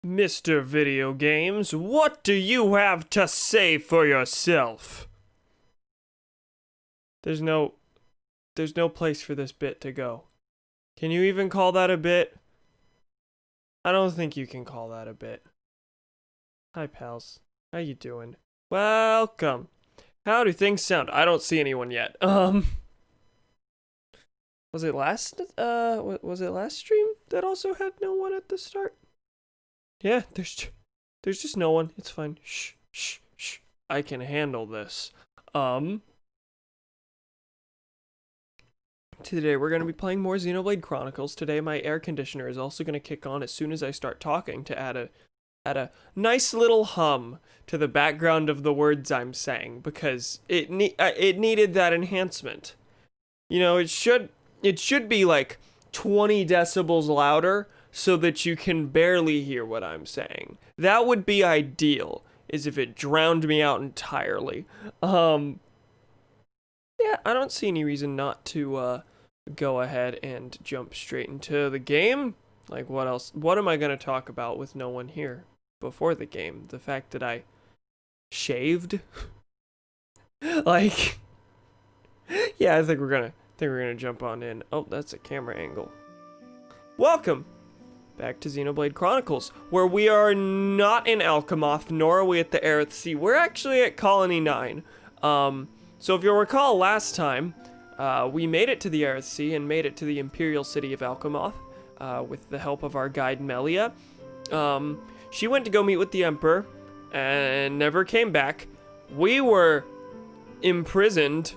Mr. Video Games, what do you have to say for yourself? There's no place for this bit to go. Can you even call that a bit? I don't think you can call that a bit. Hi, pals. How you doing? Welcome. How do things sound? I don't see anyone yet. Was it last stream that also had no one at the start? Yeah, there's just no one. It's fine. Shh, shh, shh. I can handle this. Today we're going to be playing more Xenoblade Chronicles. Today my air conditioner is also going to kick on as soon as I start talking to add a nice little hum to the background of the words I'm saying, because it needed that enhancement. You know, it should be like 20 decibels louder so that you can barely hear what I'm saying. That would be ideal, is if it drowned me out entirely. Yeah, I don't see any reason not to go ahead and jump straight into the game. Like, what else? What am I going to talk about with no one here before the game? The fact that I shaved? Like, yeah, I think we're gonna jump on in. Oh, that's a camera angle. Welcome back to Xenoblade Chronicles, where we are not in Alchemoth, nor are we at the Aerith Sea. We're actually at Colony 9. So if you'll recall last time, we made it to the Aerith Sea and made it to the Imperial City of Alchemoth, with the help of our guide Melia. She went to go meet with the Emperor, and never came back. We were imprisoned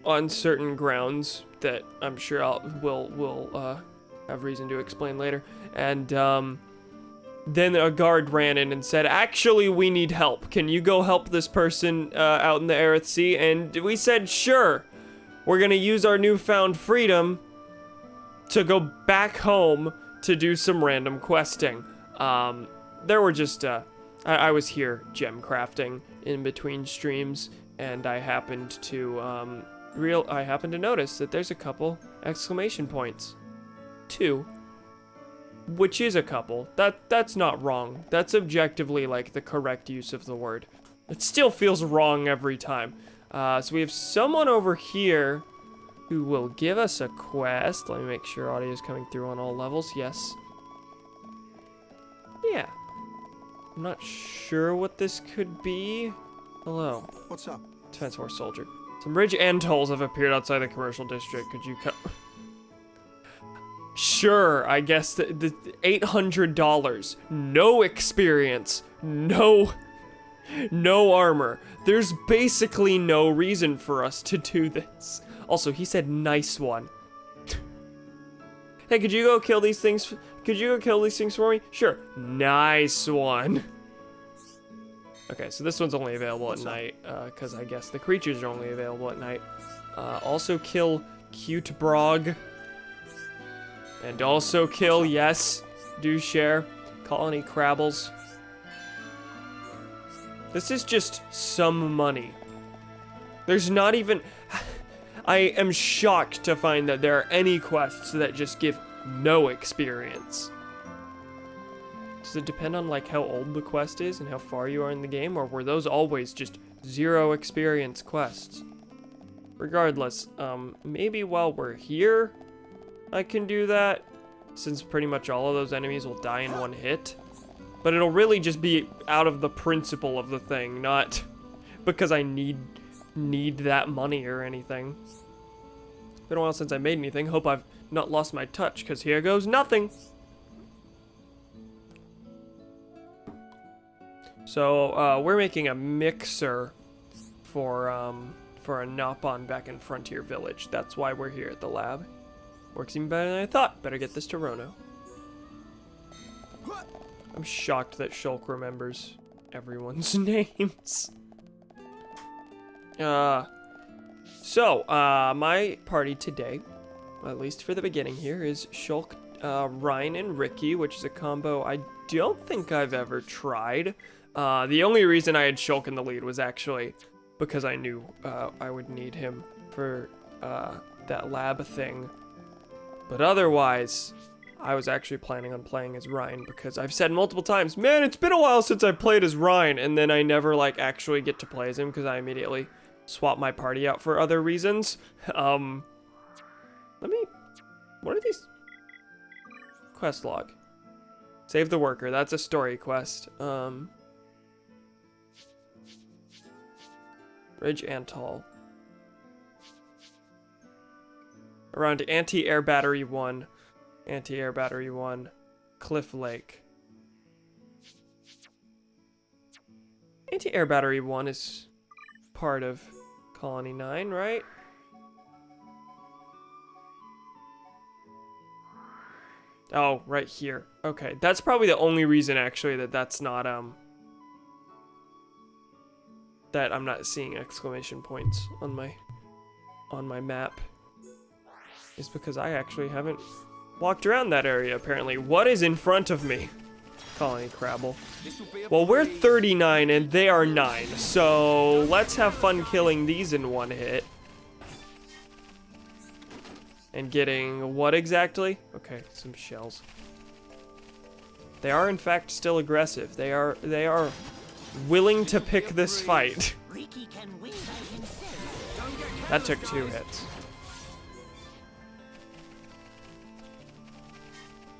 on certain grounds that I'm sure we'll have reason to explain later. And then a guard ran in and said, actually, we need help. Can you go help this person out in the Aerith Sea? And we said, sure. We're gonna use our newfound freedom to go back home to do some random questing. There were just, I was here gem crafting in between streams, and I happened to notice that there's a couple exclamation points. 2. Which is a couple. That's not wrong. That's objectively, like, the correct use of the word. It still feels wrong every time. So we have someone over here who will give us a quest. Let me make sure audio is coming through on all levels. Yes. Yeah. I'm not sure what this could be. Hello. What's up? Defense Force soldier. Some bridge and tolls have appeared outside the commercial district. Could you cut? Sure, I guess the $800. No experience. No armor. There's basically no reason for us to do this. Also, he said nice one. Hey, could you go kill these things? Could you go kill these things for me? Sure. Nice one. Okay, so this one's only available at night, because I guess the creatures are only available at night. Also kill Cute Brog. And also kill, yes, do share, Colony Crabbles. This is just some money. There's not even... I am shocked to find that there are any quests that just give no experience. Does it depend on, like, how old the quest is and how far you are in the game, or were those always just 0 experience quests? Regardless, maybe while we're here, I can do that, since pretty much all of those enemies will die in one hit. But it'll really just be out of the principle of the thing, not because I need that money or anything. It's been a while since I made anything. Hope I've not lost my touch, because here goes nothing. So, we're making a mixer for a Nopon back in Frontier Village. That's why we're here at the lab. Works even better than I thought. Better get this to Rono. I'm shocked that Shulk remembers everyone's names. My party today, at least for the beginning here, is Shulk, Ryan, and Ricky, which is a combo I don't think I've ever tried. The only reason I had Shulk in the lead was actually because I knew I would need him for that lab thing. But otherwise, I was actually planning on playing as Ryan because I've said multiple times, man, it's been a while since I played as Ryan, and then I never like actually get to play as him because I immediately swap my party out for other reasons. What are these? Quest log. Save the worker, that's a story quest. Bridge Antall. Around Anti-Air Battery 1. Anti-Air Battery 1. Cliff Lake. Anti-Air Battery 1 is part of Colony 9, right? Oh, right here. Okay, that's probably the only reason actually that's not that I'm not seeing exclamation points on my map. Is because I actually haven't walked around that area apparently. What is in front of me? Colony Crabble. Well, we're 39 and they are 9, so let's have fun killing these in one hit. And getting what exactly? Okay, some shells. They are in fact still aggressive. They are willing to pick this fight. That took 2 hits.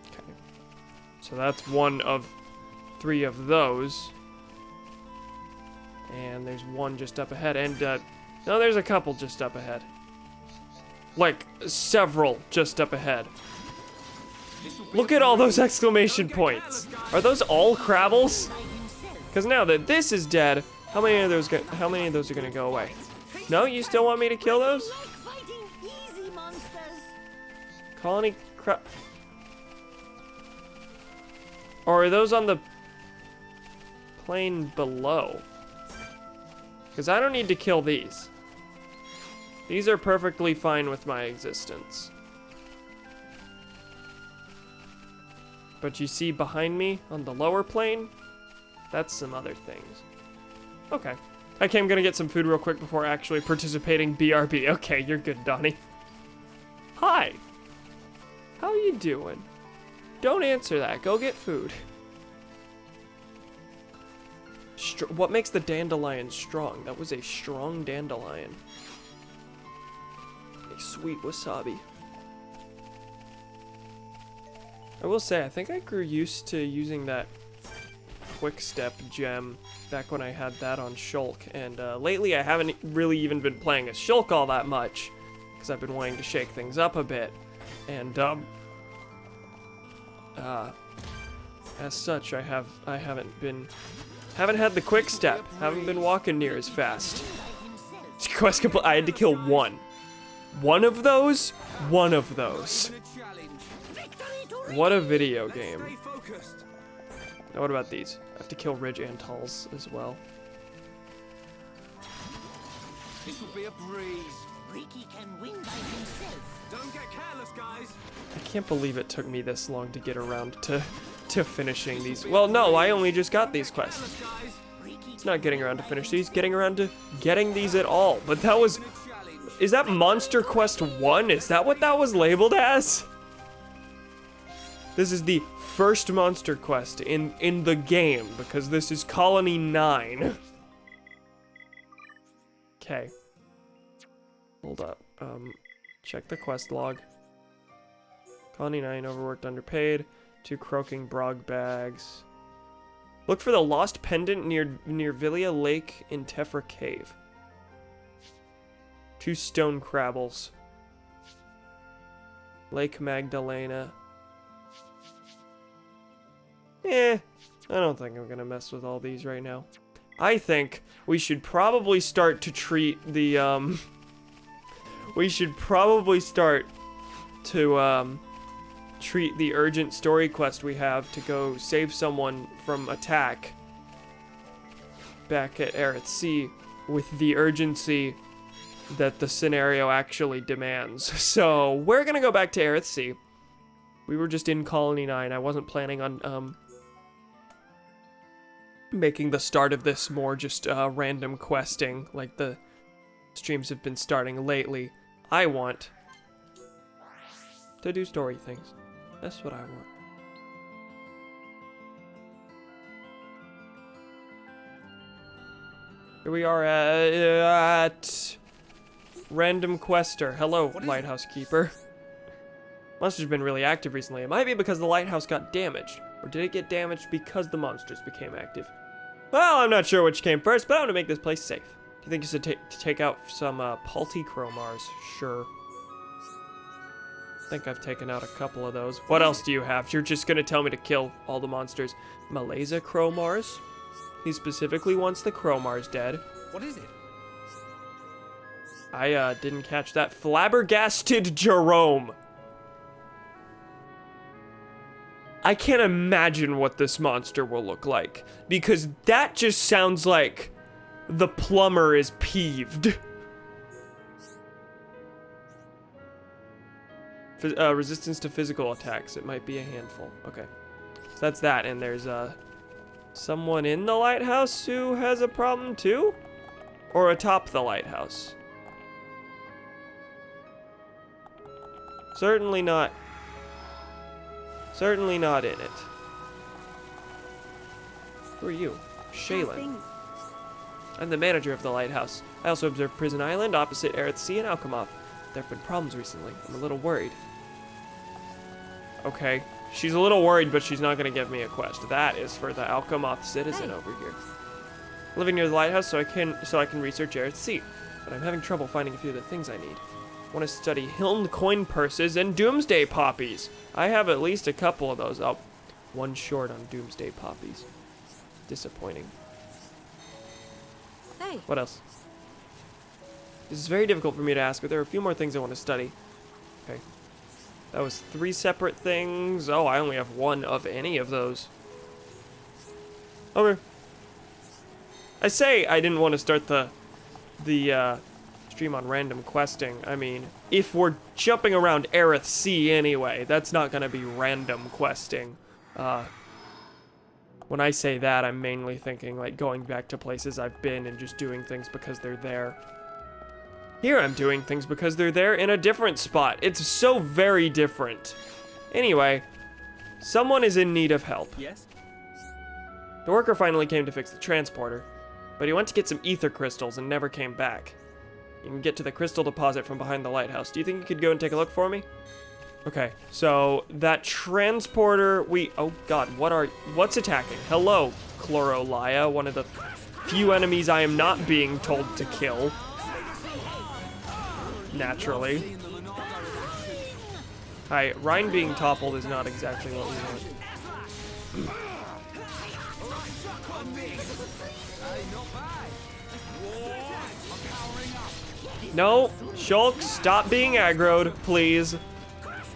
Okay. So that's 1 of 3 of those. And there's 1 just up ahead. And, no, there's a couple just up ahead. Like, several just up ahead. Look at all those exclamation points. Are those all Crabbles? Because now that this is dead, how many of those are gonna go away? No, you still want me to kill those? Colony Crab. Or are those on the plane below? Because I don't need to kill these. These are perfectly fine with my existence. But you see behind me on the lower plane? That's some other things. Okay. Okay, I'm gonna get some food real quick before actually participating BRB. Okay, you're good, Donnie. Hi. How you doing? Don't answer that. Go get food. What makes the dandelion strong? That was a strong dandelion. A sweet wasabi. I will say, I think I grew used to using that quick step gem back when I had that on Shulk, and lately I haven't really even been playing as Shulk all that much because I've been wanting to shake things up a bit, and as such I haven't had the quick step, haven't been walking near as fast. Quest complete. I had to kill 1 of those. What a video game. Now what about these? I have to kill Ridge Antalls as well. This will be a breeze. Ricky can win by himself. Don't get careless, guys. I can't believe it took me this long to get around to finishing these. Well, no, I only just got these quests. It's not getting around to finish these, getting around to getting these at all. But that was... Is that Monster Quest 1? Is that what that was labeled as? This is the first monster quest in the game, because this is Colony 9. Okay. Hold up. Check the quest log. Colony 9, overworked, underpaid. 2 croaking brog bags. Look for the lost pendant near Vilia Lake in Tefra Cave. 2 stone crabbles. Lake Magdalena. I don't think I'm gonna mess with all these right now. I think we should probably start to treat the, we should probably start to, treat the urgent story quest we have to go save someone from attack back at Aerith Sea with the urgency that the scenario actually demands. So, we're gonna go back to Aerith Sea. We were just in Colony 9. I wasn't planning on, making the start of this more just random questing like the streams have been starting lately. I want to do story things. That's what I want. Here we are at Random Quester. Hello, Lighthouse Keeper. Monster's been really active recently. It might be because the lighthouse got damaged. Or did it get damaged because the monsters became active? Well, I'm not sure which came first, but I want to make this place safe. Do you think you should take out some Paltichromars? Sure. I think I've taken out a couple of those. What else do you have? You're just gonna tell me to kill all the monsters. Malaysia Chromars? He specifically wants the Chromars dead. What is it? I didn't catch that. Flabbergasted Jerome. I can't imagine what this monster will look like, because that just sounds like the plumber is peeved. Resistance to physical attacks. It might be a handful. Okay. So that's that, and there's someone in the lighthouse who has a problem too? Or atop the lighthouse? Certainly not in it. Who are you? Shaylin. I'm the manager of the lighthouse. I also observe Prison Island opposite Aerith Sea and Alchemoth. There have been problems recently. I'm a little worried. Okay. She's a little worried, but she's not going to give me a quest. That is for the Alchemoth citizen over here. Living near the lighthouse so I can research Aerith Sea, but I'm having trouble finding a few of the things I need. I want to study Hiln coin purses and Doomsday poppies. I have at least a couple of those. Oh, one short on Doomsday poppies. Disappointing. Hey. What else? This is very difficult for me to ask, but there are a few more things I want to study. Okay. That was 3 separate things. Oh, I only have 1 of any of those. Okay. I say I didn't want to start the stream on random questing. I mean, if we're jumping around Aerith Sea anyway, that's not going to be random questing. When I say that, I'm mainly thinking like going back to places I've been and just doing things because they're there. Here I'm doing things because they're there in a different spot. It's so very different. Anyway, someone is in need of help. Yes? The worker finally came to fix the transporter, but he went to get some ether crystals and never came back. You can get to the crystal deposit from behind the lighthouse. Do you think you could go and take a look for me? Okay, so that transporter, oh god, what's attacking? Hello, Chlorolia, one of the few enemies I am not being told to kill. Naturally. Hi, Rhine being toppled is not exactly what we want. No, Shulk, stop being aggroed, please.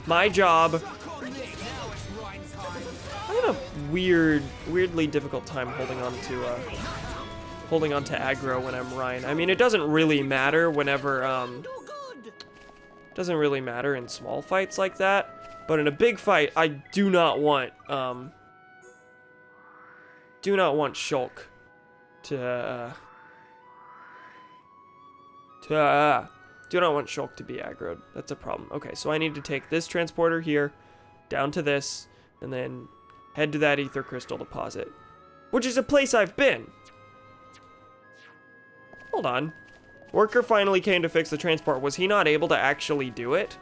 My job. I have a weirdly difficult time holding on to aggro when I'm Rhine. I mean, it doesn't really matter whenever, doesn't really matter in small fights like that, but in a big fight, I do not want Shulk do not want Shulk to be aggroed. That's a problem. Okay, so I need to take this transporter here, down to this, and then head to that ether crystal deposit, which is a place I've been. Hold on. Worker finally came to fix the transport. Was he not able to actually do it?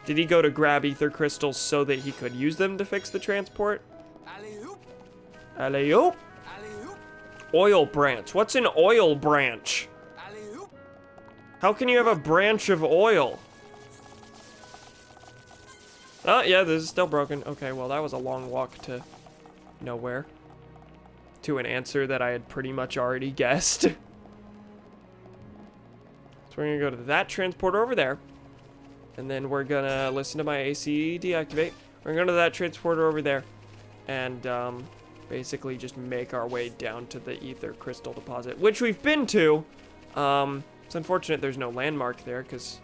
Did he go to grab ether crystals so that he could use them to fix the transport? Alley-oop. Oil branch. What's an oil branch? How can you have a branch of oil? Oh, yeah, this is still broken. Okay, well, that was a long walk to nowhere. To an answer that I had pretty much already guessed. So we're gonna go to that transporter over there. And then we're gonna listen to my AC deactivate. We're gonna go to that transporter over there. And, basically just make our way down to the ether crystal deposit, which we've been to. It's unfortunate there's no landmark there, because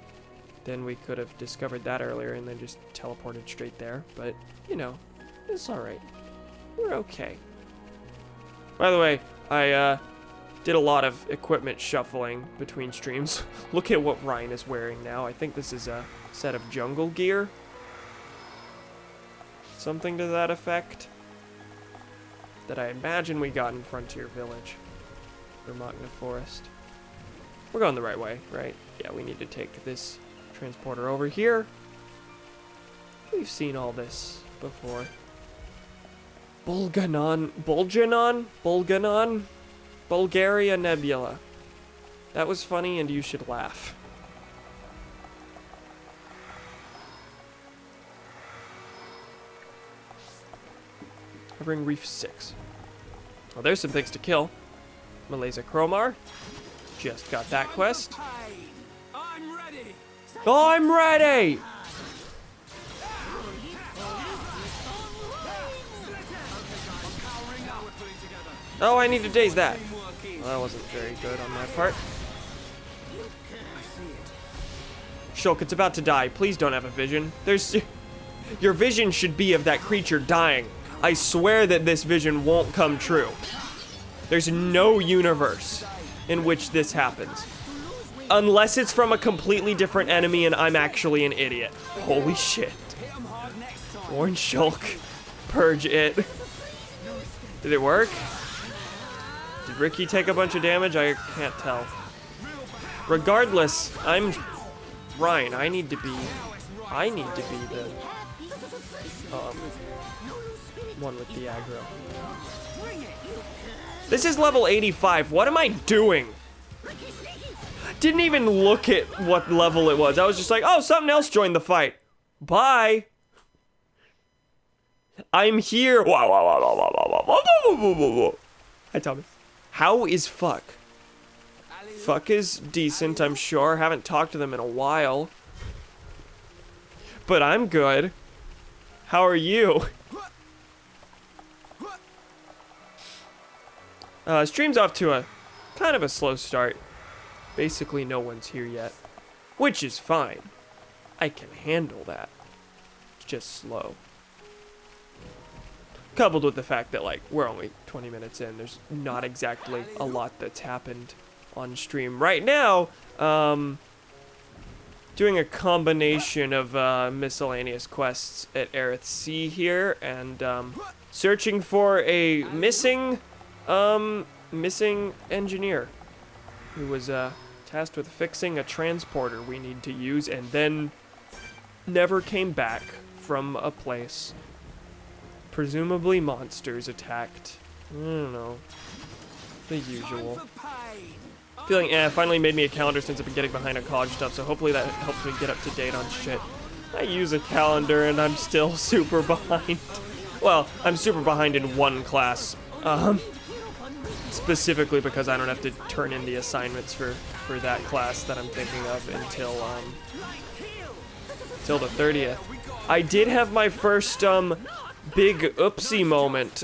then we could have discovered that earlier and then just teleported straight there. But, you know, it's alright. We're okay. By the way, I did a lot of equipment shuffling between streams. Look at what Ryan is wearing now. I think this is a set of jungle gear. Something to that effect. That I imagine we got in Frontier Village. Or Magna Forest. We're going the right way, right? Yeah, we need to take this transporter over here. We've seen all this before. Bulganon? Bulgaria Nebula. That was funny and you should laugh. Covering Reef 6. Well, there's some things to kill. Malaysia Chromar. Just got that quest. I'm ready. Oh, I'm ready! Oh, I need to daze that. Well, that wasn't very good on my part. Shulk, it's about to die. Please don't have a vision. Your vision should be of that creature dying. I swear that this vision won't come true. There's no universe in which this happens. Unless it's from a completely different enemy and I'm actually an idiot. Holy shit. Warn Shulk. Purge it. Did it work? Did Ricky take a bunch of damage? I can't tell. Regardless, I'm Ryan. I need to be the one with the aggro. This is level 85. What am I doing? Didn't even look at what level it was. I was just like, oh, something else joined the fight. Bye. I'm here. Hi, Thomas. How is Fuck? Fuck is decent, I'm sure. Haven't talked to them in a while. But I'm good. How are you? Stream's off to a kind of a slow start. Basically, no one's here yet. Which is fine. I can handle that. It's just slow. Coupled with the fact that, like, we're only 20 minutes in. There's not exactly a lot that's happened on stream. Right now, doing a combination of miscellaneous quests at Aerith Sea here, and searching for a missing engineer who was tasked with fixing a transporter we need to use, and then never came back from a place. Presumably monsters attacked. I don't know. The usual. Feeling, finally made me a calendar since I've been getting behind on college stuff, so hopefully that helps me get up to date on shit. I use a calendar and I'm still super behind. Well, I'm super behind in one class. Specifically because I don't have to turn in the assignments for that class that I'm thinking of until the 30th. I did have my first big oopsie moment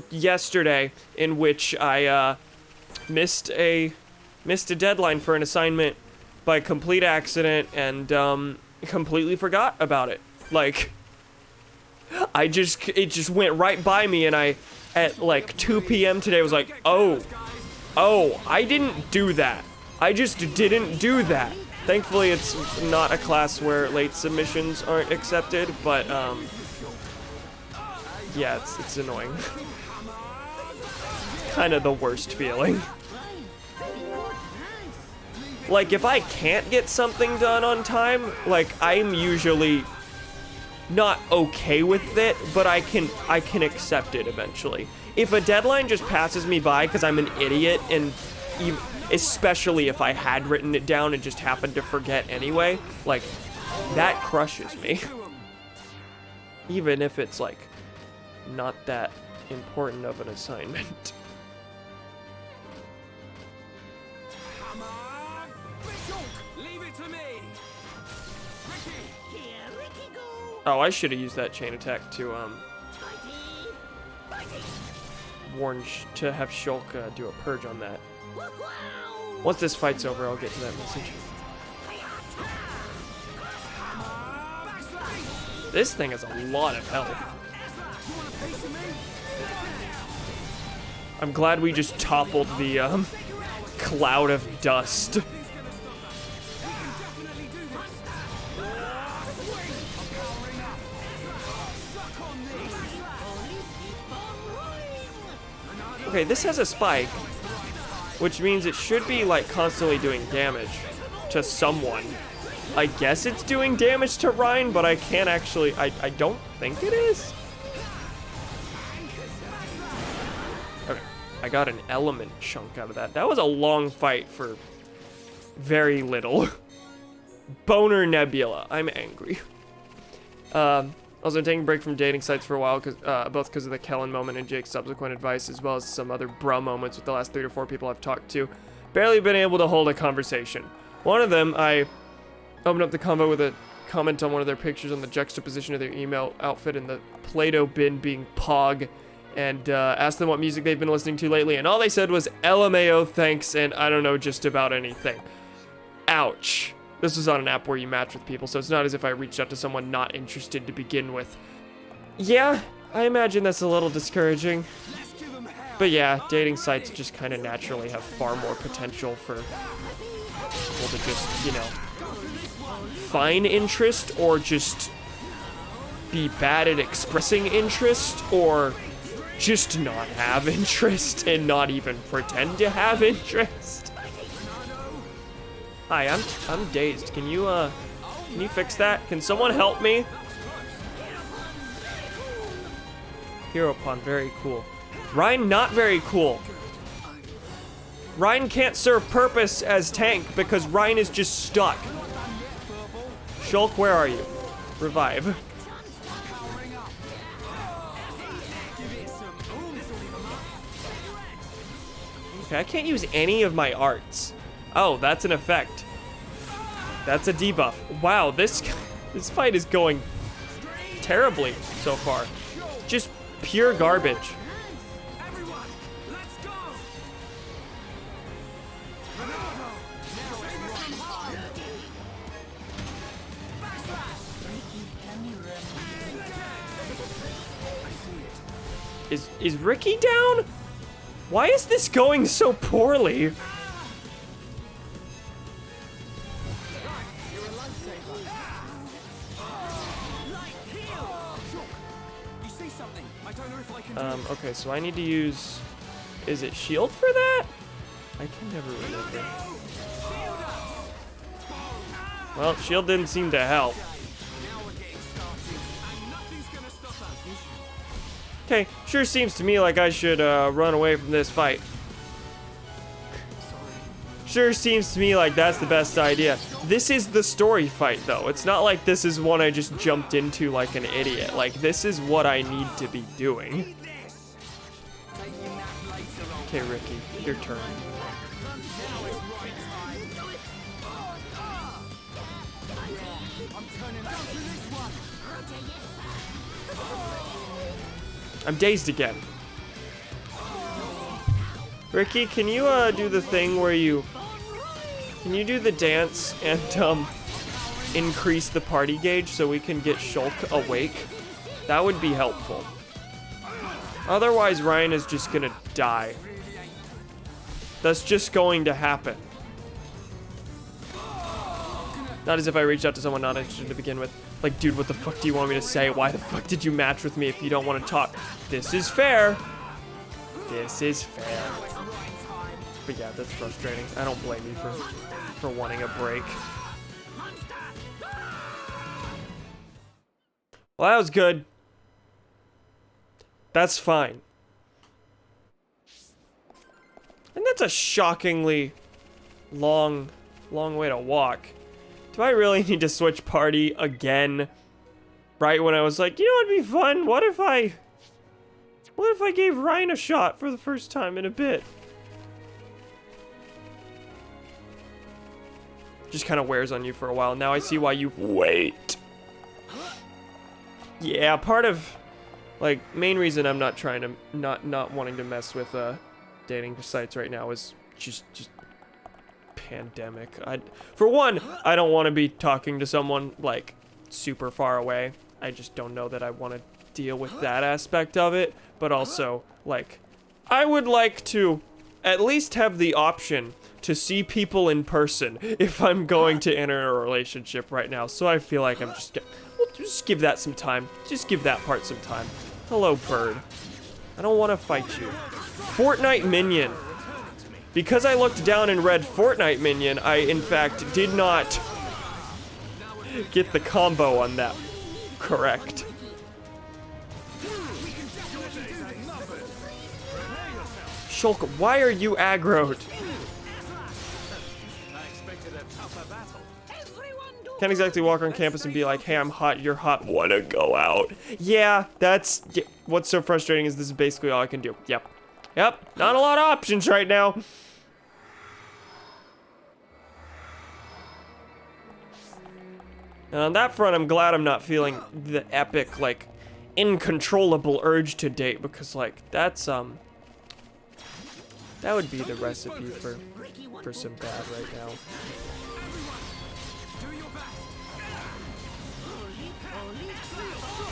yesterday, in which I missed a deadline for an assignment by complete accident and completely forgot about it. Like, it just went right by me, and I at like 2 p.m. today was like, oh, I didn't do that. I just didn't do that. Thankfully, it's not a class where late submissions aren't accepted, but yeah, it's annoying. Kind of the worst feeling. Like, if I can't get something done on time, like, I'm usually not okay with it, but I can accept it eventually. If a deadline just passes me by because I'm an idiot, and especially if I had written it down and just happened to forget anyway, like, that crushes me. Even if it's, like, not that important of an assignment. Oh, I should have used that chain attack to to have Shulk do a purge on that. Once this fight's over, I'll get to that message. This thing has a lot of health. I'm glad we just toppled the cloud of dust. Okay, this has a spike, which means it should be like constantly doing damage to someone. I guess it's doing damage to Ryan, but I can't actually, I don't think it is. Okay, I got an element chunk out of that. That was a long fight for very little. Boner Nebula, I'm angry. Also taking a break from dating sites for a while, both because of the Kellen moment and Jake's subsequent advice, as well as some other bruh moments with the last 3 to 4 people I've talked to. Barely been able to hold a conversation. One of them, I opened up the convo with a comment on one of their pictures on the juxtaposition of their email outfit and the Play-Doh bin being Pog, and asked them what music they've been listening to lately, and all they said was LMAO, thanks, and I don't know just about anything. Ouch. This was on an app where you match with people, so it's not as if I reached out to someone not interested to begin with. Yeah, I imagine that's a little discouraging. But yeah, dating sites just kind of naturally have far more potential for people to just, you know, find interest or just be bad at expressing interest or just not have interest and not even pretend to have interest. Hi, I'm dazed. Can you fix that? Can someone help me? Hero Pawn, very cool. Ryan, not very cool. Ryan can't serve purpose as tank because Ryan is just stuck. Shulk, where are you? Revive. Okay, I can't use any of my arts. Oh, that's an effect. That's a debuff. Wow, this fight is going terribly so far. Just pure garbage. Is Ricky down? Why is this going so poorly? Okay, so I need to use... Is it shield for that? I can never remember. Well, shield didn't seem to help. Okay, sure seems to me like I should run away from this fight. Sure seems to me like that's the best idea. This is the story fight, though. It's not like this is one I just jumped into like an idiot. Like, this is what I need to be doing. Okay, Ricky, your turn. I'm dazed again. Ricky, can you do the thing where you... Can you do the dance and increase the party gauge so we can get Shulk awake? That would be helpful. Otherwise, Ryan is just gonna die. That's just going to happen. Not as if I reached out to someone not interested to begin with. Like, dude, what the fuck do you want me to say? Why the fuck did you match with me if you don't want to talk? This is fair. This is fair. But yeah, that's frustrating. I don't blame you for wanting a break. Well, that was good. That's fine. And that's a shockingly long way to walk. Do I really need to switch party again? Right when I was like, you know what'd be fun? What if I gave Ryan a shot for the first time in a bit? Just kind of wears on you for a while. Now I see why you wait. Yeah, part of, like, main reason I'm not trying to, not wanting to mess with dating sites right now is just pandemic. For one, I don't want to be talking to someone like super far away. I just don't know that I want to deal with that aspect of it. But also, like, I would like to at least have the option to see people in person if I'm going to enter a relationship right now. So I feel like I'm just we'll just give that some time. Just give that part some time. Hello, bird. I don't want to fight you. Fortnite minion. Because I looked down and read Fortnite minion, I in fact did not get the combo on that correct. Shulk, why are you aggroed? Can't exactly walk on campus and be like, hey, I'm hot, you're hot, wanna go out? Yeah, that's, what's so frustrating is this is basically all I can do. Yep, not a lot of options right now. And on that front, I'm glad I'm not feeling the epic, like, uncontrollable urge to date, because, like, that's, that would be the recipe for some bad right now.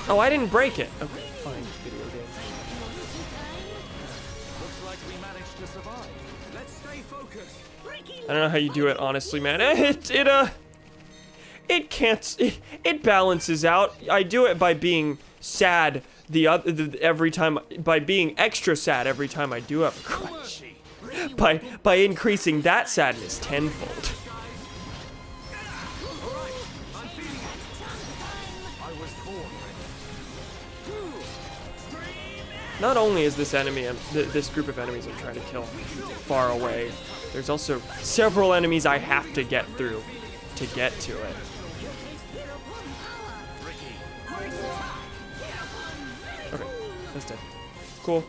Oh, I didn't break it. Okay, fine, video game. Looks like we managed to survive. Let's stay focused. I don't know how you do it, honestly, man. It balances out. I do it by being sad every time, by being extra sad every time I do have a crush. By increasing that sadness tenfold. Not only is this enemy, this group of enemies I'm trying to kill far away, there's also several enemies I have to get through to get to it. Okay, that's dead. Cool.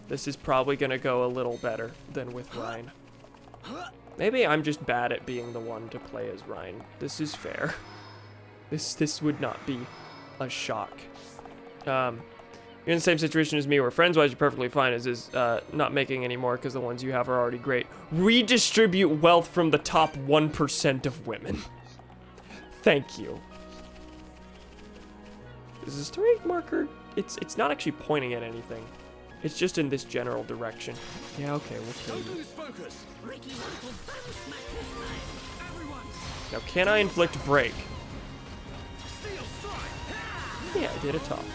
This is probably gonna go a little better than with Rhine. Maybe I'm just bad at being the one to play as Rhine. This is fair. This would not be a shock. You're in the same situation as me where friends-wise you're perfectly fine, is not making any more because the ones you have are already great. Redistribute wealth from the top 1% of women. Thank you. Is the story marker? It's not actually pointing at anything. It's just in this general direction. Yeah, okay, we'll kill you. Now, can I inflict break? Yeah, I did a topple.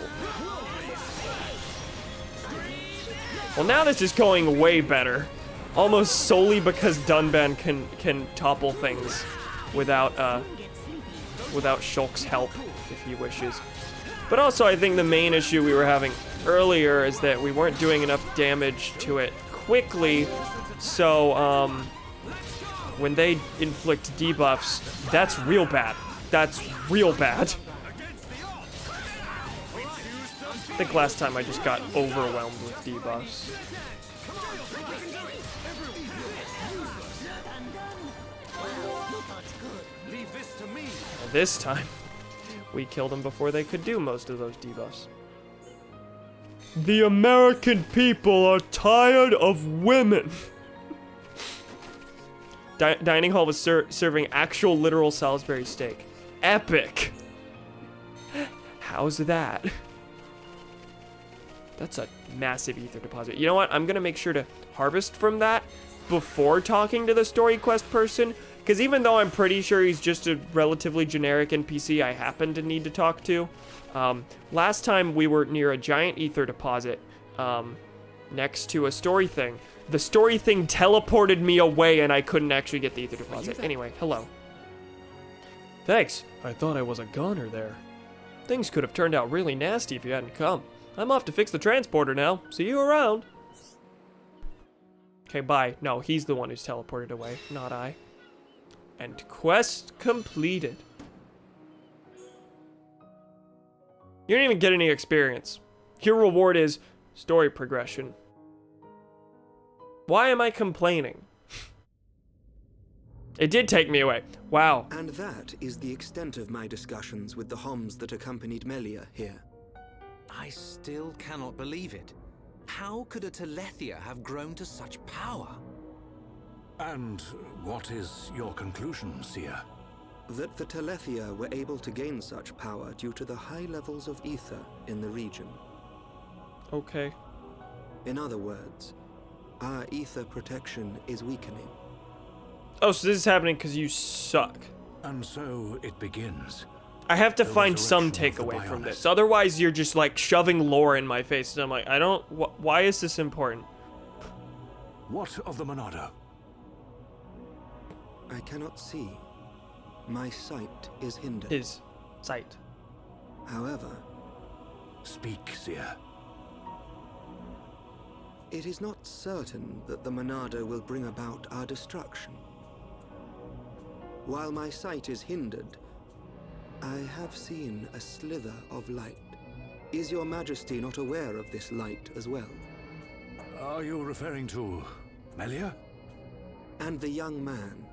Well, now this is going way better. Almost solely because Dunban can topple things without Shulk's help if he wishes. But also, I think the main issue we were having earlier is that we weren't doing enough damage to it quickly. So, when they inflict debuffs, that's real bad. That's real bad. I think last time I just got overwhelmed with debuffs. And this time, we killed them before they could do most of those debuffs. The American people are tired of women. Dining hall was serving actual literal Salisbury steak. Epic. How's that? That's a massive ether deposit. You know what? I'm gonna make sure to harvest from that before talking to the story quest person, because even though I'm pretty sure he's just a relatively generic NPC I happen to need to talk to, last time we were near a giant ether deposit next to a story thing. The story thing teleported me away and I couldn't actually get the ether deposit. Anyway, hello. Thanks. I thought I was a goner there. Things could have turned out really nasty if you hadn't come. I'm off to fix the transporter now. See you around. Okay, bye. No, he's the one who's teleported away, not I. And quest completed. You didn't even get any experience. Your reward is story progression. Why am I complaining? It did take me away. Wow. And that is the extent of my discussions with the Homs that accompanied Melia here. I still cannot believe it. How could a Telethia have grown to such power? And what is your conclusion, Seer? That the Telethia were able to gain such power due to the high levels of ether in the region. Okay. In other words, our ether protection is weakening. Oh, so this is happening because you suck. And so it begins. I have to The find some resurrection of the takeaway from Bionis. this. Otherwise, you're just like shoving lore in my face. And I'm like, I don't. Why is this important? What of the Monado? I cannot see. My sight is hindered. His sight. However, Speak, seer. it is not certain that the Monado will bring about our destruction. While my sight is hindered, I have seen a slither of light. Is your Majesty not aware of this light as well? Are you referring to Melia? And the young man,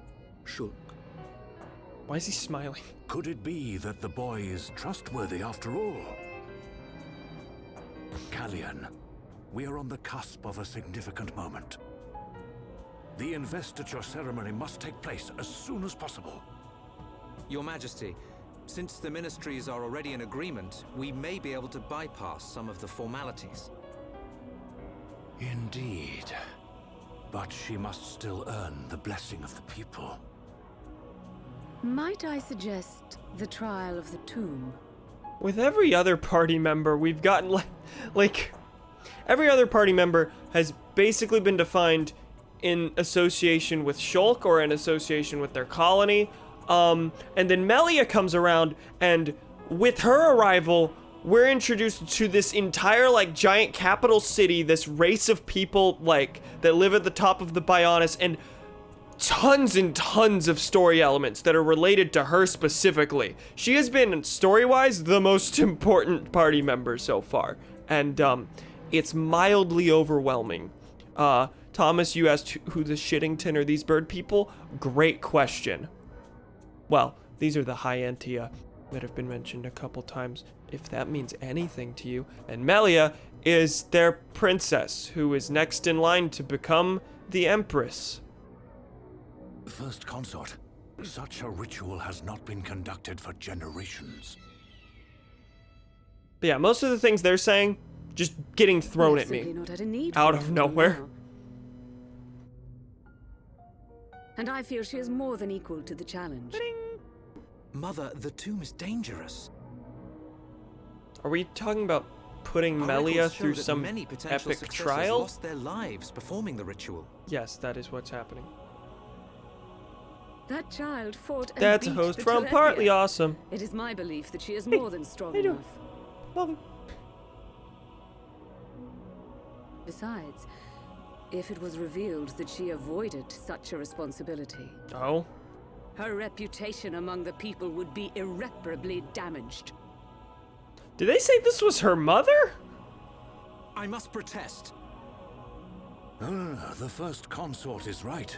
Shulk. Why is he smiling? Could it be that the boy is trustworthy after all? Kallian, we are on the cusp of a significant moment. The investiture ceremony must take place as soon as possible. Your Majesty, since the ministries are already in agreement, we may be able to bypass some of the formalities. Indeed. But she must still earn the blessing of the people. Might I suggest the trial of the tomb? With every other party member, we've gotten like every other party member has basically been defined in association with Shulk or in association with their colony. And then Melia comes around, and with her arrival, we're introduced to this entire like giant capital city, this race of people like that live at the top of the Bionis, and tons of story elements that are related to her specifically. She has been, story-wise, the most important party member so far, and it's mildly overwhelming. Thomas, you asked who the Shittington are these bird people? Great question. Well, these are the High Entia that have been mentioned a couple times, if that means anything to you. And Melia is their princess, who is next in line to become the Empress. First consort, such a ritual has not been conducted for generations. But yeah, most of the things they're saying, just getting thrown We've at me. simply not had a need Out for of it nowhere. now. And I feel she is more than equal to the challenge. Mother, the tomb is dangerous. Are we talking about putting Our Melia records show through that some many potential epic successors trial? lost their lives performing the ritual. Yes, that is what's happening. That child fought and That's a beat host the from Telethia. Partly Awesome. It is my belief that she is more than strong how you doing? enough. Mother. Besides, if it was revealed that she avoided such a responsibility, Oh. her reputation among the people would be irreparably damaged. Did they say this was her mother? I must protest. No, the first consort is right.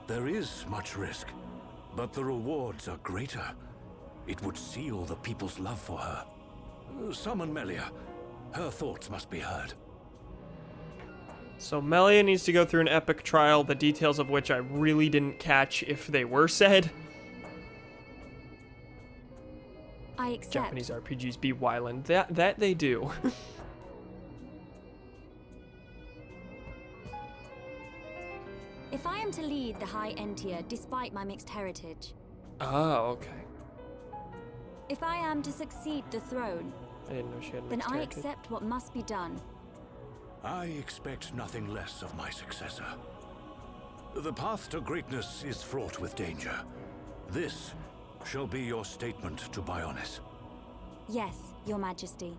There is much risk, but the rewards are greater. It would seal the people's love for her. Summon Melia. Her thoughts must be heard. So Melia needs to go through an epic trial, the details of which I really didn't catch if they were said. I accept. Japanese RPGs be wildin'. That they do. If I am to lead the High Entia despite my mixed heritage, Oh, okay. if I am to succeed the throne, I didn't know she had then mixed I heritage. accept what must be done. I expect nothing less of my successor. The path to greatness is fraught with danger. This shall be your statement to Bionis. Yes, Your Majesty.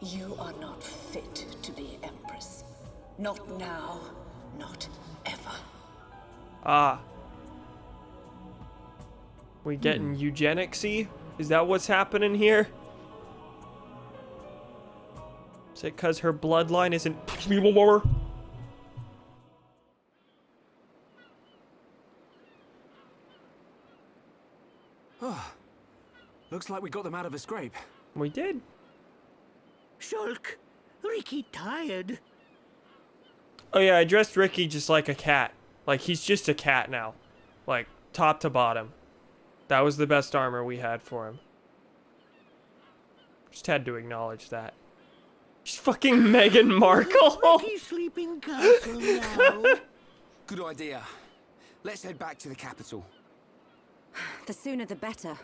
You are not fit to be Empress. Not now, not ever. Ah. We getting eugenicsy? Is that what's happening here? Is it because her bloodline isn't pure? Looks like we got them out of a scrape. We did. Shulk, Ricky tired. Oh yeah, I dressed Ricky just like a cat. Like, he's just a cat now. Like, top to bottom. That was the best armor we had for him. Just had to acknowledge that. She's fucking Meghan Markle. Ricky sleeping castle now. Good idea. Let's head back to the capital. The sooner the better.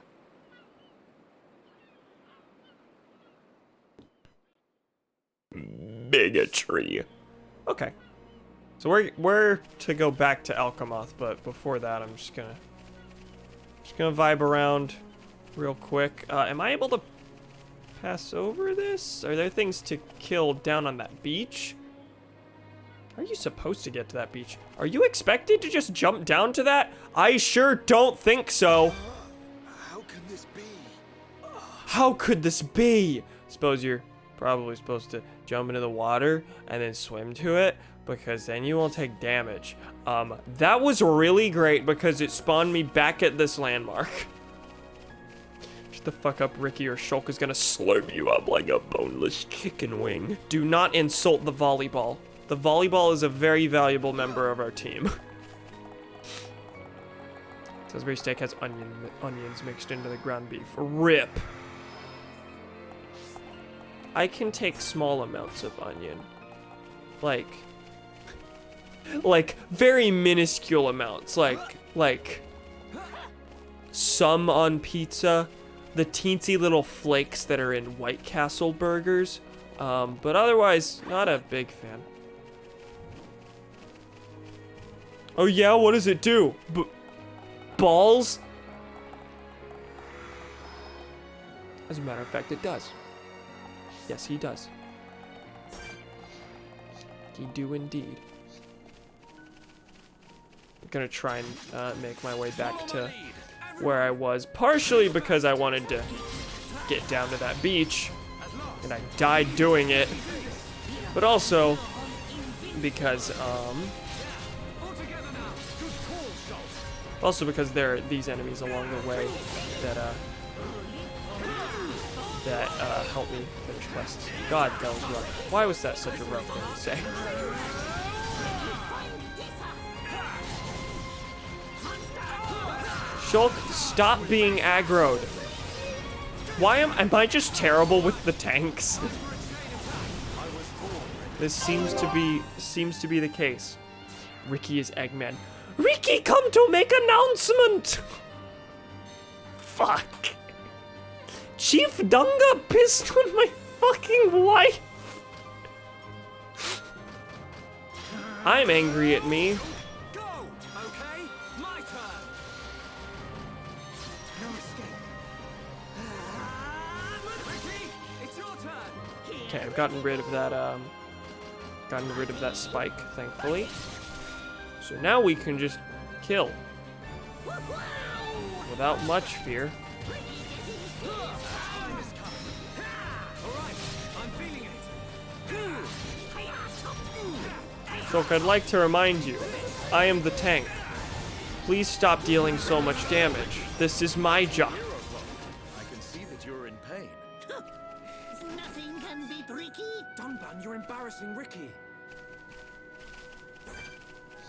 Bigotry. Okay. So we're to go back to Alchemoth, but before that, I'm just gonna vibe around real quick. Am I able to pass over this? Are there things to kill down on that beach? How are you supposed to get to that beach? Are you expected to just jump down to that? I sure don't think so. How can this be? How could this be? Suppose you're probably supposed to jump into the water and then swim to it, because then you won't take damage. That was really great because it spawned me back at this landmark. Shut the fuck up, Ricky, or Shulk is gonna slurp you up like a boneless chicken wing. Do not insult the volleyball. The volleyball is a very valuable member of our team. Salisbury steak has onions mixed into the ground beef. RIP. I can take small amounts of onion. Like very minuscule amounts. Like some on pizza. The teensy little flakes that are in White Castle burgers. But otherwise, not a big fan. Oh yeah, what does it do? Balls? As a matter of fact, it does. Yes, he does. He do indeed. I'm gonna try and make my way back to where I was, partially because I wanted to get down to that beach, and I died doing it, but also because there are these enemies along the way that help me finish quests. God, that was rough. Why was that such a rough thing to say? Shulk, stop being aggroed. Why am I just terrible with the tanks? This seems to be the case. Ricky is Eggman. Ricky, come to make announcement! Fuck. Chief Dunga pissed on my fucking wife. I'm angry at me. Go! Okay, my turn. No escape. Ricky, it's your turn. Okay, I've gotten rid of that spike, thankfully. So now we can just kill without much fear. Shulk, I'd like to remind you, I am the tank. Please stop dealing so much damage. This is my job. I can see that you're in pain. Nothing can beat Ricky. Dunban, you're embarrassing Ricky.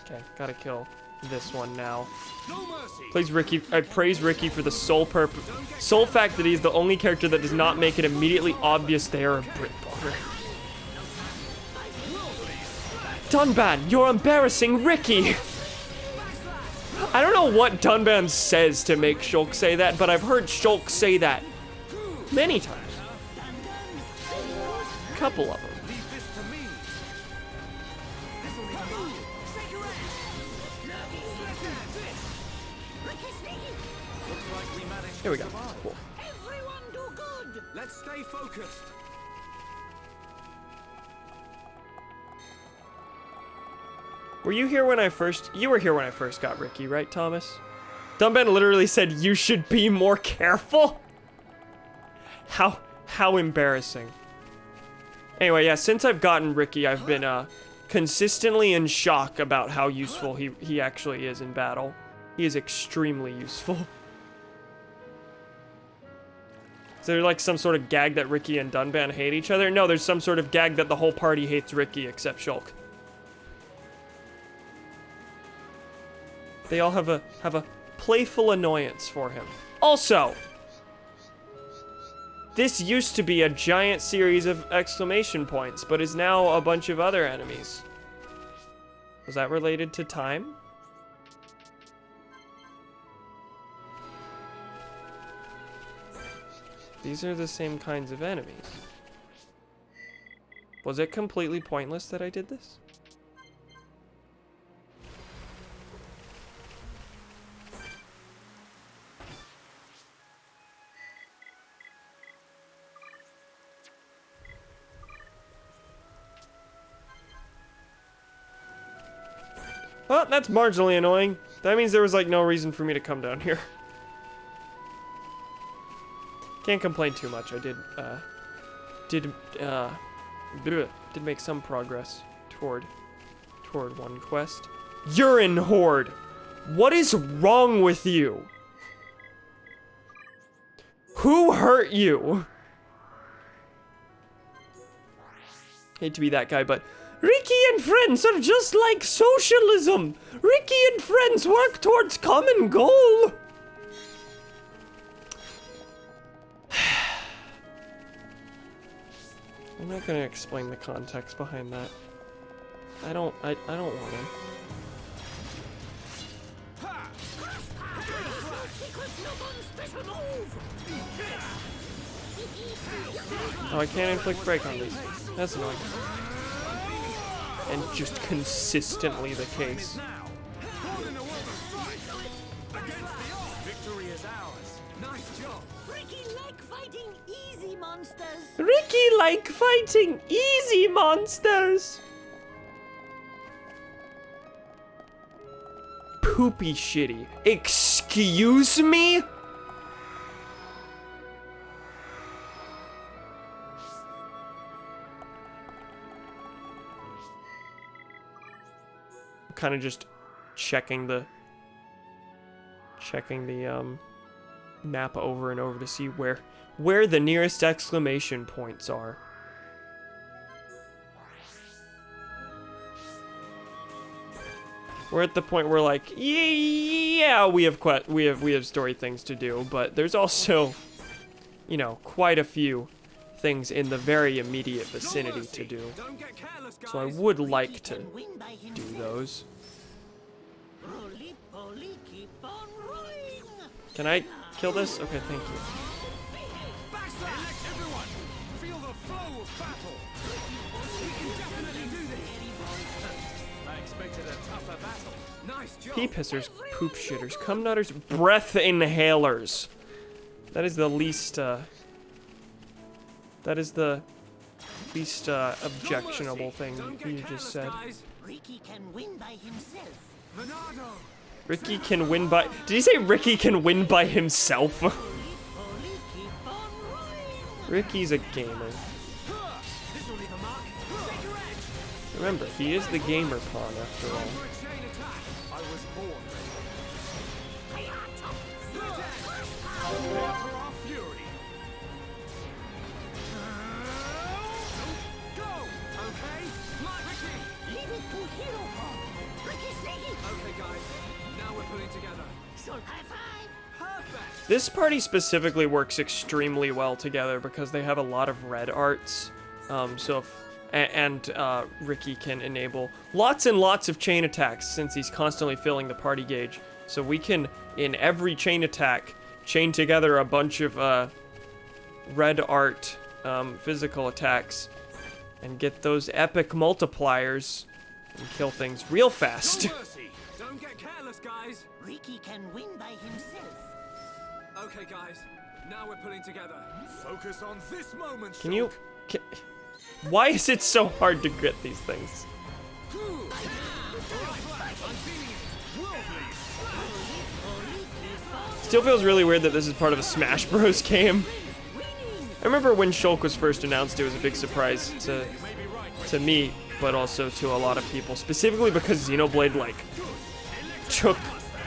Okay, gotta kill this one now. No mercy. Please, Ricky. I praise Ricky for the sole fact that he's the only character that does not make it immediately obvious they are a Britbogger. Dunban, you're embarrassing Ricky! I don't know what Dunban says to make Shulk say that, but I've heard Shulk say that many times. A couple of them. Leave this to me. Looks like we managed Here we to go. survive. Cool. Everyone do good. Let's stay focused. Were you here when I first... You were here when I first got Ricky, right, Thomas? Dunban literally said, you should be more careful? How embarrassing. Anyway, yeah, since I've gotten Ricky, I've been, consistently in shock about how useful he actually is in battle. He is extremely useful. Is there, like, some sort of gag that Ricky and Dunban hate each other? No, there's some sort of gag that the whole party hates Ricky except Shulk. They all have a playful annoyance for him. Also, this used to be a giant series of exclamation points, but is now a bunch of other enemies. Was that related to time? These are the same kinds of enemies. Was it completely pointless that I did this? Well, that's marginally annoying. That means there was like no reason for me to come down here. Can't complain too much. I did make some progress toward one quest. Urine Horde! What is wrong with you? Who hurt you? Hate to be that guy, but Ricky and friends are just like socialism. Ricky and friends work towards common goal. I'm not gonna explain the context behind that. I don't want to. Oh, I can't inflict break on these. That's annoying. And just consistently the case. Victory is ours. Nice job. Ricky like fighting easy monsters. Ricky like fighting easy monsters. Poopy shitty. Excuse me? Kind of just checking the map over and over to see where the nearest exclamation points are. We're at the point where like, yeah, we have story things to do, but there's also, you know, quite a few things in the very immediate vicinity to do. So I would like to do those. Can I kill this? Okay, thank you. Everyone, feel the flow of battle. We can definitely do this. I expected a tougher battle. Nice job. Pee pissers, poop shitters, cum nutters, breath inhalers. That is the least, objectionable thing you just said. Ricky can win by himself. Ricky can win by... Did he say Ricky can win by himself? Ricky's a gamer. Remember, he is the gamer pawn after all. This party specifically works extremely well together because they have a lot of red arts. Ricky can enable lots and lots of chain attacks since he's constantly filling the party gauge. So we can, in every chain attack, chain together a bunch of red art physical attacks and get those epic multipliers and kill things real fast. Don't get careless, guys. Ricky can win by himself. Okay, guys. Now we're pulling together. Focus on this moment. Can you... Why is it so hard to get these things? Still feels really weird that this is part of a Smash Bros. Game. I remember when Shulk was first announced, it was a big surprise to me, but also to a lot of people, specifically because Xenoblade, like, took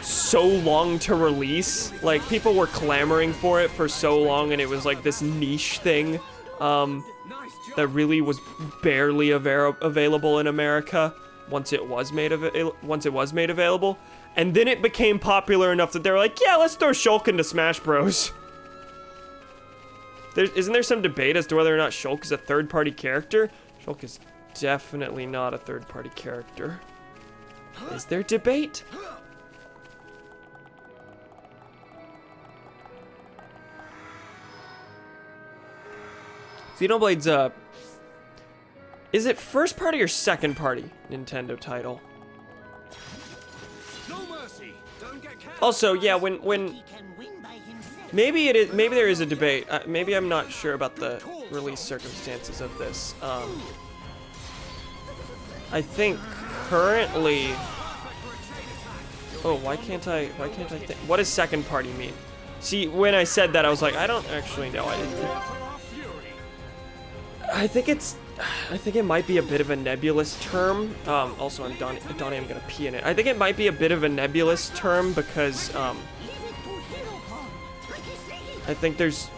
so long to release. Like, people were clamoring for it for so long, and it was like this niche thing that really was barely available in America once it was made available. And then it became popular enough that they were like, yeah, let's throw Shulk into Smash Bros. Isn't there some debate as to whether or not Shulk is a third-party character? Shulk is definitely not a third-party character. Is there debate? Xenoblade's is it first party or second party Nintendo title? No mercy. Don't get careless. Also, yeah, when maybe it is, maybe there is a debate. Maybe I'm not sure about the release circumstances of this. I think currently. Oh, why can't I think? What does second party mean? See, when I said that, I was like, I don't actually know. I think it might be a bit of a nebulous term. Also, I'm Donnie, I'm gonna pee in it. I think it might be a bit of a nebulous term because, I think there's,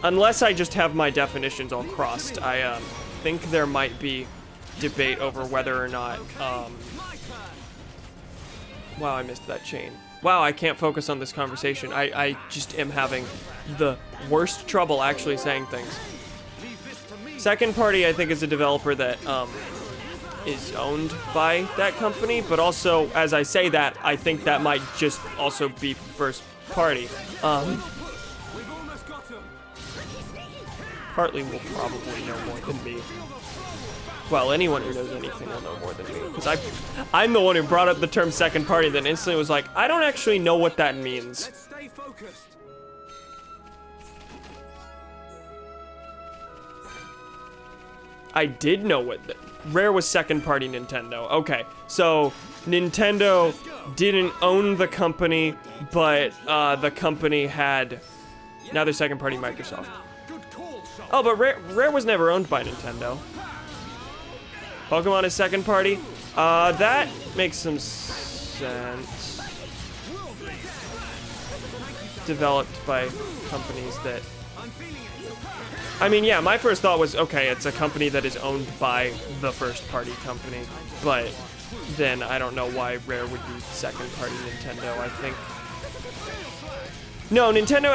unless I just have my definitions all crossed, I, think there might be debate over whether or not, wow, I missed that chain. Wow, I can't focus on this conversation. I just am having the worst trouble actually saying things. Second party, I think, is a developer that is owned by that company, but also, as I say that, I think that might just also be first party. Hartley will probably know more than me. Well, anyone who knows anything will know more than me, because I'm the one who brought up the term second party, then instantly was like, I don't actually know what that means. Let's stay focused. I did know what Rare was second party Nintendo. Okay, so Nintendo didn't own the company, but the company had, now they're second party Microsoft. Good call, Shaw. Oh, but Rare was never owned by Nintendo. Pokemon is second party. That makes some sense. Developed by companies that, I mean, yeah, my first thought was, okay, it's a company that is owned by the first party company, but then I don't know why Rare would be second party Nintendo. I think, no, Nintendo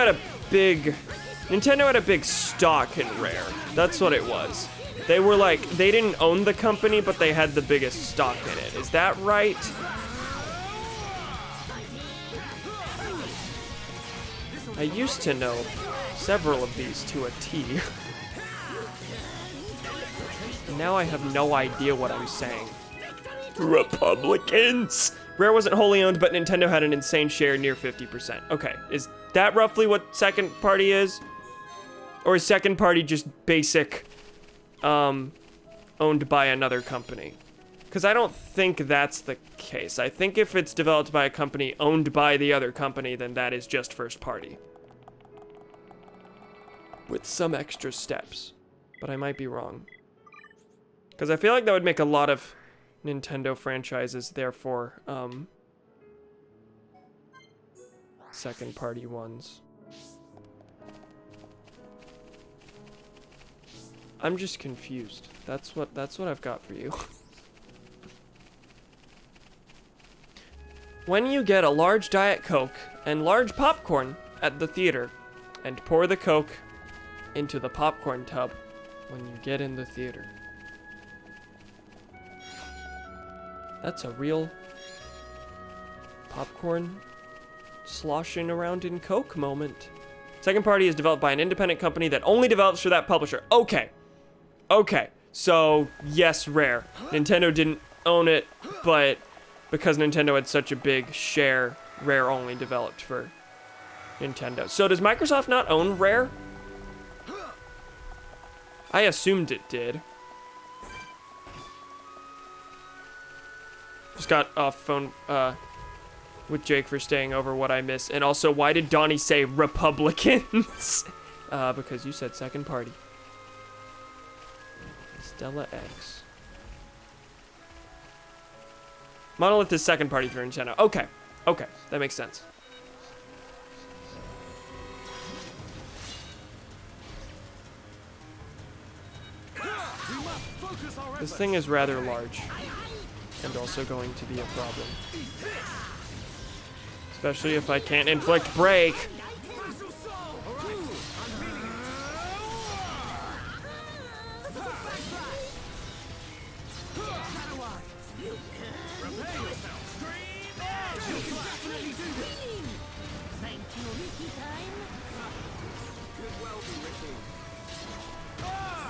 had a big stock in Rare. That's what it was. They were like, they didn't own the company, but they had the biggest stock in it. Is that right? I used to know several of these to a T. Now I have no idea what I'm saying. Republicans! Rare wasn't wholly owned, but Nintendo had an insane share, near 50%. Okay, is that roughly what second party is? Or is second party just basic, owned by another company? Because I don't think that's the case. I think if it's developed by a company owned by the other company, then that is just first party. With some extra steps. But I might be wrong. Because I feel like that would make a lot of Nintendo franchises, therefore, second party ones. I'm just confused. That's what I've got for you. When you get a large Diet Coke and large popcorn at the theater, and pour the Coke into the popcorn tub when you get in the theater. That's a real popcorn sloshing around in Coke moment. Second party is developed by an independent company that only develops for that publisher. Okay. Okay. So, yes, Rare. Nintendo didn't own it, but because Nintendo had such a big share, Rare only developed for Nintendo. So does Microsoft not own Rare? I assumed it did. Just got off phone with Jake for staying over what I missed. And also, why did Donnie say Republicans? Because you said second party. Stella X. Monolith is second party for Nintendo. Okay. Okay. That makes sense. This thing is rather large. And also going to be a problem. Especially if I can't inflict break.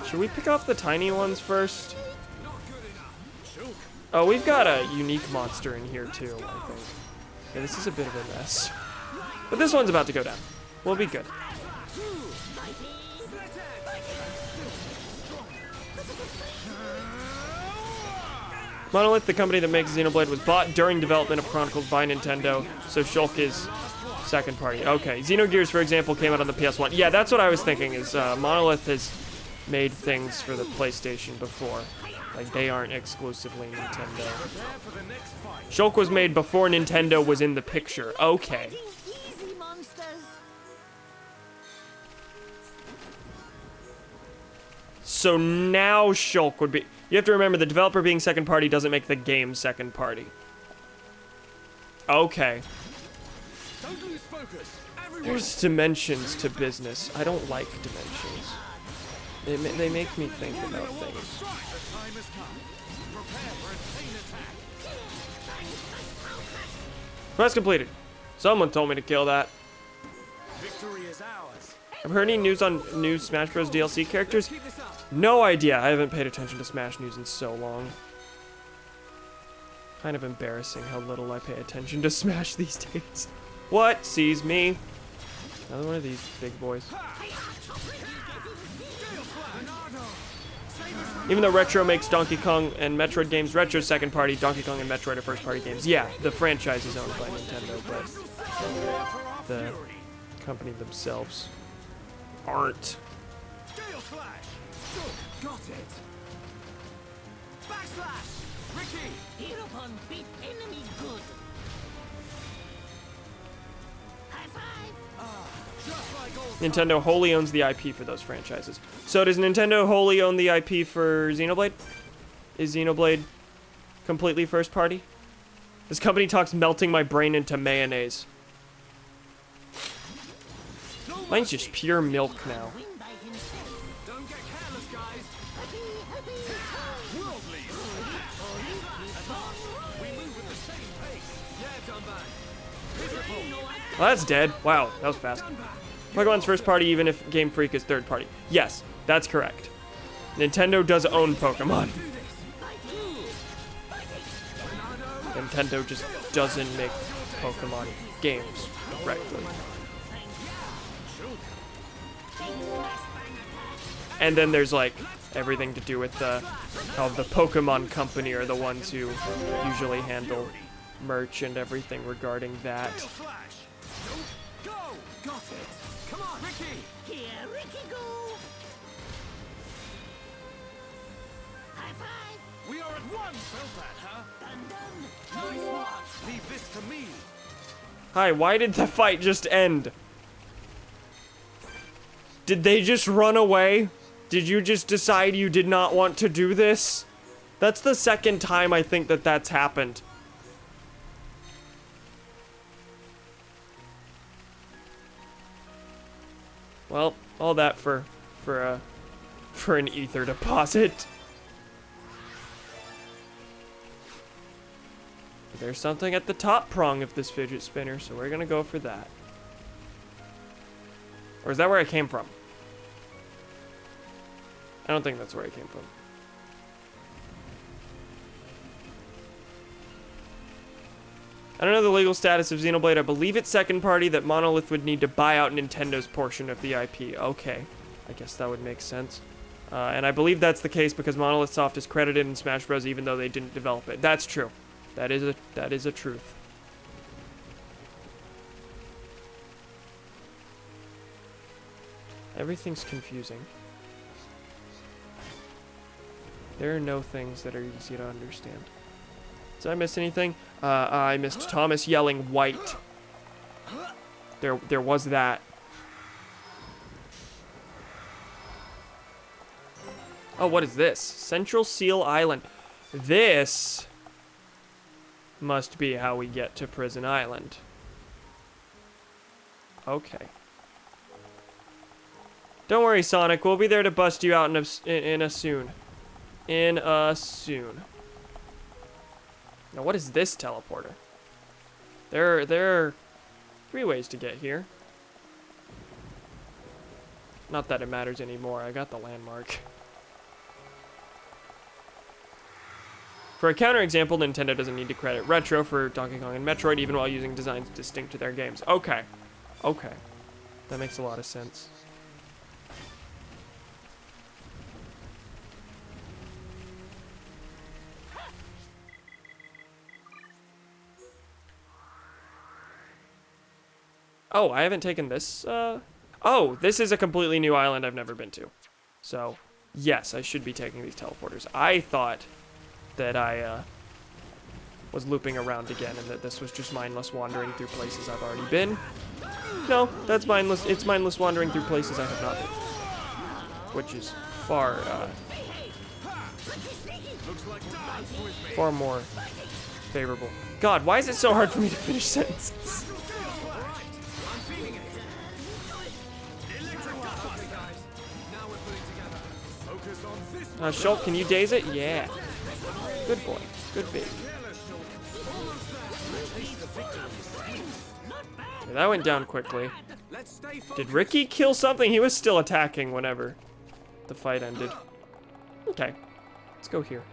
Should we pick off the tiny ones first? Oh, we've got a unique monster in here too, I think. Yeah, this is a bit of a mess. But this one's about to go down. We'll be good. Monolith, the company that makes Xenoblade, was bought during development of Chronicles by Nintendo, so Shulk is second party. Okay, Xenogears, for example, came out on the PS1. Yeah, that's what I was thinking, is Monolith has made things for the PlayStation before. Like, they aren't exclusively Nintendo. Shulk was made before Nintendo was in the picture. Okay. So now Shulk would be... You have to remember, the developer being second party doesn't make the game second party. Okay. Don't lose focus. Everyone. There's dimensions to business. I don't like dimensions. They make me think about things. The time has come. Prepare for a chain attack. Quest completed. Someone told me to kill that. Victory is ours. Have heard any news on new Smash Bros. DLC characters? Keep this up. No idea. I haven't paid attention to Smash news in so long. Kind of embarrassing how little I pay attention to Smash these days. What? Sees me? Another one of these big boys. Even though Retro makes Donkey Kong and Metroid games, Retro's second party, Donkey Kong and Metroid are first party games. Yeah, the franchise is owned by Nintendo, but the company themselves aren't. Gale Slash. Got it. Backslash. Ricky. Hereupon beat enemy good. High five. Just like old. Nintendo wholly owns the IP for those franchises. So does Nintendo wholly own the IP for Xenoblade? Is Xenoblade completely first party? This company talks melting my brain into mayonnaise. Mine's just pure milk now. Win by himself. Don't get careless, guys. World lead. We move at the same pace. Yeah, done back. Well, that's dead. Wow, that was fast. Pokemon's first party even if Game Freak is third party. Yes, that's correct. Nintendo does own Pokemon. Nintendo just doesn't make Pokemon games directly. And then there's like everything to do with how the Pokemon Company are the ones who usually handle merch and everything regarding that. Gale Slash. Go. Got it. Come on, Ricky. Here, Ricky, go. High five. We are at one. Felt that, huh? Done, done. Nice one. Leave this to me. Hi, why did the fight just end? Did they just run away? Did you just decide you did not want to do this? That's the second time I think that that's happened. Well, all that for an ether deposit. There's something at the top prong of this fidget spinner, so we're gonna go for that. Or is that where I came from? I don't think that's where I came from. I don't know the legal status of Xenoblade. I believe it's second party, that Monolith would need to buy out Nintendo's portion of the IP. Okay, I guess that would make sense. And I believe that's the case because Monolith Soft is credited in Smash Bros. Even though they didn't develop it. That's true. That is a truth. Everything's confusing. There are no things that are easy to understand. Did I miss anything? I missed Thomas yelling white. There was that. Oh, what is this? Central Seal Island. This must be how we get to Prison Island. Okay. Don't worry, Sonic. We'll be there to bust you out in a soon. In a soon. Now, what is this teleporter? There are 3 ways to get here. Not that it matters anymore. I got the landmark. For a counterexample, Nintendo doesn't need to credit Retro for Donkey Kong and Metroid, even while using designs distinct to their games. Okay. Okay. That makes a lot of sense. Oh, I haven't taken this, Oh, this is a completely new island I've never been to. So, yes, I should be taking these teleporters. I thought that I, was looping around again and that this was just mindless wandering through places I've already been. No, that's mindless. It's mindless wandering through places I have not been. Which is far, far more favorable. God, why is it so hard for me to finish sentences? Shulk, can you daze it? Yeah. Good boy. Good baby. Yeah, that went down quickly. Did Ricky kill something? He was still attacking whenever the fight ended. Okay. Let's go here.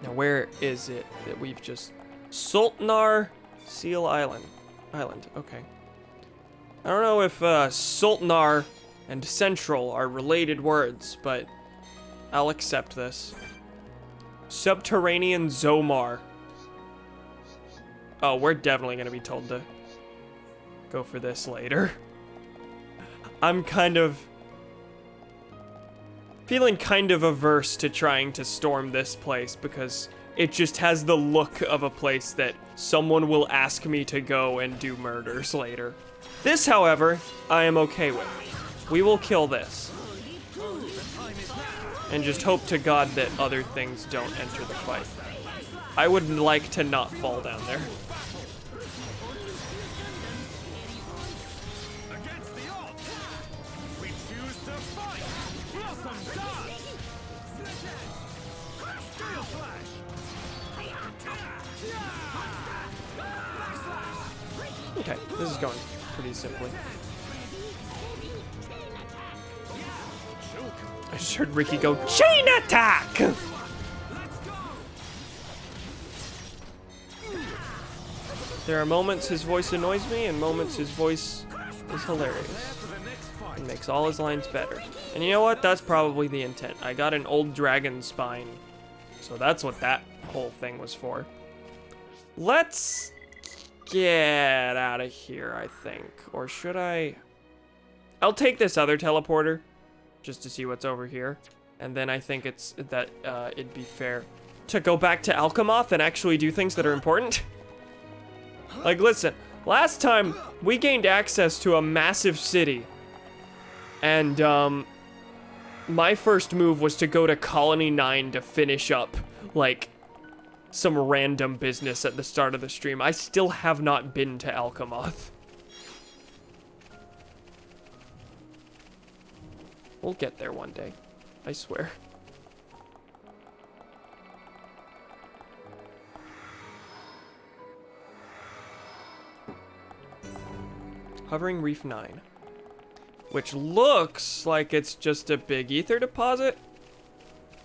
Now, where is it that we've just... Sultanar Seal Island. Okay. I don't know if Sultanar and Central are related words, but I'll accept this. Subterranean Zomar. Oh, we're definitely gonna be told to go for this later. I'm kind of feeling kind of averse to trying to storm this place because it just has the look of a place that someone will ask me to go and do murders later. This, however, I am okay with. We will kill this. And just hope to God that other things don't enter the fight. I would like to not fall down there. Okay, this is going pretty simply. I just heard Ricky go, chain attack! There are moments his voice annoys me, and moments his voice is hilarious. It makes all his lines better. And you know what? That's probably the intent. I got an old dragon spine, so that's what that whole thing was for. Let's get out of here, I think. Or should I? I'll take this other teleporter, just to see what's over here. And then I think it's that it'd be fair to go back to Alchemoth and actually do things that are important. Like, listen, last time we gained access to a massive city. And, my first move was to go to Colony 9 to finish up, like, some random business at the start of the stream. I still have not been to Alchemoth. We'll get there one day, I swear. Hovering Reef 9. Which looks like it's just a big ether deposit.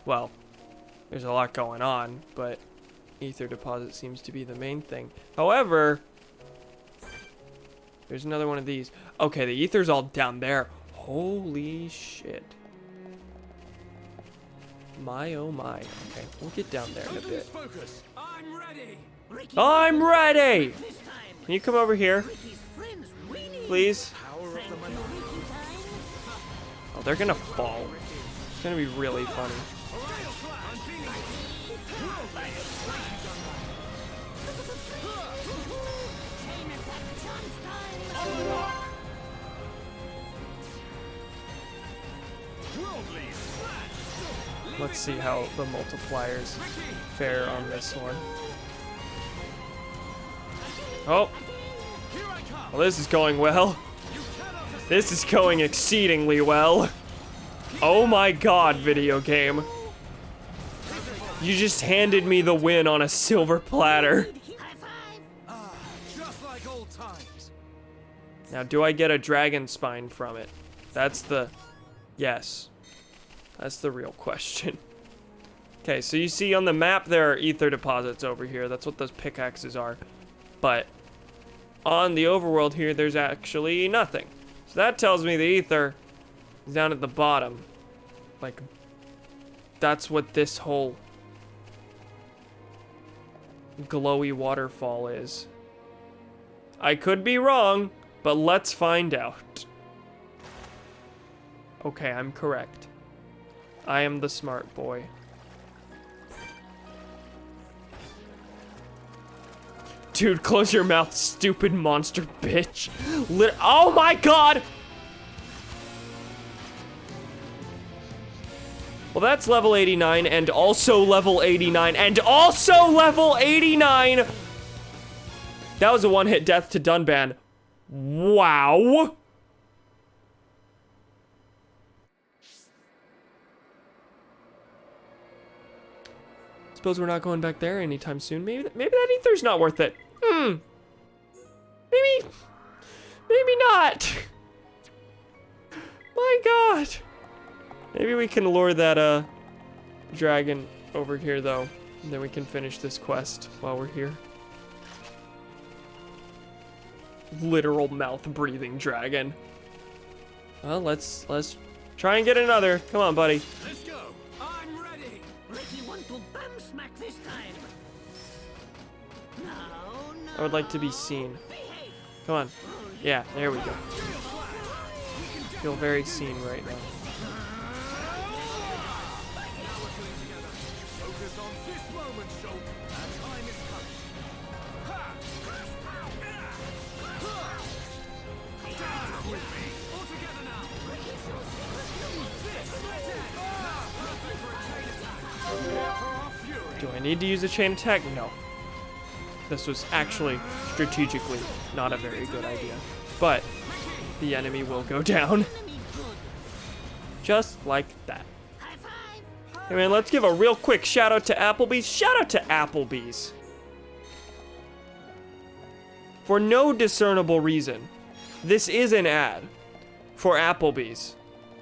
Well, there's a lot going on, but ether deposit seems to be the main thing. However, there's another one of these. Okay, the ether's all down there. Holy shit. My oh my. Okay, we'll get down there in a bit. I'm ready. I'm ready! Can you come over here? Please? Oh, they're gonna fall. It's gonna be really funny. Let's see how the multipliers fare on this one. Oh. Well, this is going well. This is going exceedingly well. Oh my god, video game. You just handed me the win on a silver platter. Just like old times. Now, do I get a dragon spine from it? That's the... Yes. That's the real question. Okay, so you see on the map there are ether deposits over here. That's what those pickaxes are. But on the overworld here, there's actually nothing. So that tells me the ether is down at the bottom. Like, that's what this whole glowy waterfall is. I could be wrong, but let's find out. Okay, I'm correct. I am the smart boy. Dude, close your mouth, stupid monster bitch. Oh my god! Well, that's level 89, and also level 89, and also level 89! That was a one-hit death to Dunban. Wow! Suppose we're not going back there anytime soon. Maybe that ether's not worth it. Maybe not. My god. Maybe we can lure that dragon over here though, and then we can finish this quest while we're here. Literal mouth-breathing dragon. Well, let's try and get another. Come on, buddy. Let's go. I'm ready. Ready want to bam smack this time. No. I would like to be seen. Come on. Yeah, there we go. Feel very seen right now. Focus on this moment, Shulk. Our time is coming. Dance with me. All together now. Perfect for a chain attack. Prepare for our fury. Do I need to use a chain attack? No. This was actually strategically not a very good idea. But the enemy will go down. Just like that. Hey man, let's give a real quick shout out to Applebee's. Shout out to Applebee's. For no discernible reason, this is an ad for Applebee's.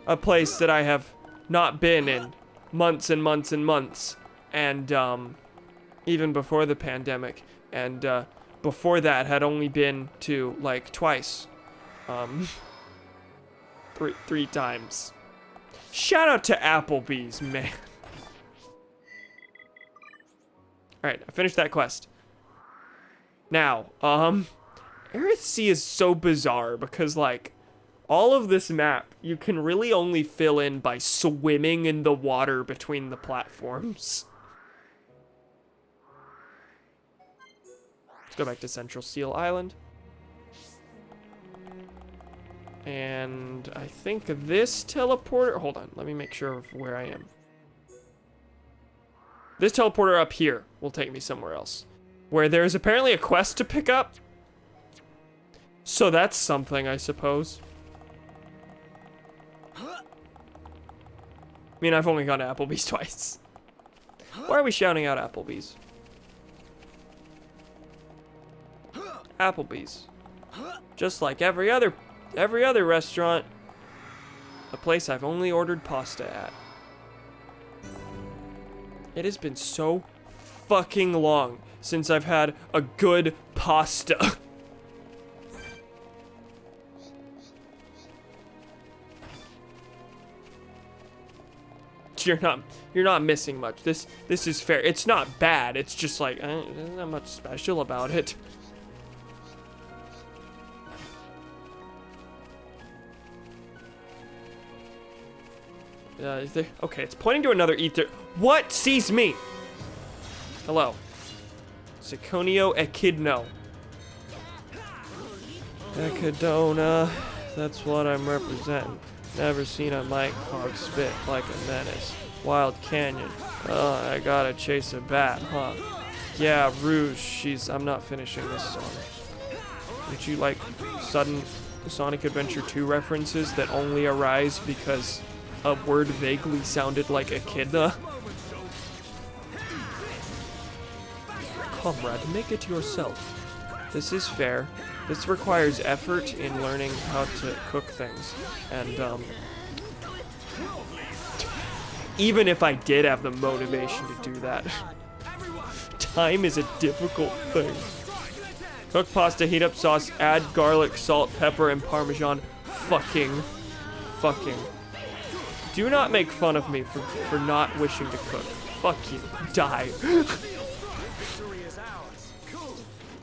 A place that I have not been in months and months and months. And even before the pandemic. And before that had only been to like twice. Three times. Shout out to Applebee's, man. Alright, I finished that quest. Now, Aerith Sea is so bizarre because like all of this map you can really only fill in by swimming in the water between the platforms. Let's go back to Central Seal Island. And I think this teleporter, hold on, let me make sure of where I am. This teleporter up here will take me somewhere else, where there's apparently a quest to pick up. So that's something, I suppose. I mean, I've only gone to Applebee's twice. Why are we shouting out Applebee's? Applebee's. Just like every other restaurant, a place I've only ordered pasta at. It has been so fucking long since I've had a good pasta. You're not missing much. This is fair. It's not bad. It's just like there's not much special about it. Okay, it's pointing to another ether. What sees me? Hello. Siconio Echidno. Echidona. That's what I'm representing. Never seen a mic hog spit like a menace. Wild Canyon. I gotta chase a bat, huh? Yeah, Rouge. I'm not finishing this song. Would you like sudden Sonic Adventure 2 references that only arise because a word vaguely sounded like echidna? Comrade, make it yourself. This is fair. This requires effort in learning how to cook things. And, even if I did have the motivation to do that, time is a difficult thing. Cook pasta, heat up sauce, add garlic, salt, pepper, and Parmesan. Fucking. Do not make fun of me for not wishing to cook. Fuck you. Die. Victory is ours. Cool.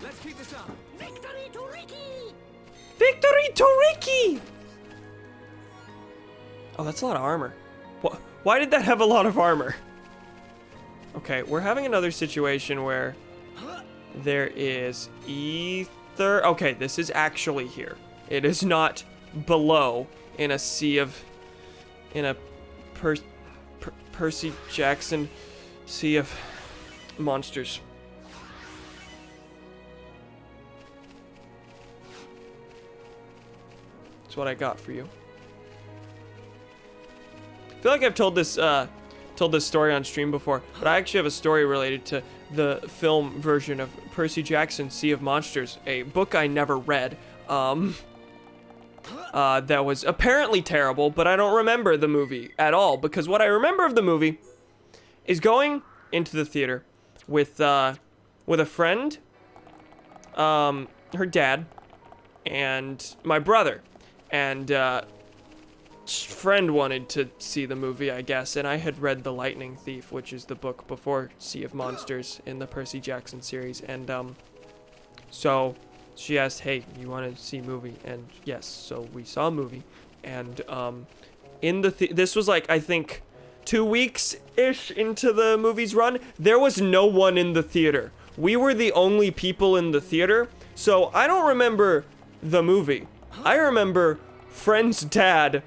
Let's keep this up. Victory to Ricky! Victory to Ricky! Oh, that's a lot of armor. Why did that have a lot of armor? Okay, we're having another situation where there is ether. Okay, this is actually here. It is not below in a sea of... in a Percy Jackson sea of monsters. That's what I got for you. I feel like I've told this story on stream before, but I actually have a story related to the film version of Percy Jackson Sea of Monsters, a book I never read. That was apparently terrible, but I don't remember the movie at all, because what I remember of the movie is going into the theater with a friend, her dad, and my brother, and friend wanted to see the movie, I guess, and I had read The Lightning Thief, which is the book before Sea of Monsters in the Percy Jackson series, and so she asked, hey, you want to see a movie? And yes, so we saw a movie, and in the this was like, I think 2 weeks-ish into the movie's run, there was no one in the theater. We were the only people in the theater, so I don't remember the movie. I remember friend's dad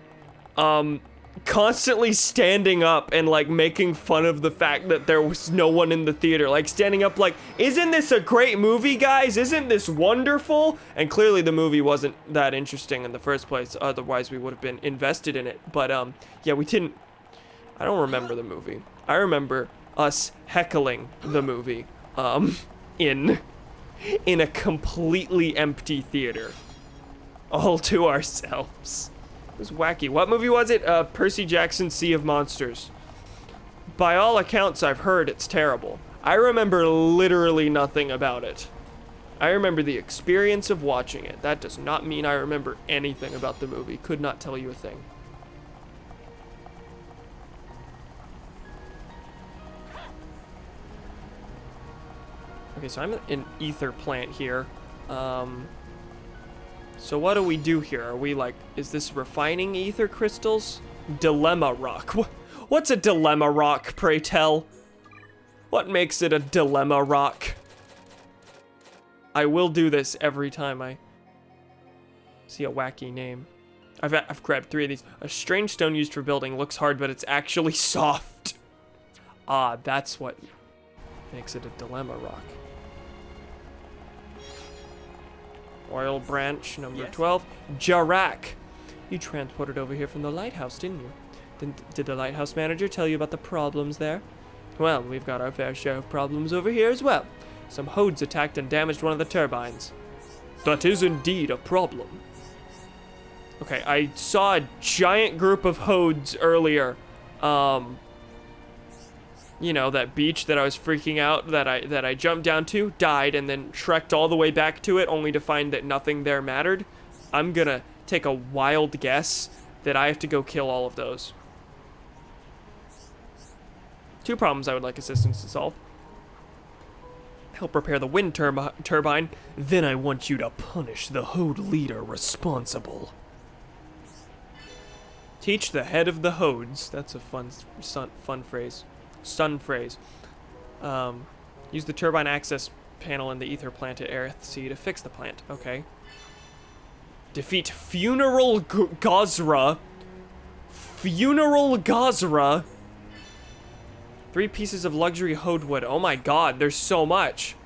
constantly standing up and like making fun of the fact that there was no one in the theater, like standing up like, isn't this a great movie, guys? Isn't this wonderful? And clearly the movie wasn't that interesting in the first place, otherwise we would have been invested in it. But yeah, I don't remember the movie. I remember us heckling the movie in a completely empty theater, all to ourselves. It was wacky. What movie was it? Percy Jackson Sea of Monsters. By all accounts I've heard, it's terrible. I remember literally nothing about it. I remember the experience of watching it. That does not mean I remember anything about the movie. Could not tell you a thing. Okay, so I'm in an ether plant here. So what do we do here? Are we like, is this refining ether crystals? Dilemma rock. What's a dilemma rock, pray tell? What makes it a dilemma rock? I will do this every time I see a wacky name. I've grabbed 3 of these. A strange stone used for building. Looks hard, but it's actually soft. Ah, that's what makes it a dilemma rock. Oil branch number 12. Jarak. You transported over here from the lighthouse, didn't you? Did the lighthouse manager tell you about the problems there? Well, we've got our fair share of problems over here as well. Some Hodes attacked and damaged one of the turbines. That is indeed a problem. Okay, I saw a giant group of Hodes earlier. You know, that beach that I was freaking out that I jumped down to, died, and then trekked all the way back to it only to find that nothing there mattered. I'm gonna take a wild guess that I have to go kill all of those. 2 problems I would like assistance to solve. Help repair the wind turbine, then I want you to punish the Hode leader responsible. Teach the head of the Hodes. That's a fun phrase. Stun phrase. Use the turbine access panel in the ether plant at Aerithsea to fix the plant. Okay. Defeat Funeral Gozra. Funeral Gozra. 3 pieces of luxury Hode wood. Oh my god, there's so much.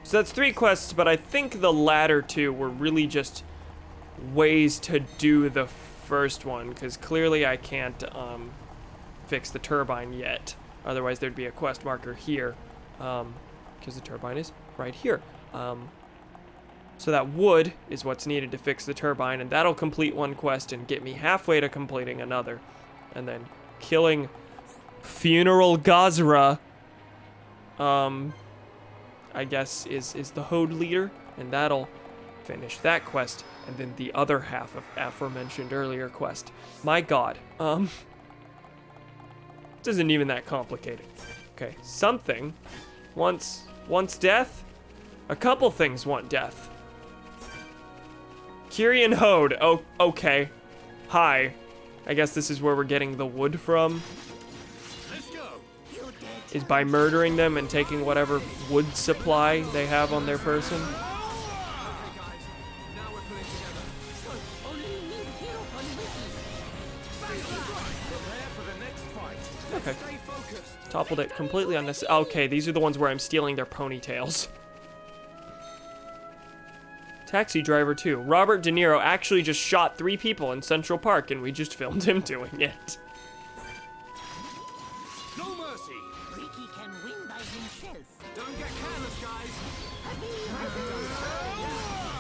So that's 3 quests, but I think the latter 2 were really just ways to do the first one, because clearly I can't fix the turbine yet. Otherwise there'd be a quest marker here. because the turbine is right here. So that wood is what's needed to fix the turbine, and that'll complete one quest and get me halfway to completing another. And then killing Funeral Gazra, I guess is the Hode leader, and that'll finish that quest, and then the other half of aforementioned earlier quest. My god, this isn't even that complicated. Okay, something wants death. A couple things want death. Kyrian Hode. Oh, okay. Hi. I guess this is where we're getting the wood from. Let's go. Is by murdering them and taking whatever wood supply they have on their person. Okay, guys. Now we're pulling together. Prepare for the next fight. Okay. Stay focused. Toppled it completely unnecessary. Okay, these are the ones where I'm stealing their ponytails. Taxi Driver 2. Robert De Niro actually just shot 3 people in Central Park, and we just filmed him doing it. No mercy. Ricky can win by himself. Don't get careless, guys.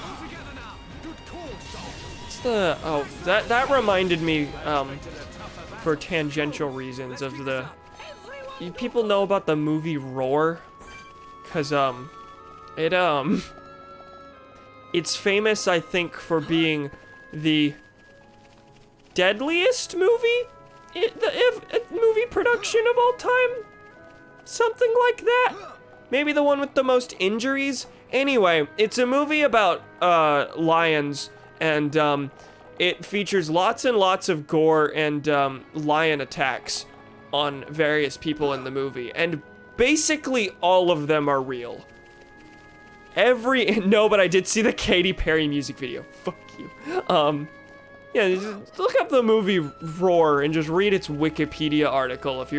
All together now. Good call, Shaw. What's the... Oh, that reminded me, for tangential reasons of the... People know about the movie Roar? Because, it's famous, I think, for being the deadliest movie? Movie production of all time? Something like that? Maybe the one with the most injuries? Anyway, it's a movie about, lions, and, it features lots and lots of gore and, lion attacks on various people in the movie, and basically all of them are real. No, but I did see the Katy Perry music video. Fuck you. Yeah, just look up the movie Roar and just read its Wikipedia article if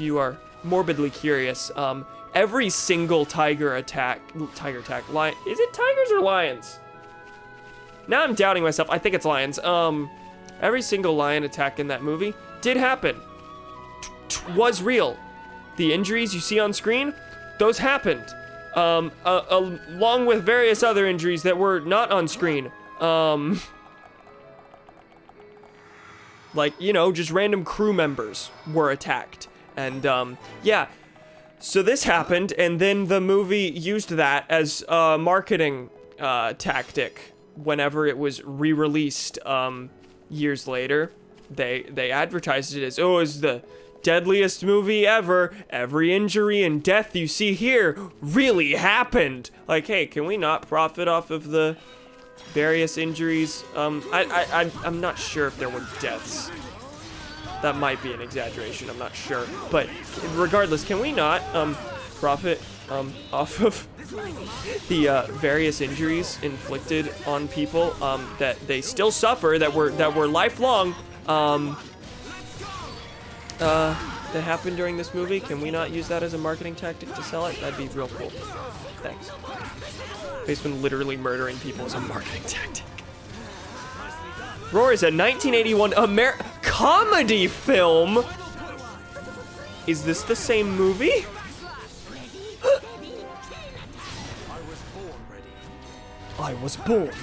you are morbidly curious. Every single tiger attack, lion, is it tigers or lions? Now I'm doubting myself. I think it's lions. Every single lion attack in that movie did happen. Was real. The injuries you see on screen, those happened, along with various other injuries that were not on screen. Like, you know, just random crew members were attacked. And, yeah. So this happened, and then the movie used that as a marketing tactic whenever it was re-released years later. They advertised it as, oh, it's the deadliest movie ever. Every injury and death you see here really happened. Like, hey, can we not profit off of the various injuries? I'm not sure if there were deaths. That might be an exaggeration, I'm not sure. But regardless, can we not profit off of the various injuries inflicted on people that they still suffer, that were lifelong, that happened during this movie? Can we not use that as a marketing tactic to sell it? That'd be real cool. Thanks. Faceman literally murdering people is a marketing tactic. Roar is a 1981 comedy film. Is this the same movie? I was born ready.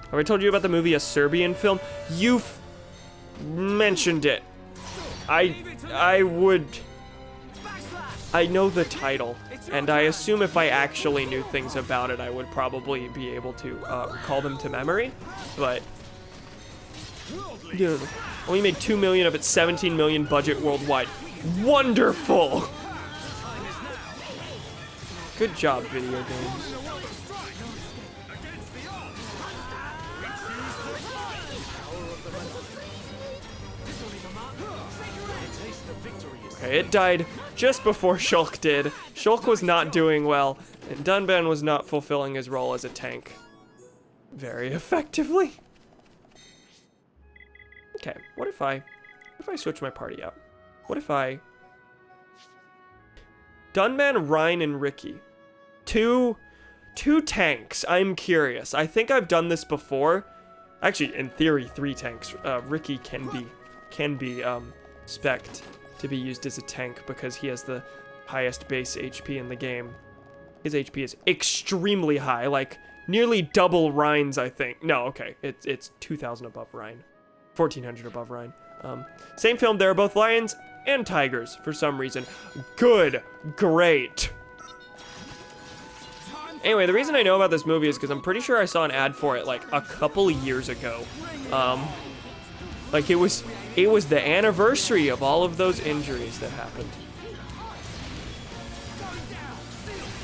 Have I told you about the movie A Serbian Film? You've mentioned it. I know the title, and I assume if I actually knew things about it, I would probably be able to recall them to memory, but you know, only made 2 million of its 17 million budget worldwide. Wonderful! Good job, video games. Okay, it died just before Shulk did. Shulk was not doing well, and Dunban was not fulfilling his role as a tank very effectively. Okay, what if I switch my party out? What if I... Dunban, Ryan, and Ricky. Two tanks. I'm curious. I think I've done this before. Actually, in theory, 3 tanks. Ricky can be spec'd to be used as a tank because he has the highest base HP in the game. His HP is extremely high, like nearly double Ryan's, I think. No, okay, it's 2,000 above Ryan, 1,400 above Ryan. Same film, there are both lions and tigers for some reason. Good, great. Anyway, the reason I know about this movie is because I'm pretty sure I saw an ad for it like a couple years ago. Like it was the anniversary of all of those injuries that happened.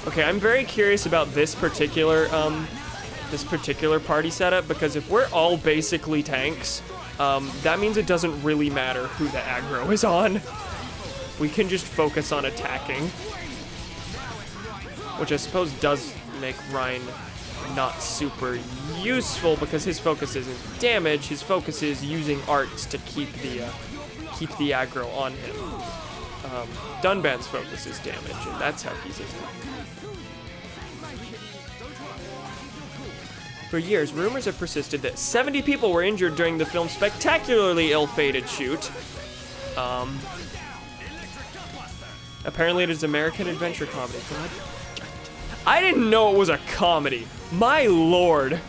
Okay, I'm very curious about this particular party setup, because if we're all basically tanks, that means it doesn't really matter who the aggro is on. We can just focus on attacking, which I suppose does make Ryan not super useful because his focus isn't damage. His focus is using arts to keep the aggro on him. Dunban's focus is damage, and that's how he's attacking. For years, rumors have persisted that 70 people were injured during the film's spectacularly ill-fated shoot. Apparently it is American adventure comedy. God. I didn't know it was a comedy. My lord.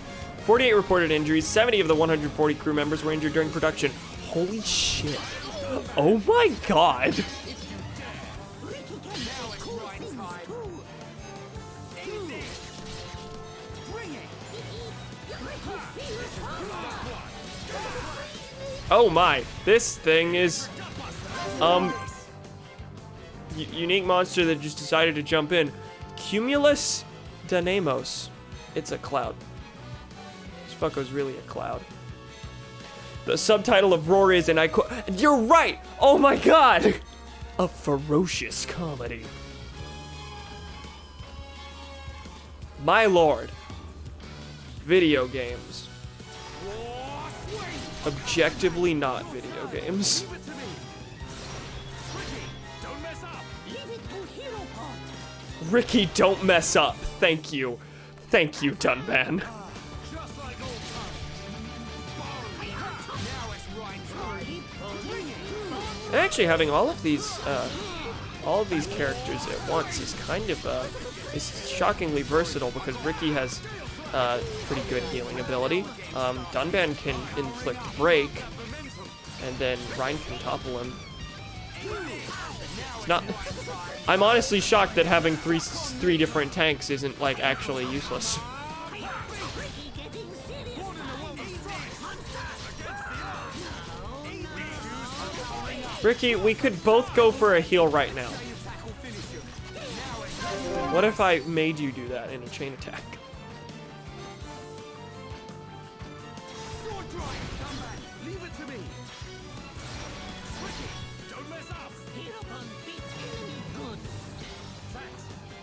48 reported injuries. 70 of the 140 crew members were injured during production. Holy shit. Oh my god. Oh my, this thing is, unique monster that just decided to jump in. Cumulus Dynamos. It's a cloud. This fucko's really a cloud. The subtitle of Roar is, and I quote, you're right! Oh my god! A ferocious comedy. My lord. Video games. Objectively not video games. Ricky, don't mess up. Thank you. Thank you, Dunban. And actually having all of these characters at once is kind of is shockingly versatile, because Ricky has pretty good healing ability. Dunban can inflict break, and then Ryan can topple him. It's not. I'm honestly shocked that having three different tanks isn't like actually useless. Ricky, we could both go for a heal right now. What if I made you do that in a chain attack?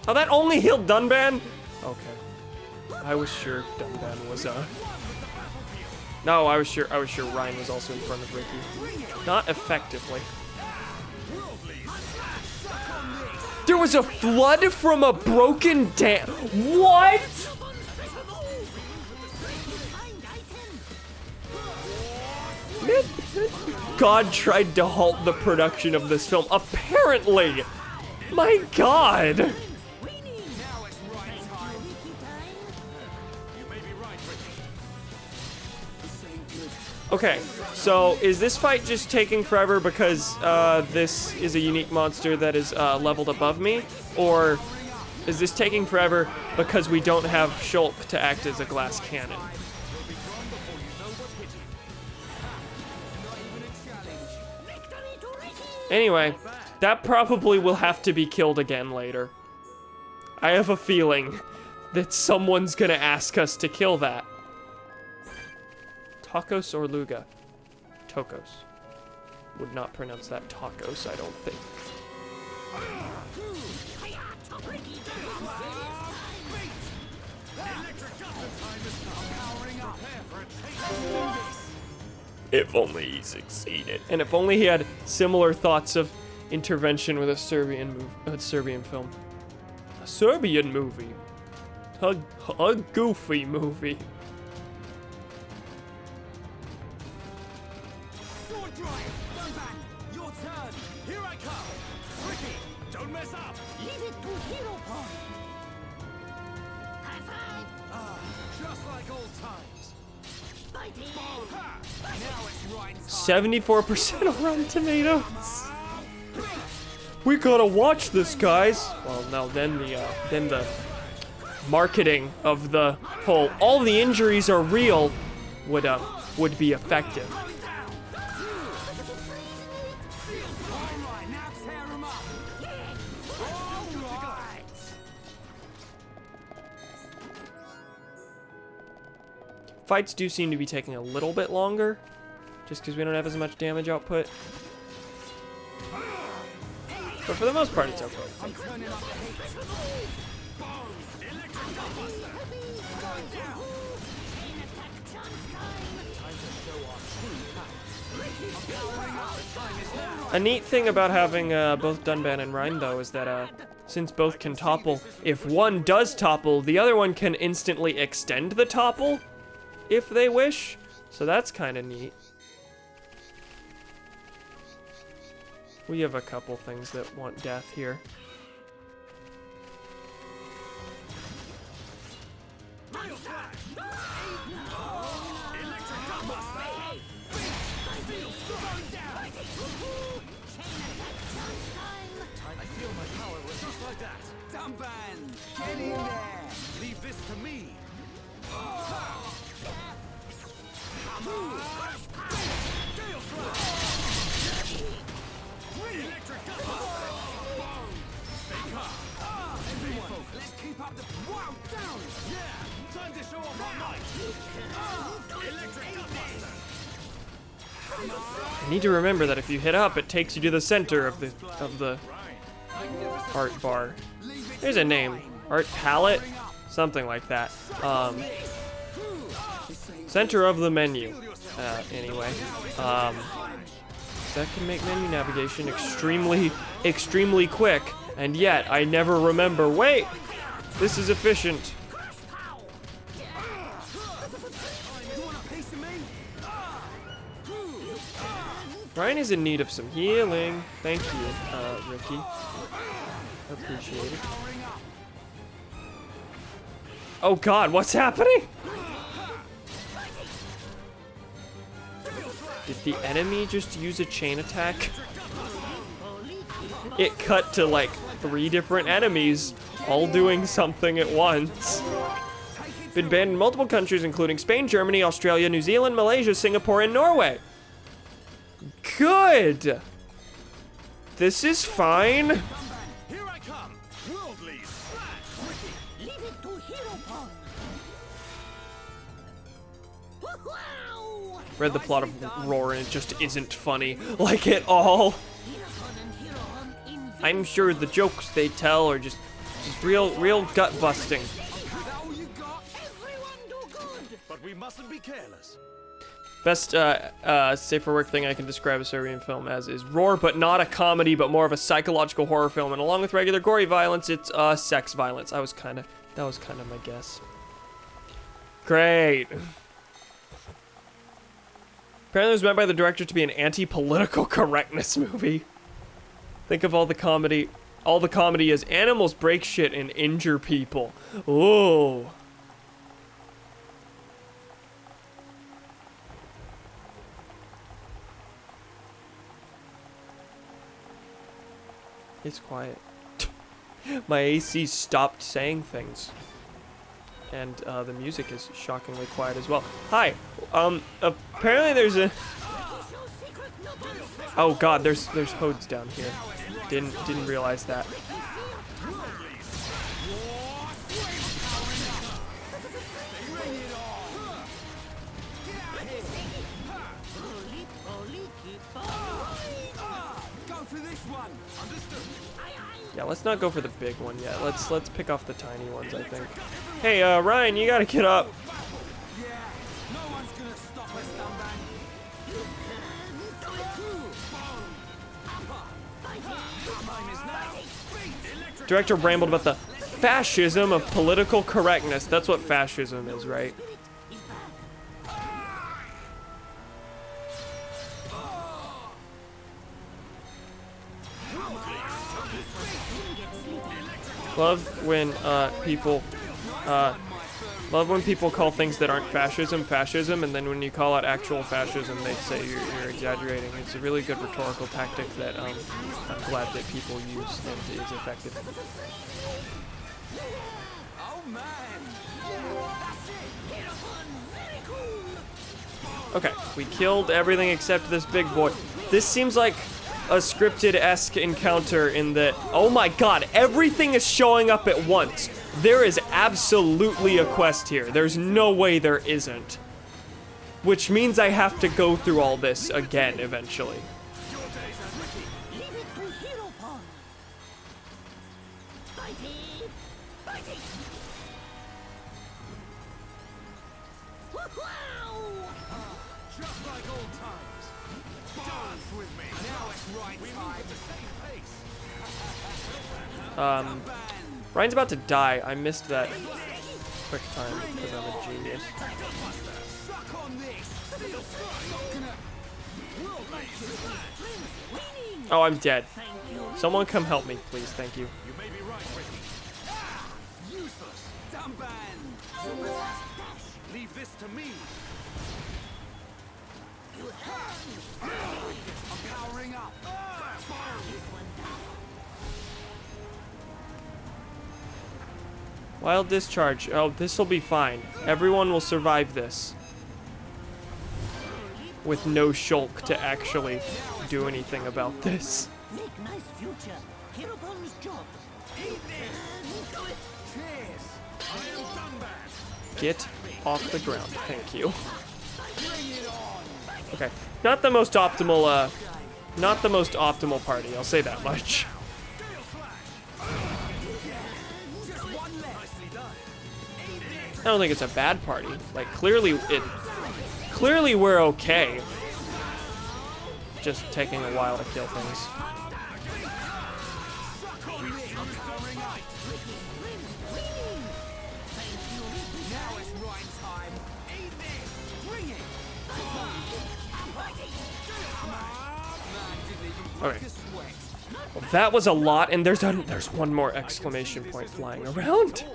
Oh, that only healed Dunban? Okay. I was sure Dunban was, No, I was sure Ryan was also in front of Ricky. Not effectively. There was a flood from a broken dam. What? God tried to halt the production of this film. Apparently. My God. Okay, so is this fight just taking forever because this is a unique monster that is leveled above me? Or is this taking forever because we don't have Shulk to act as a glass cannon? Anyway, that probably will have to be killed again later. I have a feeling that someone's gonna ask us to kill that. Tacos or Luga? Tokos. Would not pronounce that tacos, I don't think. If only he succeeded. And if only he had similar thoughts of intervention with a Serbian film. A Serbian movie. A goofy movie. Your turn. Here I come. Ricky, don't mess up. Leave it to Hero Pod. High five. Ah, just like old times. Fighting. Ha! Now it's right time. 74% of Rotten Tomatoes. We gotta watch this, guys. Well, no, then the marketing of the whole all the injuries are real would be effective. Alright, now tear him up. Alright. Fights do seem to be taking a little bit longer, just because we don't have as much damage output. But for the most part, it's okay. I'm turning up the heat. Boom! Electric Gunbuster. Going down. Time to show our true power. I'm powering up. The time is now. A neat thing about having both Dunban and Rhine, though, is that since both can topple, if one does topple, the other one can instantly extend the topple if they wish. So that's kind of neat. We have a couple things that want death here. Real flash. Electric Gunbuster. Steel going down. I feel my power was just like that. Dunban, get in there. Leave this to me. Come on. Gale Slash. Electric Gunbuster. Boom. Stay calm. Everyone, let's keep up the... Wow, down. Yeah. Time to show off our might. Electric Gunbuster. I need to remember that if you hit up, it takes you to the center of the art bar. There's a name, art palette, something like that. Center of the menu. Anyway, that can make menu navigation extremely quick, and yet I never remember. Wait, this is efficient. Ryan is in need of some healing. Thank you, Ricky. Appreciate it. Oh God, what's happening? Did the enemy just use a chain attack? It cut to like 3 different enemies, all doing something at once. Been banned in multiple countries, including Spain, Germany, Australia, New Zealand, Malaysia, Singapore, and Norway. Good. This is fine. Here I come. Worldly Slash. Leave it to Hero Pod. Wow! Read the plot of Roar and it just isn't funny, like at all. I'm sure the jokes they tell are just real gut busting. Is that all you got? Everyone do good. But we mustn't be careless. Best safe for work thing I can describe a Serbian film as is Roar, but not a comedy, but more of a psychological horror film. And along with regular gory violence, it's sex violence. That was kind of my guess. Great. Apparently, it was meant by the director to be an anti-political correctness movie. Think of all the comedy is animals break shit and injure people. Ooh. It's quiet. My AC stopped saying things. And the music is shockingly quiet as well. Hi. Apparently there's a... Oh God, there's Hodes down here. Didn't realize that. Yeah, let's not go for the big one yet. Let's pick off the tiny ones, I think. Hey, Ryan, you gotta get up. Director rambled about the fascism of political correctness. That's what fascism is, right? Love when people call things that aren't fascism fascism, and then when you call it actual fascism, they say you're exaggerating. It's a really good rhetorical tactic that I'm glad that people use and is effective. Okay, we killed everything except this big boy. This seems like a scripted-esque encounter in that, oh my god, everything is showing up at once. There is absolutely a quest here. There's no way there isn't. Which means I have to go through all this again eventually. Ryan's about to die. I missed that quick time because I'm a genius. Oh, I'm dead. Someone come help me, please. Thank you. You may be right, Ricky. Useless. Dumb band. Leave this to me. I'm powering up. Wild discharge. Oh, this'll be fine. Everyone will survive this. With no shulk to actually do anything about this. Make nice future. Heropon's job. Get off the ground. Thank you. Okay. Not the most optimal, not the most optimal party. I'll say that much. I don't think it's a bad party. Like, clearly we're okay. Just taking a while to kill things. Okay. Well, that was a lot, and there's one more exclamation point flying around.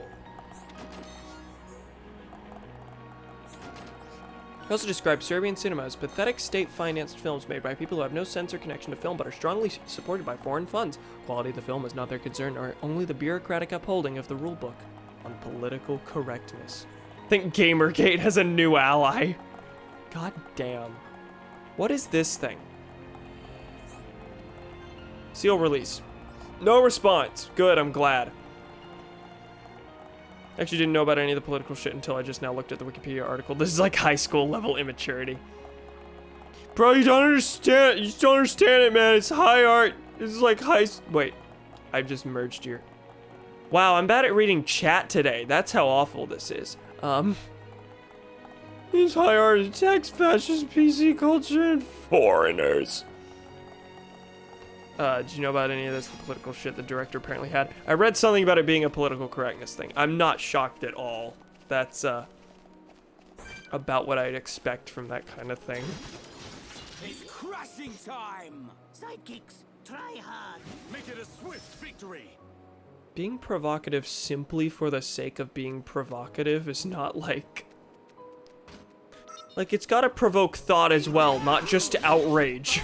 He also described Serbian cinema as pathetic state-financed films made by people who have no sense or connection to film but are strongly supported by foreign funds. Quality of the film is not their concern, or only the bureaucratic upholding of the rulebook on political correctness. I think Gamergate has a new ally. God damn. What is this thing? Seal release. No response. Good, I'm glad. Actually didn't know about any of the political shit until I just now looked at the Wikipedia article. This is like high school level immaturity. Bro, you don't understand. You just don't understand it, man. It's high art. This is like wait. I just merged here. Wow, I'm bad at reading chat today. That's how awful this is. These high art attacks fascist PC culture and foreigners. Did you know about any of this, the political shit the director apparently had? I read something about it being a political correctness thing. I'm not shocked at all. That's, about what I'd expect from that kind of thing. It's crashing time! Sidekicks, try hard. Make it a swift victory! Being provocative simply for the sake of being provocative is not like... Like, it's gotta provoke thought as well, not just outrage.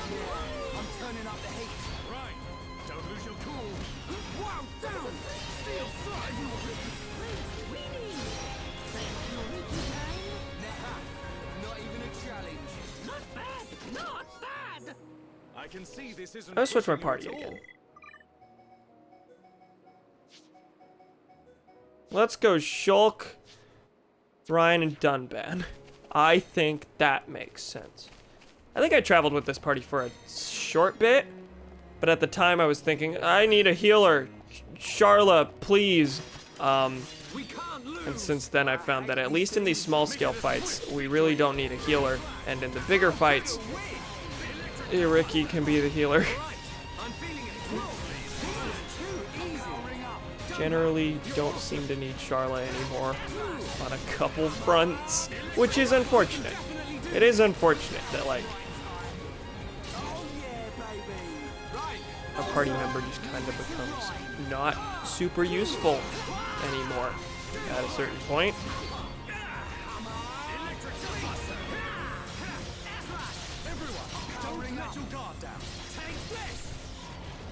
I'll switch my party again. Let's go Shulk, Ryan, and Dunban. I think that makes sense. I think I traveled with this party for a short bit, but at the time I was thinking, I need a healer. Sharla, please. And since then I found that at least in these small scale fights, we really don't need a healer. And in the bigger fights, Ricky can be the healer. Generally don't seem to need Sharla anymore on a couple fronts, which is unfortunate. It is unfortunate that, like, a party member just kind of becomes not super useful anymore at a certain point.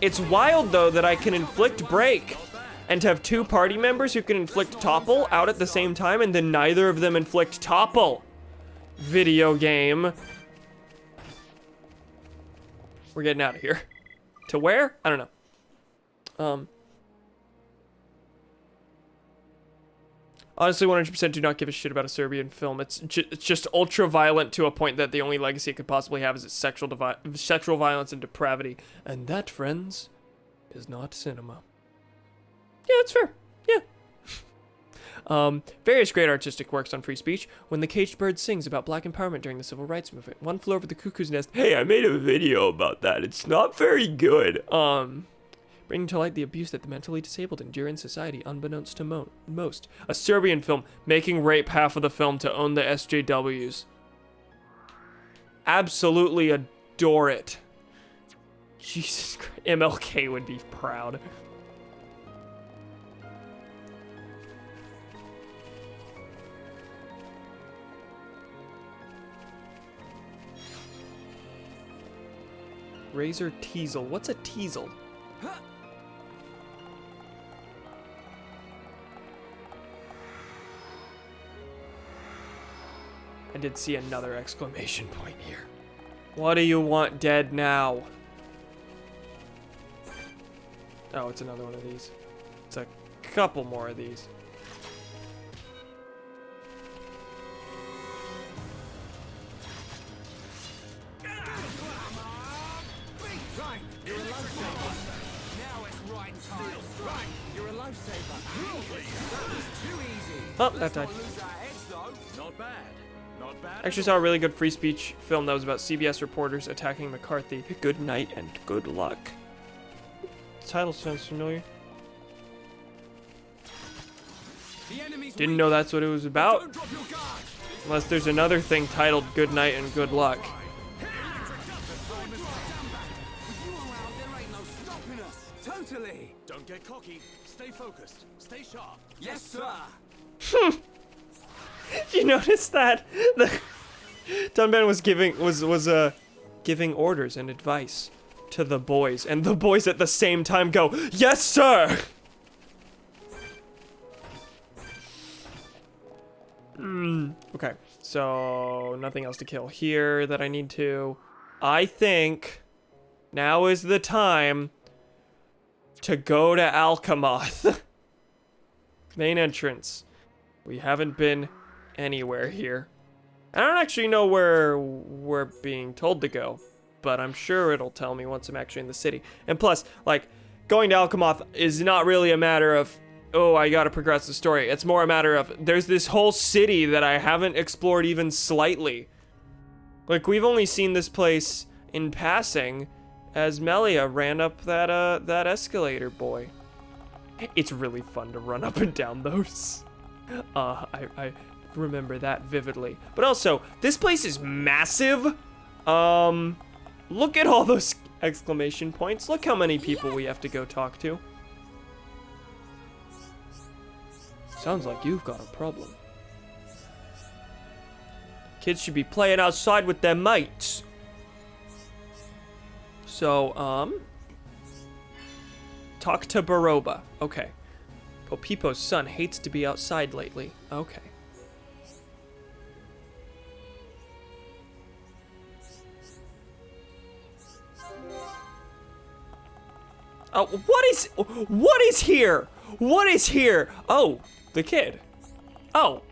It's wild, though, that I can inflict break and to have two party members who can inflict topple out at the same time, and then neither of them inflict topple. Video game. We're getting out of here. To where? I don't know. Honestly, 100% do not give a shit about a Serbian film. It's just ultra violent to a point that the only legacy it could possibly have is its sexual violence and depravity. And that, friends, is not cinema. Yeah, that's fair. Yeah. Various great artistic works on free speech. When the Caged Bird sings about black empowerment during the civil rights movement. One Flew Over the Cuckoo's Nest. Hey, I made a video about that. It's not very good. Bringing to light the abuse that the mentally disabled endure in society, unbeknownst to most. A Serbian film making rape half of the film to own the SJWs. Absolutely adore it. Jesus Christ. MLK would be proud. Razor teasel. What's a teasel? I did see another exclamation point here. What do you want dead now? Oh, it's another one of these. It's a couple more of these. Oh, that died. Not bad. Not bad. Actually saw a really good free speech film that was about CBS reporters attacking McCarthy. Good night and good luck. The title sounds familiar. Didn't know that's what it was about. Unless there's another thing titled Good Night and Good Luck. Totally. Don't get cocky. Stay focused. Stay sharp. Yes, sir. Did you notice that? The Dunban was giving orders and advice to the boys, and the boys at the same time go, "Yes, sir." Okay, so nothing else to kill here that I need to. I think now is the time to go to Alchemath. Main entrance. We haven't been anywhere here. I don't actually know where we're being told to go, but I'm sure it'll tell me once I'm actually in the city. And plus, like, going to Alchemath is not really a matter of, oh, I gotta progress the story. It's more a matter of, there's this whole city that I haven't explored even slightly. Like, we've only seen this place in passing as Melia ran up that escalator, boy. It's really fun to run up and down those. I remember that vividly. But also, this place is massive. Look at all those exclamation points. Look how many people we have to go talk to. Sounds like you've got a problem. Kids should be playing outside with their mates. So, talk to Baroba. Okay. Popipo's son hates to be outside lately. Okay. Oh, what is here? What is here? Oh, the kid. Oh,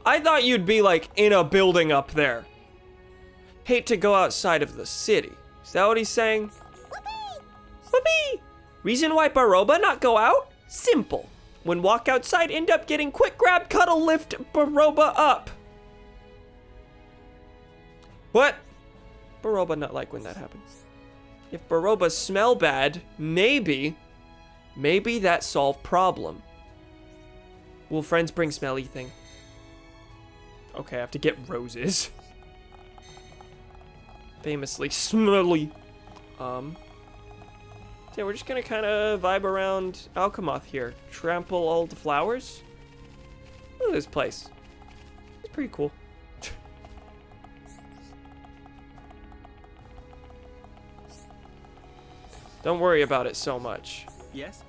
I thought you'd be like in a building up there. Hate to go outside of the city. Is that what he's saying? Whoopee! Whoopee! Reason why Baroba not go out? Simple. When walk outside, end up getting quick grab, cuddle, lift Baroba up. What? Baroba not like when that happens. If Baroba smell bad, maybe that solve problem. Will friends bring smelly thing? Okay, I have to get roses. Famously smelly. Yeah, we're just gonna kind of vibe around Alcamoth here. Trample all the flowers. Look at this place. It's pretty cool. Don't worry about it so much. Yes?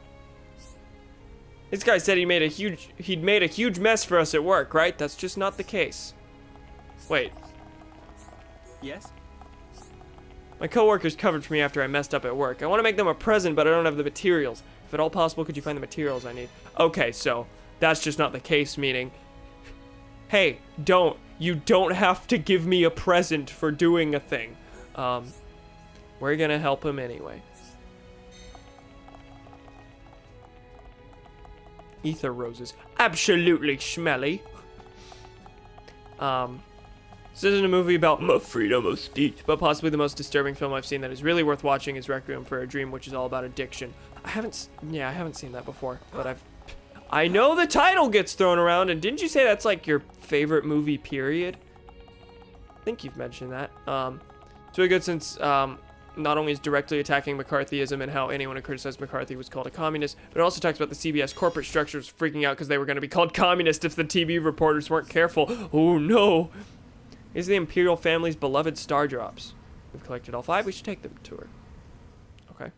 This guy said he'd made a huge mess for us at work, right? That's just not the case. Wait. Yes? My coworkers covered for me after I messed up at work. I want to make them a present, but I don't have the materials. If at all possible, could you find the materials I need? Okay, so that's just not the case, meaning, hey, you don't have to give me a present for doing a thing. We're gonna help him anyway. Ether roses. Absolutely smelly. This isn't a movie about freedom of speech, but possibly the most disturbing film I've seen that is really worth watching is Requiem for a Dream, which is all about addiction. I haven't seen that before, but I know the title gets thrown around, and didn't you say that's like your favorite movie, period? I think you've mentioned that. It's really good since not only is directly attacking McCarthyism and how anyone who criticized McCarthy was called a communist, but it also talks about the CBS corporate structures freaking out because they were going to be called communist if the TV reporters weren't careful. Oh no! These are the Imperial family's beloved star drops. We've collected all 5. We should take them to her. Okay.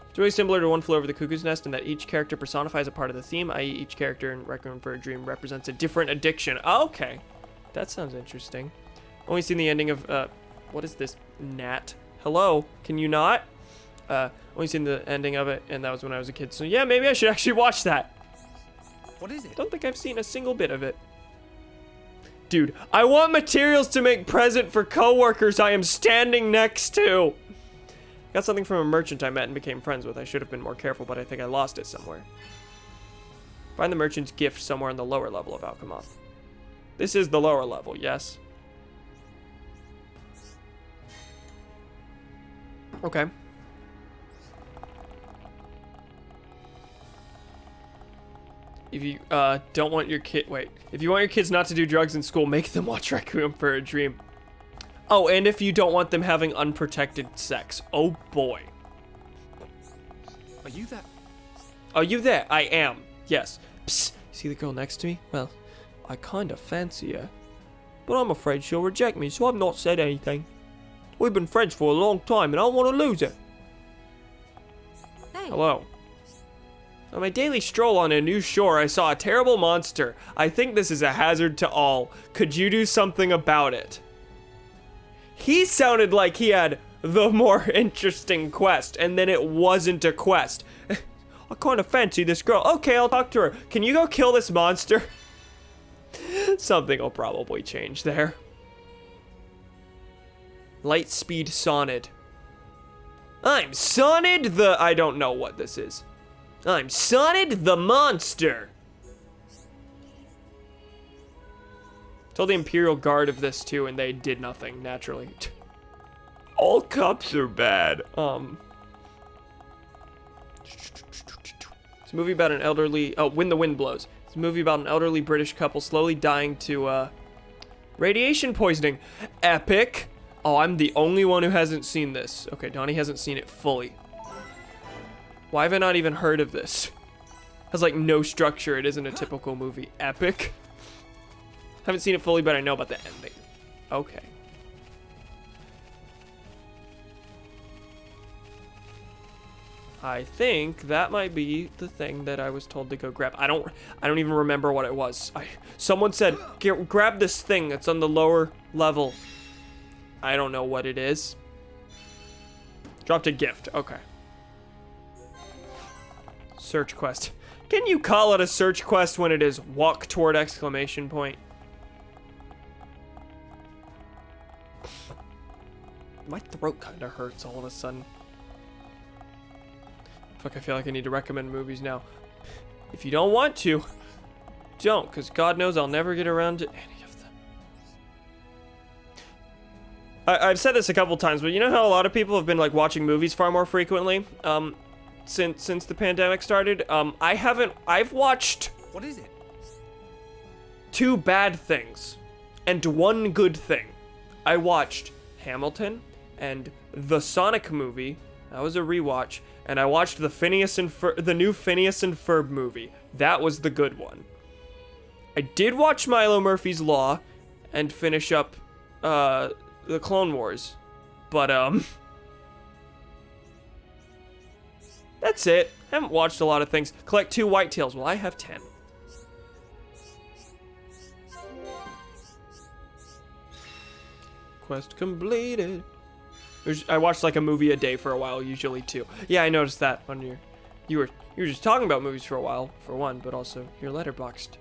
It's really similar to One Flew Over the Cuckoo's Nest in that each character personifies a part of the theme, i.e. each character in Requiem for a Dream represents a different addiction. Okay. That sounds interesting. Only seen the ending of, what is this? Gnat. Hello? Can you not? Only seen the ending of it, and that was when I was a kid. So yeah, maybe I should actually watch that. What is it? Don't think I've seen a single bit of it. Dude, I want materials to make present for coworkers I am standing next to. Got something from a merchant I met and became friends with. I should have been more careful, but I think I lost it somewhere. Find the merchant's gift somewhere on the lower level of Alcamoth. This is the lower level, yes? Okay. If you don't want your if you want your kids not to do drugs in school, make them watch Requiem for a Dream. Oh, and if you don't want them having unprotected sex. Oh boy. Are you that? Are you there? I am. Yes. Psst. See the girl next to me? Well, I kinda fancy her. But I'm afraid she'll reject me, so I've not said anything. We've been friends for a long time and I don't want to lose her. Hey. Hello. On my daily stroll on a new shore, I saw a terrible monster. I think this is a hazard to all. Could you do something about it? He sounded like he had the more interesting quest, and then it wasn't a quest. I kind of fancy this girl. Okay, I'll talk to her. Can you go kill this monster? Something will probably change there. Lightspeed Sonid. I'm Sonid the... I don't know what this is. I'm Sonid the Monster. Told the Imperial Guard of this too, and they did nothing, naturally. All cops are bad. It's a movie about an elderly... Oh, When the Wind Blows. It's a movie about an elderly British couple slowly dying to, radiation poisoning. Epic. Oh, I'm the only one who hasn't seen this. Okay, Donnie hasn't seen it fully. Why have I not even heard of this? Has like no structure. It isn't a typical movie. Epic. Haven't seen it fully, but I know about the ending. Okay. I think that might be the thing that I was told to go grab. I don't even remember what it was. Someone said, grab this thing that's on the lower level. I don't know what it is. Dropped a gift. Okay. Search quest. Can you call it a search quest when it is walk toward exclamation point? My throat kind of hurts all of a sudden. Fuck, I feel like I need to recommend movies now. If you don't want to, don't, because God knows I'll never get around to any of them. I've said this a couple times, but you know how a lot of people have been like watching movies far more frequently? Since the pandemic started, I've watched... What is it? 2 bad things and 1 good thing. I watched Hamilton and the Sonic movie. That was a rewatch. And I watched the new Phineas and Ferb movie. That was the good one. I did watch Milo Murphy's Law and finish up the Clone Wars. But that's it. Haven't watched a lot of things. Collect 2 whitetails. Well, I have 10. Quest completed. I watched like a movie a day for a while, usually 2. Yeah, I noticed that on you were just talking about movies for a while, for one, but also your letterboxd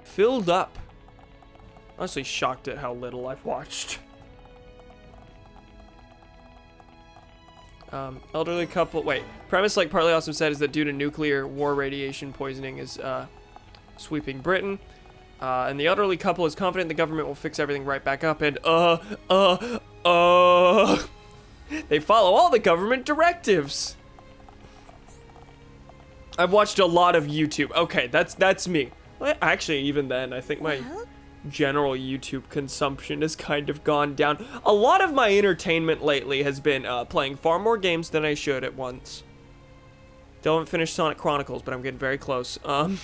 filled up. Honestly, shocked at how little I've watched. Elderly couple. Wait, premise like Partly Awesome said is that due to nuclear war, radiation poisoning is sweeping Britain. And the elderly couple is confident the government will fix everything right back up, and they follow all the government directives. I've watched a lot of YouTube. Okay, that's me. Well, actually, even then, I think my general YouTube consumption has kind of gone down. A lot of my entertainment lately has been playing far more games than I should at once. Still haven't finished Sonic Chronicles, but I'm getting very close. Haven't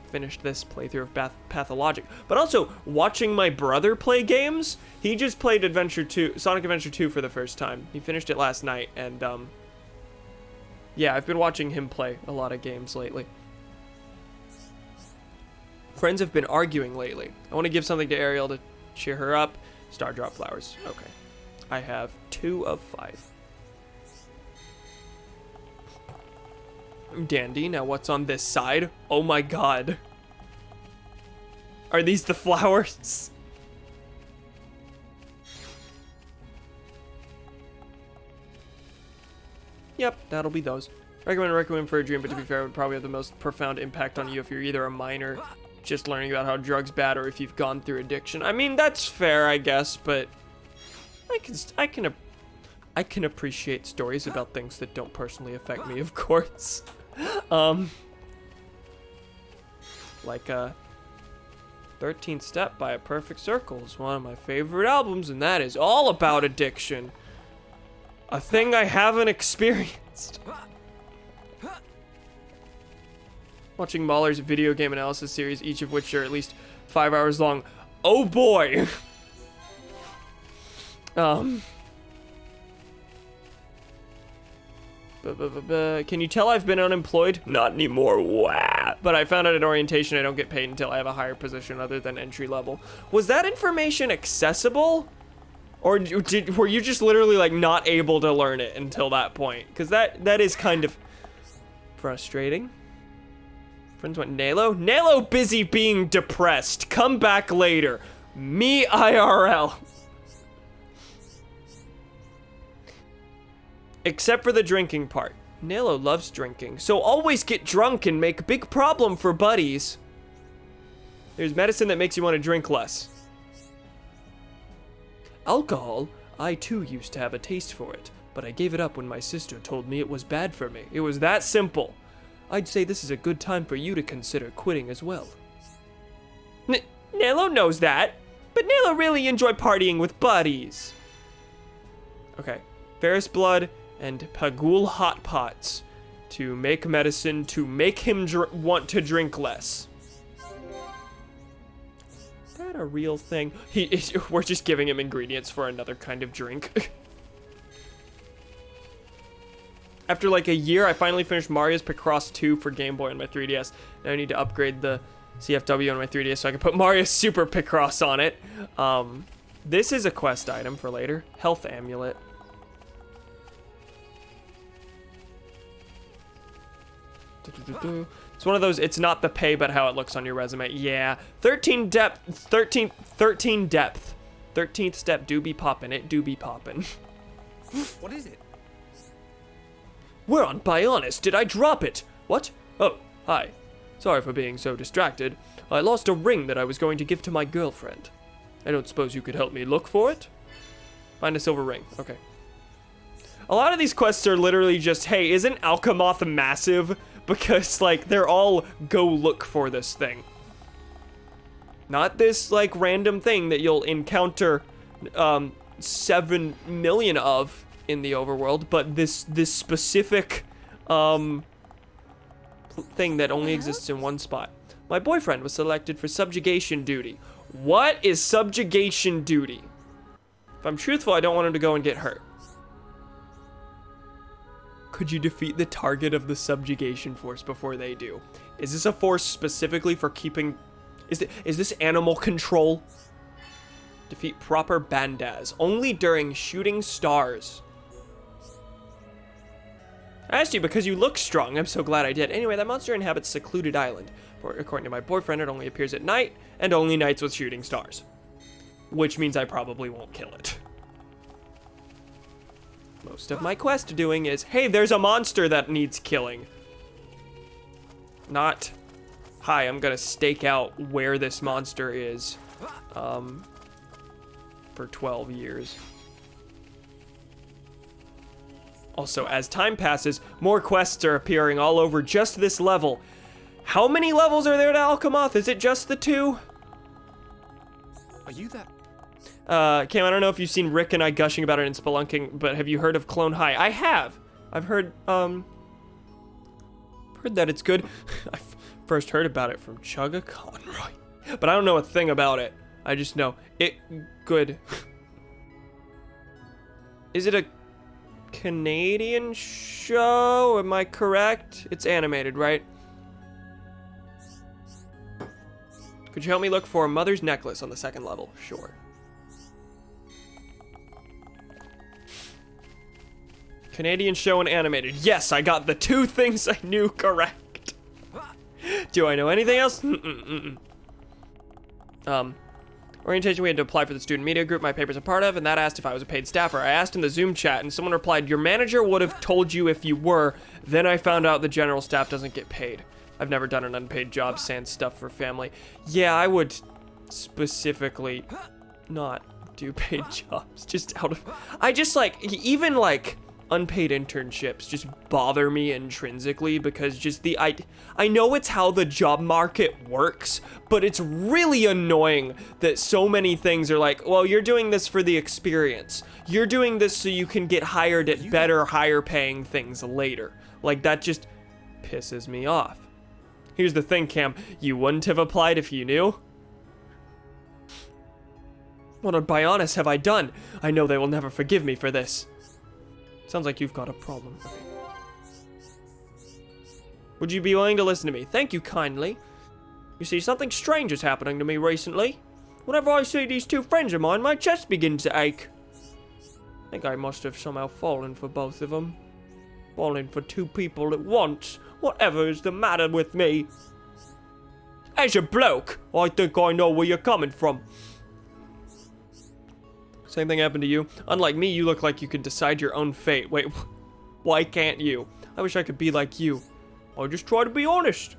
finished this playthrough of Pathologic. But also, watching my brother play games. He just played Sonic Adventure 2 for the first time. He finished it last night, and, yeah, I've been watching him play a lot of games lately. Friends have been arguing lately. I want to give something to Ariel to cheer her up. Star Drop Flowers. Okay. I have 2 of 5. Dandy. Now what's on this side? Oh my god. Are these the flowers? Yep, that'll be those. Recommend for a dream, but to be fair, it would probably have the most profound impact on you if you're either a minor just learning about how drugs bad or if you've gone through addiction. I mean, that's fair, I guess, but I can appreciate stories about things that don't personally affect me, of course. Like 13th Step by A Perfect Circle is one of my favorite albums, and that is all about addiction. A thing I haven't experienced. Watching Mahler's video game analysis series, each of which are at least 5 hours long. Oh boy! Can you tell I've been unemployed? Not anymore, wow. But I found out at orientation I don't get paid until I have a higher position other than entry level. Was that information accessible? Or were you just literally like not able to learn it until that point? Because that is kind of frustrating. Friends went Nalo? Nalo busy being depressed. Come back later. Me IRL. Except for the drinking part. Nalo loves drinking, so always get drunk and make big problem for buddies. There's medicine that makes you want to drink less. Alcohol? I too used to have a taste for it, but I gave it up when my sister told me it was bad for me. It was that simple. I'd say this is a good time for you to consider quitting as well. Nalo knows that, but Nalo really enjoyed partying with buddies. Okay, Ferris Blood and Pagul Hot Pots to make medicine to make him want to drink less. Is that a real thing? We're just giving him ingredients for another kind of drink. After like a year, I finally finished Mario's Picross 2 for Game Boy on my 3DS. Now I need to upgrade the CFW on my 3DS so I can put Mario Super Picross on it. This is a quest item for later. Health Amulet. It's one of those, it's not the pay, but how it looks on your resume. Yeah. 13 depth. 13th step do be poppin'. It do be poppin'. What is it? We're on Bionis. Did I drop it? What? Oh, hi. Sorry for being so distracted. I lost a ring that I was going to give to my girlfriend. I don't suppose you could help me look for it? Find a silver ring. Okay. A lot of these quests are literally just, hey, isn't Alchemoth massive? Because, like, they're all go look for this thing. Not this, like, random thing that you'll encounter 7 million of in the overworld, but this specific thing that only exists in one spot. My boyfriend was selected for subjugation duty. What is subjugation duty? If I'm truthful, I don't want him to go and get hurt. Could you defeat the target of the subjugation force before they do? Is this a force specifically for keeping... Is this animal control? Defeat proper bandas. Only during shooting stars. I asked you because you look strong. I'm so glad I did. Anyway, that monster inhabits secluded island. According to my boyfriend, it only appears at night, and only nights with shooting stars. Which means I probably won't kill it. Most of my quest doing is, hey, there's a monster that needs killing. Not, hi, I'm gonna stake out where this monster is for 12 years. Also, as time passes, more quests are appearing all over just this level. How many levels are there to Alchemoth? Is it just the 2? Are you that? Cam, I don't know if you've seen Rick and I gushing about it in Spelunking, but have you heard of Clone High? I have. I've heard that it's good. I first heard about it from Chugga Conroy, but I don't know a thing about it. I just know it good. Is it a Canadian show? Am I correct? It's animated, right? Could you help me look for Mother's Necklace on the 2nd level? Sure. Canadian show and animated. Yes, I got the 2 things I knew correct. Do I know anything else? Orientation, we had to apply for the student media group my paper's a part of, and that asked if I was a paid staffer. I asked in the Zoom chat, and someone replied, your manager would have told you if you were. Then I found out the general staff doesn't get paid. I've never done an unpaid job, sans stuff for family. Yeah, I would specifically not do paid jobs, just out of... I just, like, even, like, unpaid internships just bother me intrinsically because just the... I know it's how the job market works, but it's really annoying that so many things are like, well, you're doing this for the experience. You're doing this so you can get hired at better, higher paying things later. Like, that just pisses me off. Here's the thing, Cam. You wouldn't have applied if you knew? What on Bionis have I done? I know they will never forgive me for this. Sounds like you've got a problem. Would you be willing to listen to me? Thank you kindly. You see, something strange is happening to me recently. Whenever I see these 2 friends of mine, my chest begins to ache. I think I must have somehow fallen for both of them. Falling for 2 people at once. Whatever is the matter with me? As a bloke, I think I know where you're coming from. Same thing happened to you. Unlike me, you look like you could decide your own fate. Wait, why can't you? I wish I could be like you. I just try to be honest.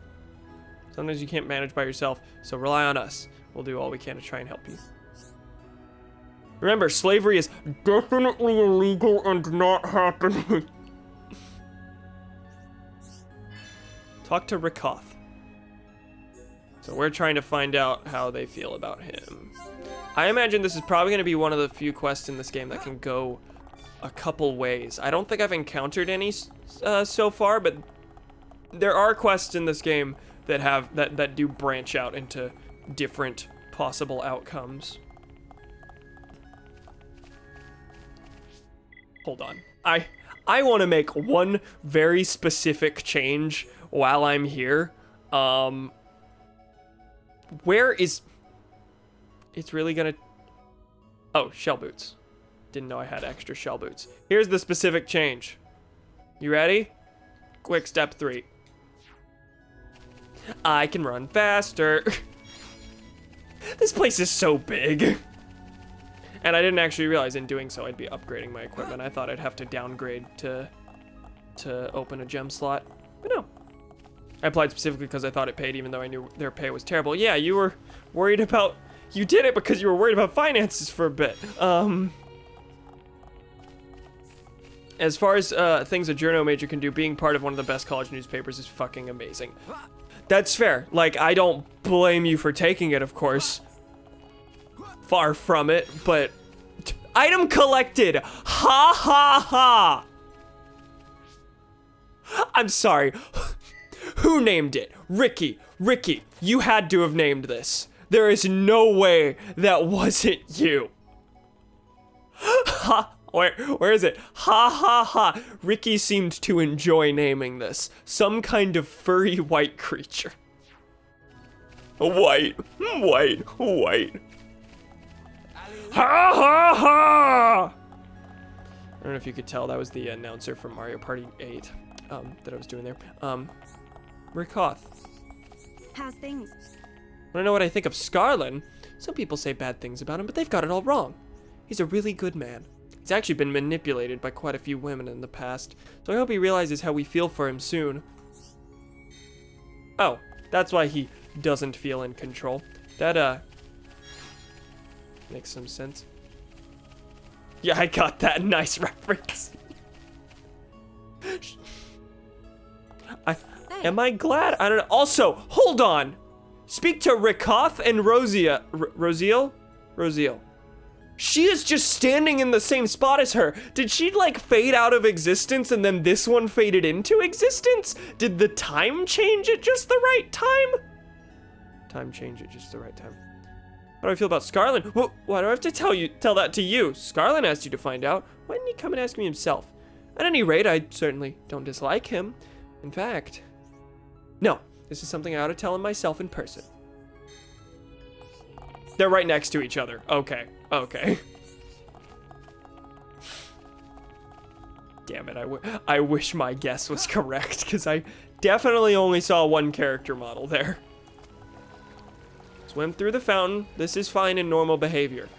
Sometimes you can't manage by yourself, so rely on us. We'll do all we can to try and help you. Remember, slavery is definitely illegal and not happening. Talk to Rikoth. So we're trying to find out how they feel about him. I imagine this is probably going to be one of the few quests in this game that can go a couple ways. I don't think I've encountered any so far, but there are quests in this game that have that do branch out into different possible outcomes. Hold on. I want to make one very specific change while I'm here. Where is... It's really gonna... Oh, shell boots. Didn't know I had extra shell boots. Here's the specific change. You ready? Quick step 3. I can run faster. This place is so big. And I didn't actually realize in doing so I'd be upgrading my equipment. I thought I'd have to downgrade to open a gem slot. But no. I applied specifically because I thought it paid even though I knew their pay was terrible. Yeah, you were worried about... You did it because you were worried about finances for a bit. As far as things a journo major can do, being part of one of the best college newspapers is fucking amazing. That's fair. Like, I don't blame you for taking it, of course. Far from it, but Item collected. Ha ha ha. I'm sorry. Who named it? Ricky. Ricky, you had to have named this. There is no way that wasn't you. Ha. Where is it? Ha ha ha. Ricky seemed to enjoy naming this. Some kind of furry white creature. White. White. Ha ha ha! I don't know if you could tell, that was the announcer from Mario Party 8 that I was doing there. Rick Hoth. How's things? Wanna know what I think of Scarlin? Some people say bad things about him, but they've got it all wrong. He's a really good man. He's actually been manipulated by quite a few women in the past, so I hope he realizes how we feel for him soon. Oh, that's why he doesn't feel in control. That, makes some sense. Yeah, I got that. Nice reference. Am I glad? I don't know. Also, hold on. Speak to Rikoth and Rosiel? She is just standing in the same spot as her. Did she like fade out of existence and then this one faded into existence? Did the time change at just the right time? Time change at just the right time. How do I feel about Scarlin? Why do I have to tell that to you? Scarlin asked you to find out. Why didn't he come and ask me himself? At any rate, I certainly don't dislike him. In fact, no, this is something I ought to tell him myself in person. They're right next to each other. Okay. Damn it, I wish my guess was correct, because I definitely only saw one character model there. Swim through the fountain. This is fine and normal behavior.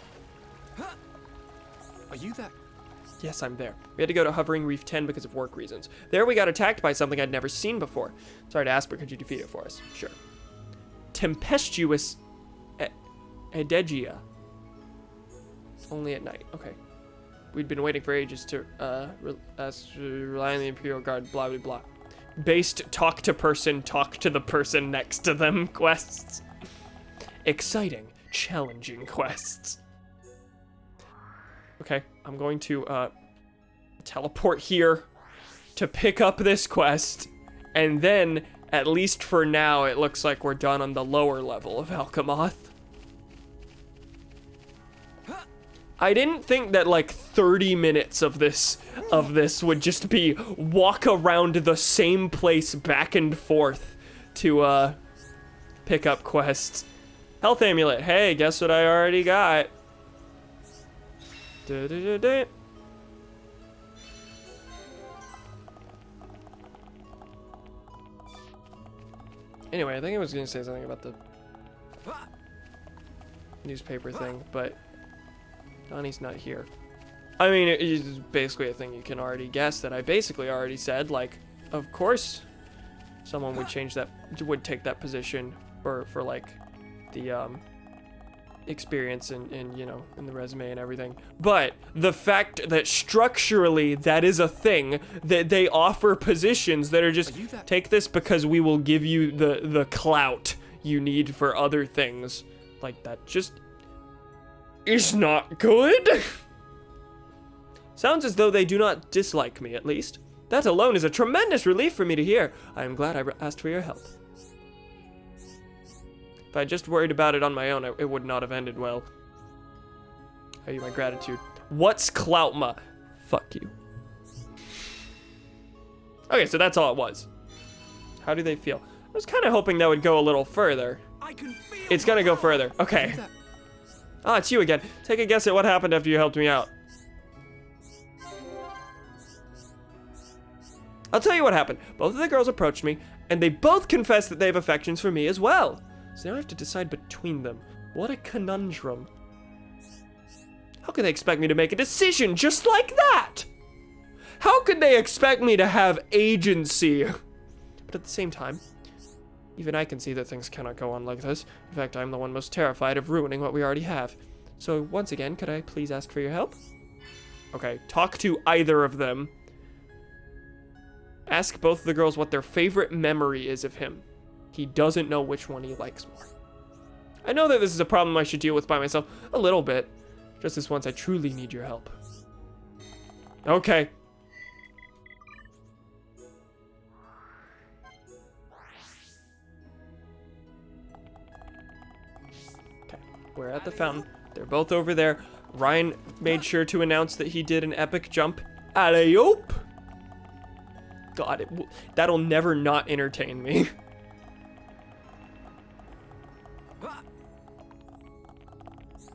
Are you there? Yes, I'm there. We had to go to Hovering Reef 10 because of work reasons. There we got attacked by something I'd never seen before. Sorry to ask, but could you defeat it for us? Sure. Tempestuous Edegia. Only at night. Okay. We'd been waiting for ages to rely on the Imperial Guard, blah, blah, blah. Based talk to the person next to them quests. Exciting, challenging quests. Okay, I'm going to teleport here to pick up this quest, and then, at least for now, it looks like we're done on the lower level of Alchemoth. I didn't think that like 30 minutes of this would just be walk around the same place back and forth to pick up quests. Health amulet. Hey, guess what I already got? Anyway, I think I was gonna say something about the newspaper thing, but Donnie's not here. I mean, it's basically a thing you can already guess that I basically already said. Like, of course, someone would take that position for like the experience and you know, in the resume and everything. But the fact that structurally that is a thing, that they offer positions that are just take this because we will give you the clout you need for other things, like that just is not good. Sounds as though they do not dislike me, at least. That alone is a tremendous relief for me to hear. I am glad I asked for your help. If I just worried about it on my own, it would not have ended well. I owe you my gratitude. What's Cloutma? Fuck you. Okay, so that's all it was. How do they feel? I was kind of hoping that would go a little further. It's gonna go further. Okay. Ah, it's you again. Take a guess at what happened after you helped me out. I'll tell you what happened. Both of the girls approached me, and they both confessed that they have affections for me as well. So now I have to decide between them. What a conundrum. How could they expect me to make a decision just like that? How could they expect me to have agency? But at the same time, even I can see that things cannot go on like this. In fact, I'm the one most terrified of ruining what we already have. So once again, could I please ask for your help? Okay, talk to either of them. Ask both of the girls what their favorite memory is of him. He doesn't know which one he likes more. I know that this is a problem I should deal with by myself a little bit. Just this once, I truly need your help. Okay. Okay, we're at the fountain. They're both over there. Ryan made sure to announce that he did an epic jump. Alley-oop! God, that'll never not entertain me.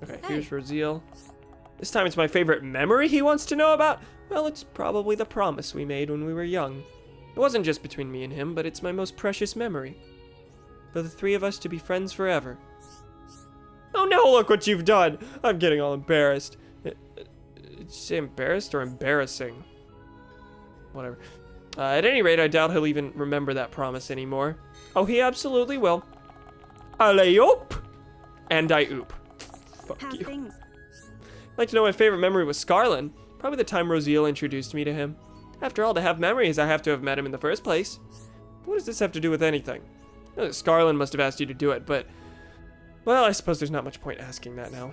Okay, here's Rosiel. This time it's my favorite memory he wants to know about. Well, it's probably the promise we made when we were young. It wasn't just between me and him, but it's my most precious memory. For the three of us to be friends forever. Oh no, look what you've done! I'm getting all embarrassed. Did you say embarrassed or embarrassing? Whatever. At any rate, I doubt he'll even remember that promise anymore. Oh, he absolutely will. Alley-oop! And I oop. Fuck How's you. things? I'd like to know my favorite memory with Scarlin. Probably the time Rosiel introduced me to him. After all, to have memories, I have to have met him in the first place. What does this have to do with anything? Scarlin must have asked you to do it, but... Well, I suppose there's not much point asking that now.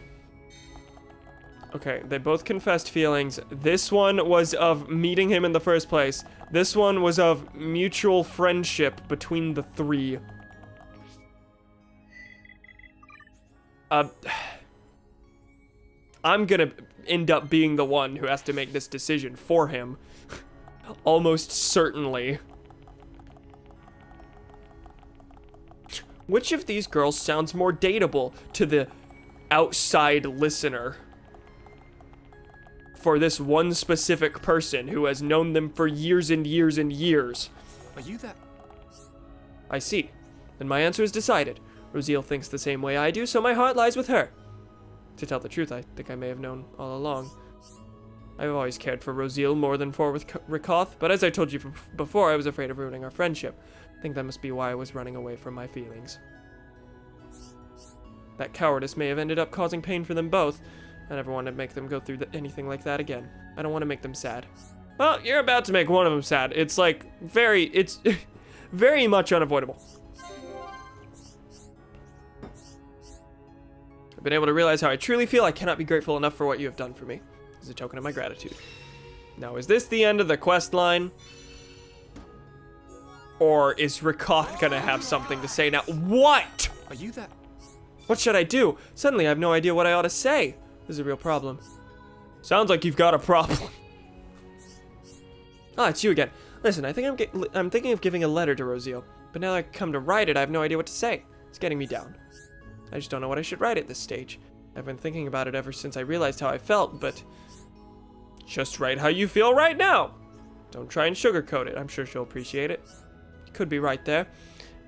Okay, they both confessed feelings. This one was of meeting him in the first place. This one was of mutual friendship between the three. I'm gonna end up being the one who has to make this decision for him. Almost certainly. Which of these girls sounds more dateable to the outside listener? For this one specific person who has known them for years and years and years. Are you that? I see. Then my answer is decided. Rosiel thinks the same way I do, so my heart lies with her. To tell the truth, I think I may have known all along. I've always cared for Rosiel more than for Rikoth, but as I told you before, I was afraid of ruining our friendship. I think that must be why I was running away from my feelings. That cowardice may have ended up causing pain for them both. I never want to make them go through anything like that again. I don't want to make them sad. Well, you're about to make one of them sad. It's like, it's very much unavoidable. I've been able to realize how I truly feel. I cannot be grateful enough for what you have done for me. As a token of my gratitude. Now, is this the end of the quest line? Or is Rikoth gonna have something to say now? What? Are you that? What should I do? Suddenly, I have no idea what I ought to say. This is a real problem. Sounds like you've got a problem. Ah, it's you again. Listen, I think I'm thinking of giving a letter to Rosiel, but now that I come to write it, I have no idea what to say. It's getting me down. I just don't know what I should write at this stage. I've been thinking about it ever since I realized how I felt, but just write how you feel right now. Don't try and sugarcoat it. I'm sure she'll appreciate it. You could be right there.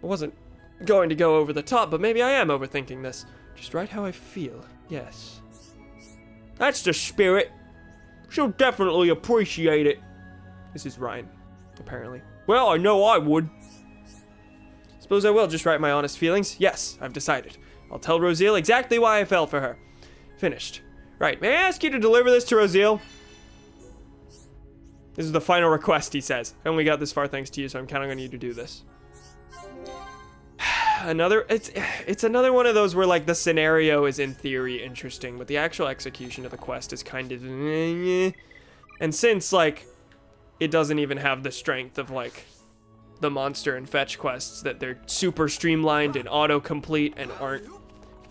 I wasn't going to go over the top, but maybe I am overthinking this. Just write how I feel. Yes. That's the spirit. She'll definitely appreciate it. This is Ryan, apparently. Well, I know I would. Suppose I will just write my honest feelings. Yes, I've decided. I'll tell Rosiel exactly why I fell for her. Finished. Right, may I ask you to deliver this to Rosiel? This is the final request, he says. I only got this far thanks to you, so I'm counting on you to do this. It's another one of those where, like, the scenario is in theory interesting, but the actual execution of the quest is kind of... And since, like, it doesn't even have the strength of, like, the monster and fetch quests, that they're super streamlined and autocomplete and aren't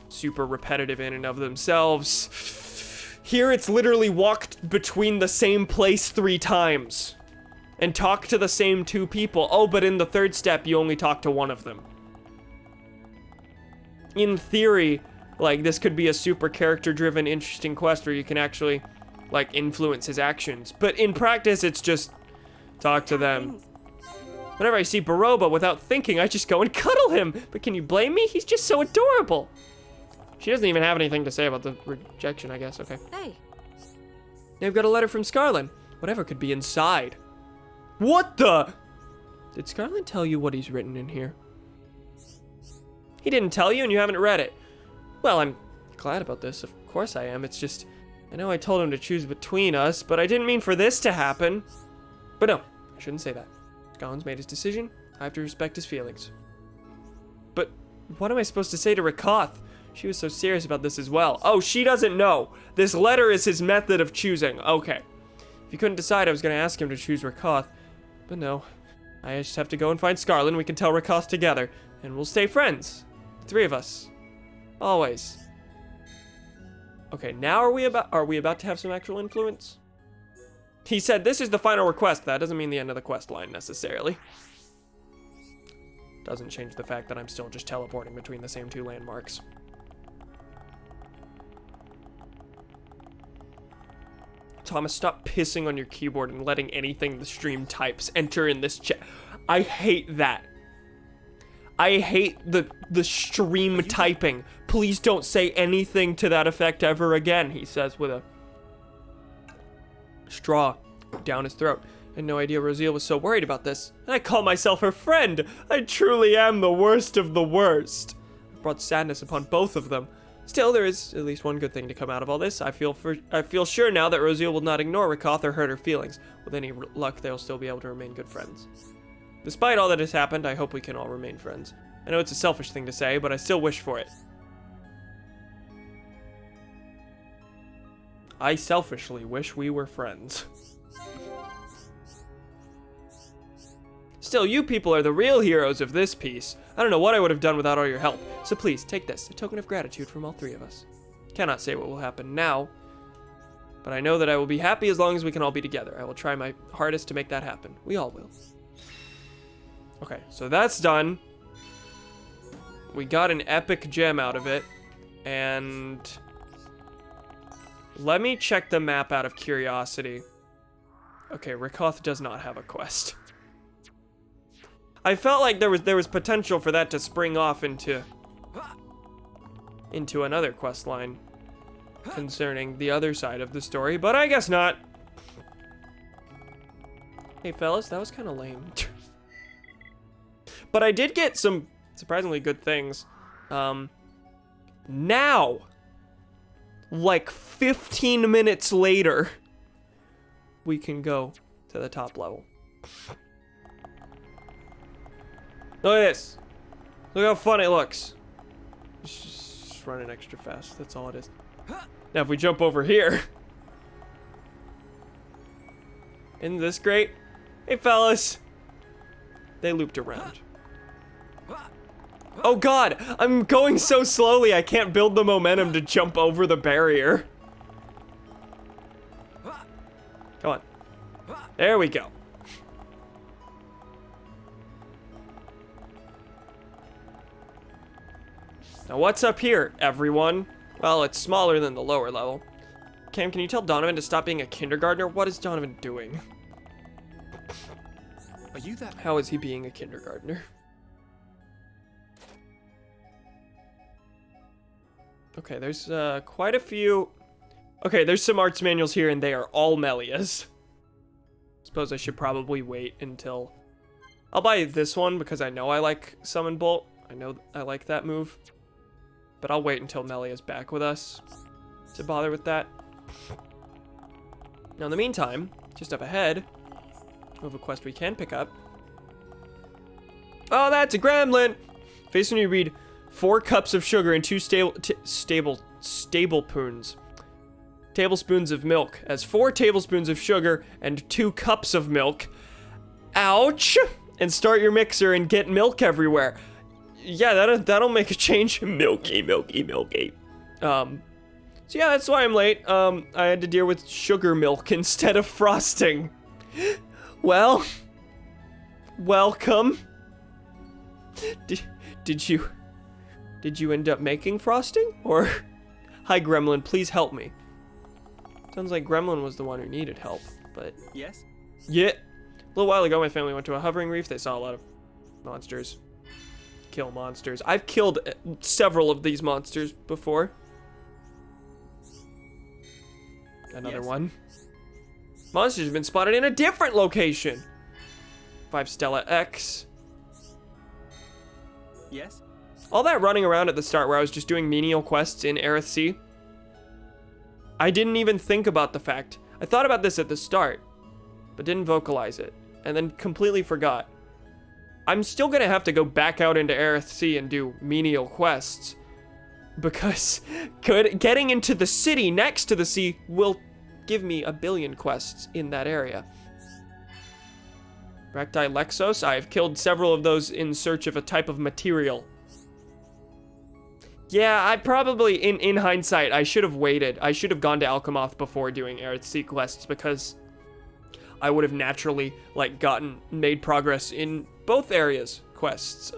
super repetitive in and of themselves. Here it's literally walked between the same place 3 times and talked to the same 2 people. Oh, but in the 3rd step, you only talk to one of them. In theory, like, this could be a super character-driven, interesting quest where you can actually, like, influence his actions. But in practice, it's just talk to them. Whenever I see Baroba, without thinking, I just go and cuddle him. But can you blame me? He's just so adorable. She doesn't even have anything to say about the rejection, I guess. Okay. Hey. They've got a letter from Scarlin. Whatever could be inside. What the? Did Scarlin tell you what he's written in here? He didn't tell you and you haven't read it. Well, I'm glad about this. Of course I am. It's just, I know I told him to choose between us, but I didn't mean for this to happen. But no, I shouldn't say that. Scarlin's made his decision. I have to respect his feelings. But what am I supposed to say to Rikoth? She was so serious about this as well. Oh, she doesn't know. This letter is his method of choosing. Okay. If you couldn't decide, I was going to ask him to choose Rakoth. But no. I just have to go and find Scarlet, and we can tell Rakoth together. And we'll stay friends. The three of us. Always. Okay, now are we about to have some actual influence? He said this is the final request. That doesn't mean the end of the quest line necessarily. Doesn't change the fact that I'm still just teleporting between the same two landmarks. Thomas, stop pissing on your keyboard and letting anything the stream types enter in this chat. I hate that. I hate the stream typing. Please don't say anything to that effect ever again, he says with a straw down his throat. I had no idea Rosiel was so worried about this. And I call myself her friend. I truly am the worst of the worst. I've brought sadness upon both of them. Still, there is at least one good thing to come out of all this. I feel sure now that Rosiel will not ignore Rakoth or hurt her feelings. With any luck, they'll still be able to remain good friends. Despite all that has happened, I hope we can all remain friends. I know it's a selfish thing to say, but I still wish for it. I selfishly wish we were friends. Still, you people are the real heroes of this piece. I don't know what I would have done without all your help. So please, take this, a token of gratitude from all three of us. Cannot say what will happen now, but I know that I will be happy as long as we can all be together. I will try my hardest to make that happen. We all will. Okay, so that's done. We got an epic gem out of it, and let me check the map out of curiosity. Okay, Rakoth does not have a quest. I felt like there was potential for that to spring off into another quest line concerning the other side of the story, but I guess not. Hey fellas, that was kind of lame. But I did get some surprisingly good things. Now, like 15 minutes later, we can go to the top level. Look at this. Look how fun it looks. Just running extra fast. That's all it is. Now if we jump over here. Isn't this great? Hey fellas. They looped around. Oh god, I'm going so slowly I can't build the momentum to jump over the barrier. Come on. There we go. Now what's up here, everyone? Well, it's smaller than the lower level. Cam, can you tell Donovan to stop being a kindergartner? What is Donovan doing? Are you that? How is he being a kindergartner? Okay, there's quite a few. Okay, there's some arts manuals here and they are all Melia's. Suppose I should probably wait until... I'll buy this one because I know I like Summon Bolt. I know I like that move. But I'll wait until Melia's back with us to bother with that. Now in the meantime, just up ahead, we have a quest we can pick up. Oh, that's a gremlin! Face when you read 4 cups of sugar and 2 tablespoons of milk. As 4 tablespoons of sugar and 2 cups of milk. Ouch! And start your mixer and get milk everywhere. Yeah, that'll make a change. Milky, milky, milky. So yeah, that's why I'm late. I had to deal with sugar milk instead of frosting. Well, welcome. Did you end up making frosting? Or, hi Gremlin, please help me. Sounds like Gremlin was the one who needed help, but... Yes? Yeah. A little while ago, my family went to a hovering reef. They saw a lot of monsters. Kill monsters. I've killed several of these monsters before. Another one. Monsters have been spotted in a different location. 5 Stella X. Yes? All that running around at the start where I was just doing menial quests in Aerith Sea, I didn't even think about the fact. I thought about this at the start, but didn't vocalize it, and then completely forgot. I'm still gonna have to go back out into Aerith Sea and do menial quests, because getting into the city next to the sea will give me 1 billion quests in that area. Recti Lexos, I have killed several of those in search of a type of material. Yeah, I probably, in hindsight, I should have waited. I should have gone to Alchemoth before doing Earthsea quests, because I would have naturally, like, made progress in both areas quests,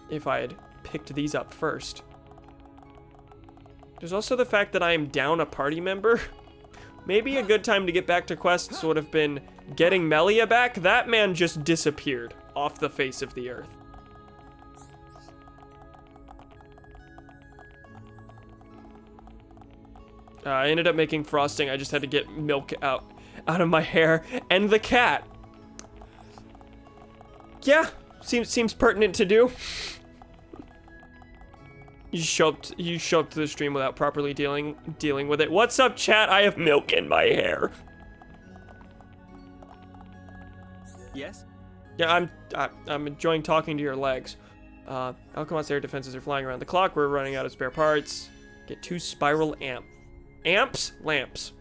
if I had picked these up first. There's also the fact that I am down a party member. Maybe a good time to get back to quests would have been getting Melia back. That man just disappeared off the face of the earth. I ended up making frosting. I just had to get milk out of my hair. And the cat. Yeah, seems pertinent to do. You show up to the stream without properly dealing with it. What's up, chat? I have milk in my hair. Yes? Yeah, I'm enjoying talking to your legs. Alchemoth's air defenses are flying around the clock. We're running out of spare parts. Get 2 spiral lamps.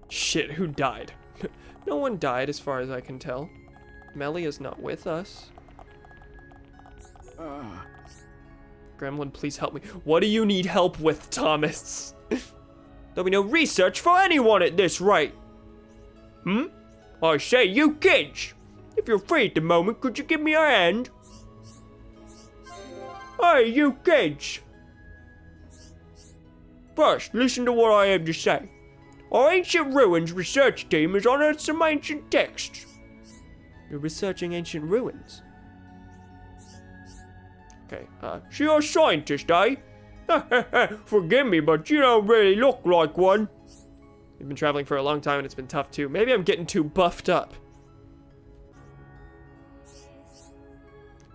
Shit, who died? No one died as far as I can tell. Melia's not with us. Gremlin, please help me. What do you need help with, Thomas? There'll be no research for anyone at this rate. I say, you kids! If you're free at the moment, could you give me a hand? Hey, you kids! First, listen to what I have to say. Our Ancient Ruins research team has unearthed some ancient texts. You're researching ancient ruins? Okay, so you're a scientist, eh? Forgive me, but you don't really look like one. You've been traveling for a long time and it's been tough too. Maybe I'm getting too buffed up.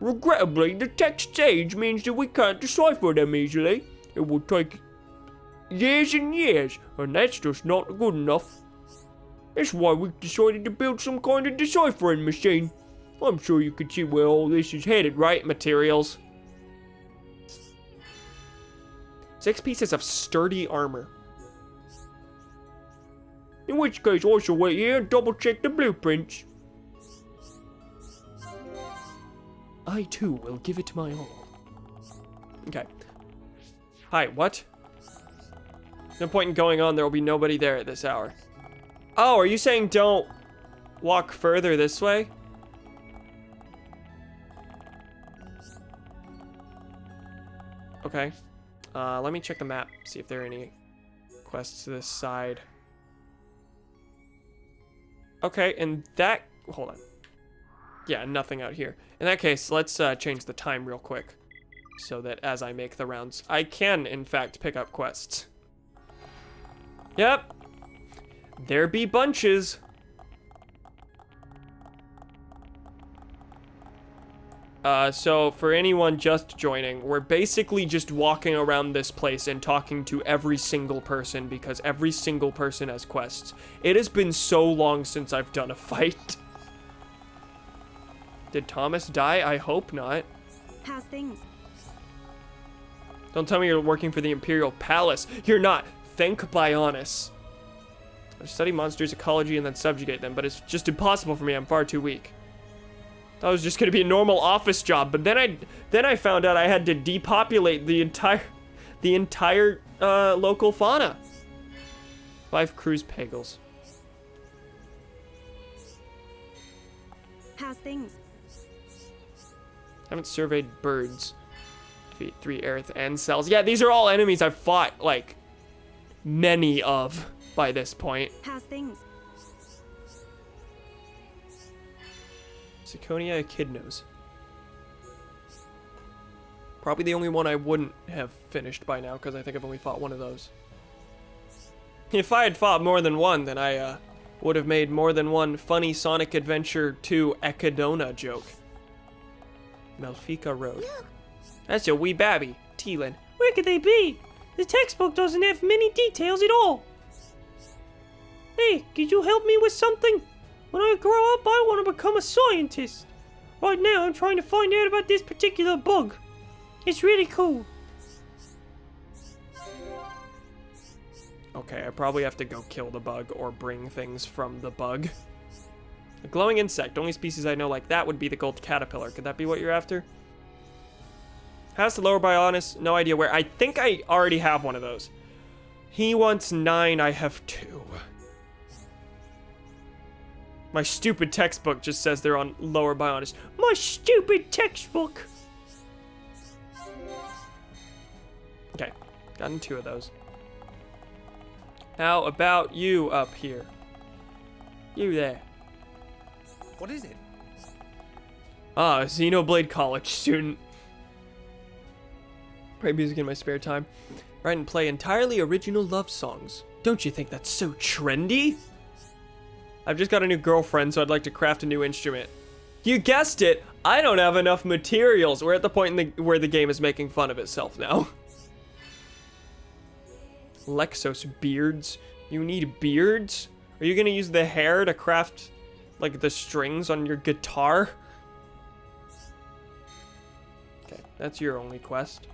Regrettably, the text's age means that we can't decipher them easily. It will take years and years, and that's just not good enough. That's why we decided to build some kind of deciphering machine. I'm sure you can see where all this is headed, right? Materials. 6 pieces of sturdy armor. In which case, I shall wait here and double check the blueprints. I too will give it my all. Okay. Hi, what? No point in going on, there will be nobody there at this hour. Oh, are you saying don't walk further this way? Okay. Let me check the map, see if there are any quests to this side. Okay, and that... hold on. Yeah, nothing out here. In that case, let's change the time real quick, so that as I make the rounds, I can, in fact, pick up quests. Yep. There be bunches. So for anyone just joining, we're basically just walking around this place and talking to every single person because every single person has quests. It has been so long since I've done a fight. Did Thomas die? I hope not. How's things? Don't tell me you're working for the Imperial Palace. You're not. Think Bionis. I study monsters' ecology and then subjugate them, but it's just impossible for me. I'm far too weak. That was just gonna be a normal office job, but then I found out I had to depopulate the entire local fauna. 5 cruise pagels. How's things? Haven't surveyed birds. Defeat 3 earth and cells. Yeah, these are all enemies I've fought, like, many of by this point. How's things? Zirconia echidnos. Probably the only one I wouldn't have finished by now, because I think I've only fought one of those. If I had fought more than one, then I would have made more than one funny Sonic Adventure 2 Echidna joke. Malfika Road. That's your wee babby, Teelan. Where could they be? The textbook doesn't have many details at all. Hey, could you help me with something? When I grow up, I want to become a scientist. Right now, I'm trying to find out about this particular bug. It's really cool. Okay, I probably have to go kill the bug or bring things from the bug. A glowing insect. Only species I know like that would be the gold caterpillar. Could that be what you're after? House to lower Bionis. No idea where. I think I already have one of those. He wants 9. I have 2. My stupid textbook just says they're on lower Bionis. My stupid textbook. Okay, gotten 2 of those. How about you up here? You there. What is it? Ah, a Xenoblade college student. Write music in my spare time. Write and play entirely original love songs. Don't you think that's so trendy? I've just got a new girlfriend, so I'd like to craft a new instrument. You guessed it! I don't have enough materials. We're at the point where the game is making fun of itself now. Lexos beards. You need beards? Are you gonna use the hair to craft, like, the strings on your guitar? Okay, that's your only quest.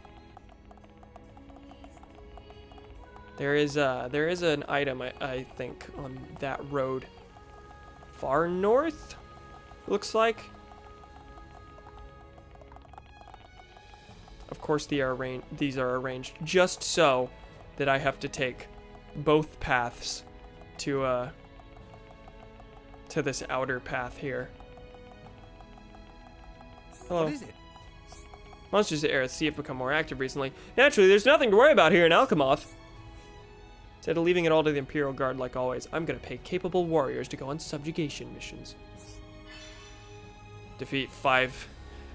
There is an item, I think, on that road. Far north? Looks like. Of course, these are arranged just so that I have to take both paths to this outer path here. Hello. What is it? Monsters of the Sea have become more active recently. Naturally, there's nothing to worry about here in Alchemoth. Instead of leaving it all to the Imperial Guard like always, I'm gonna pay capable warriors to go on subjugation missions. Defeat 5,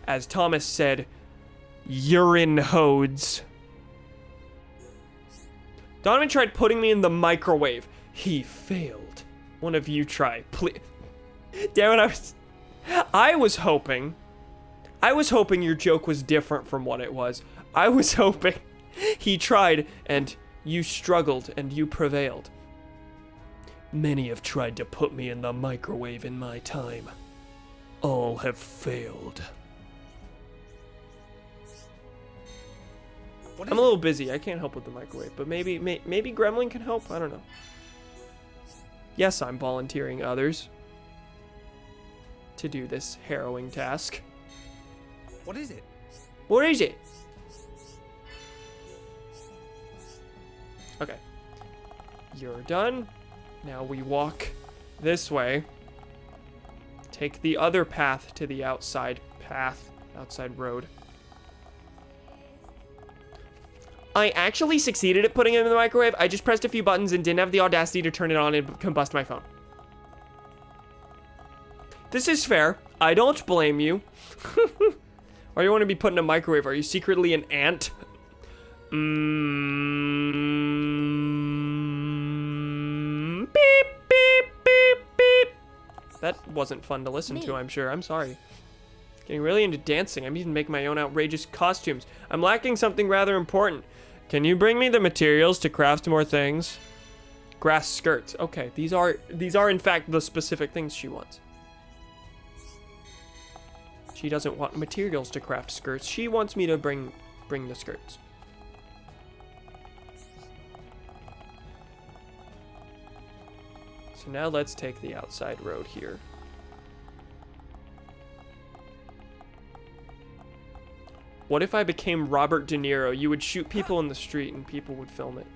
as Thomas said, urine hodes. Donovan tried putting me in the microwave. He failed. One of you try, please. Damn it, I was hoping your joke was different from what it was. I was hoping he tried and you struggled and you prevailed. Many have tried to put me in the microwave in my time. All have failed. I'm a little busy. I can't help with the microwave, but maybe Gremlin can help. I don't know. Yes, I'm volunteering others to do this harrowing task. What is it? What is it? Okay. You're done. Now we walk this way. Take the other path to the outside road. I actually succeeded at putting it in the microwave. I just pressed a few buttons and didn't have the audacity to turn it on and combust my phone. This is fair. I don't blame you. Or you want to be put in a microwave? Are you secretly an ant? Beep, beep, beep, beep. That wasn't fun to listen to, I'm sure. I'm sorry. Getting really into dancing. I'm even making my own outrageous costumes. I'm lacking something rather important. Can you bring me the materials to craft more things? Grass skirts. Okay, these are in fact the specific things she wants. She doesn't want materials to craft skirts. She wants me to bring the skirts. So now let's take the outside road here. What if I became Robert De Niro? You would shoot people in the street and people would film it.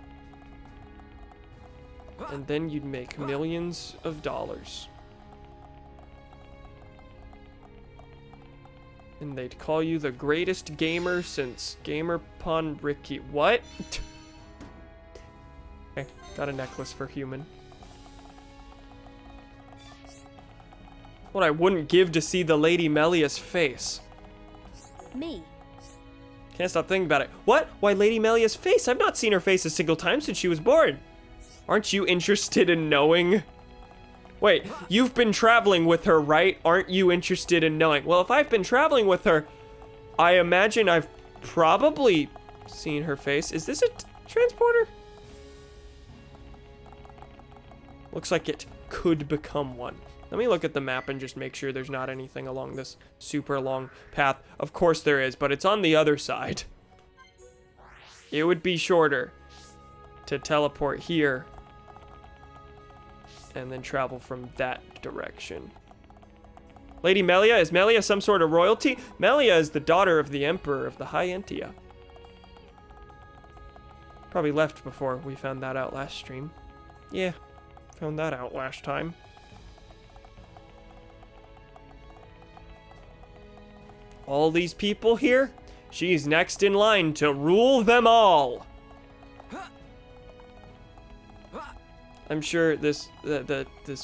And then you'd make millions of dollars. And they'd call you the greatest gamer since Gamerpon Ricky. What? Okay, got a necklace for human. What I wouldn't give to see the Lady Melia's face. Me. Can't stop thinking about it. What? Why Lady Melia's face? I've not seen her face a single time since she was born. Aren't you interested in knowing? Wait, you've been traveling with her, right? Aren't you interested in knowing? Well, if I've been traveling with her, I imagine I've probably seen her face. Is this a transporter? Looks like it could become one. Let me look at the map and just make sure there's not anything along this super long path. Of course there is, but it's on the other side. It would be shorter to teleport here and then travel from that direction. Lady Melia? Is Melia some sort of royalty? Melia is the daughter of the Emperor of the High Entia. Probably left before we found that out last stream. Yeah, found that out last time. All these people here? She's next in line to rule them all. I'm sure this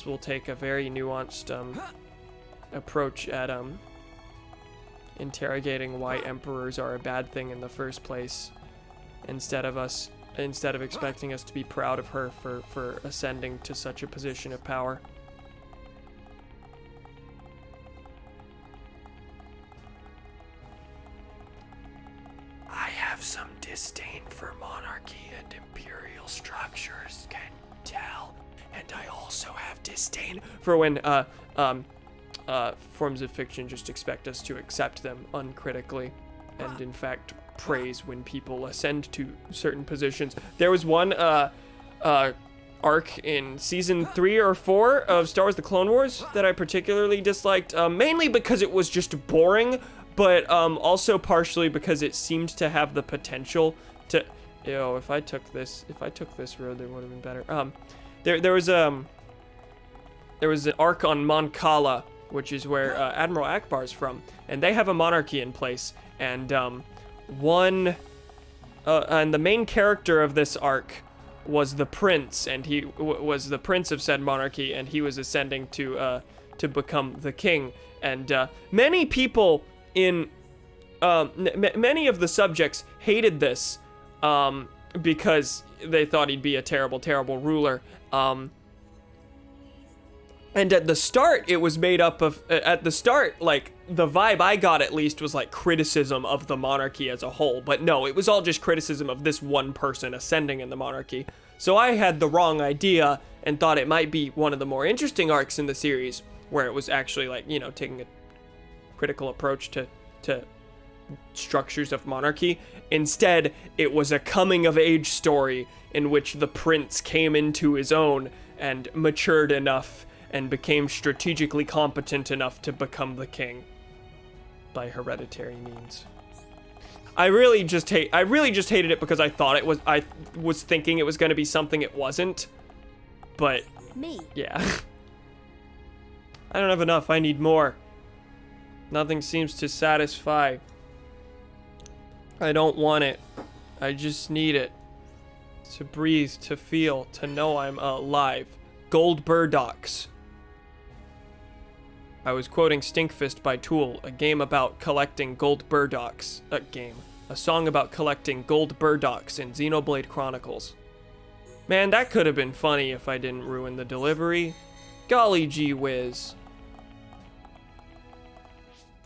will take a very nuanced approach at interrogating why emperors are a bad thing in the first place, instead of expecting us to be proud of her for ascending to such a position of power. I have some disdain for monarchy and imperial structures, can you tell? And I also have disdain for when forms of fiction just expect us to accept them uncritically, and in fact praise when people ascend to certain positions. There was one arc in season 3 or 4 of Star Wars The Clone Wars that I particularly disliked, mainly because it was just boring, but also partially because it seemed to have the potential to, if I took this road, there would have been better. There was an arc on Mon Cala, which is where Admiral Akbar's from, and they have a monarchy in place, and and the main character of this arc was the prince, and he was the prince of said monarchy, and he was ascending to become the king, and many people in many of the subjects hated this because they thought he'd be a terrible, terrible ruler. And at the start, it was made up of, like, the vibe I got at least was like criticism of the monarchy as a whole. But no, it was all just criticism of this one person ascending in the monarchy. So I had the wrong idea and thought it might be one of the more interesting arcs in the series, where it was actually like, taking a critical approach to structures of monarchy. Instead, it was a coming-of-age story in which the prince came into his own and matured enough and became strategically competent enough to become the king by hereditary means. I really just hated it because I was thinking it was going to be something it wasn't. But Me. Yeah. I don't have enough. I need more. Nothing seems to satisfy. I don't want it. I just need it. To breathe, to feel, to know I'm alive. Gold burdocks. I was quoting Stinkfist by Tool, a game about collecting gold burdocks. A song about collecting gold burdocks in Xenoblade Chronicles. Man, that could have been funny if I didn't ruin the delivery. Golly gee whiz.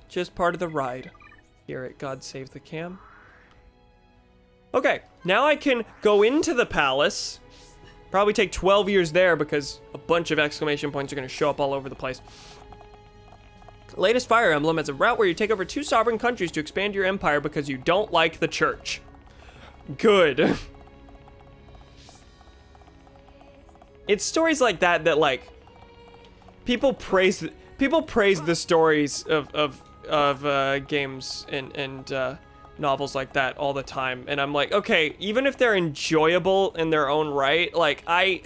Just part of the ride. Here at God Save the Cam. Okay, now I can go into the palace. Probably take 12 years there because a bunch of exclamation points are going to show up all over the place. Latest Fire Emblem is a route where you take over 2 sovereign countries to expand your empire because you don't like the church. Good. It's stories like that like people praise the stories of games and novels like that all the time, and I'm like, okay, even if they're enjoyable in their own right, like I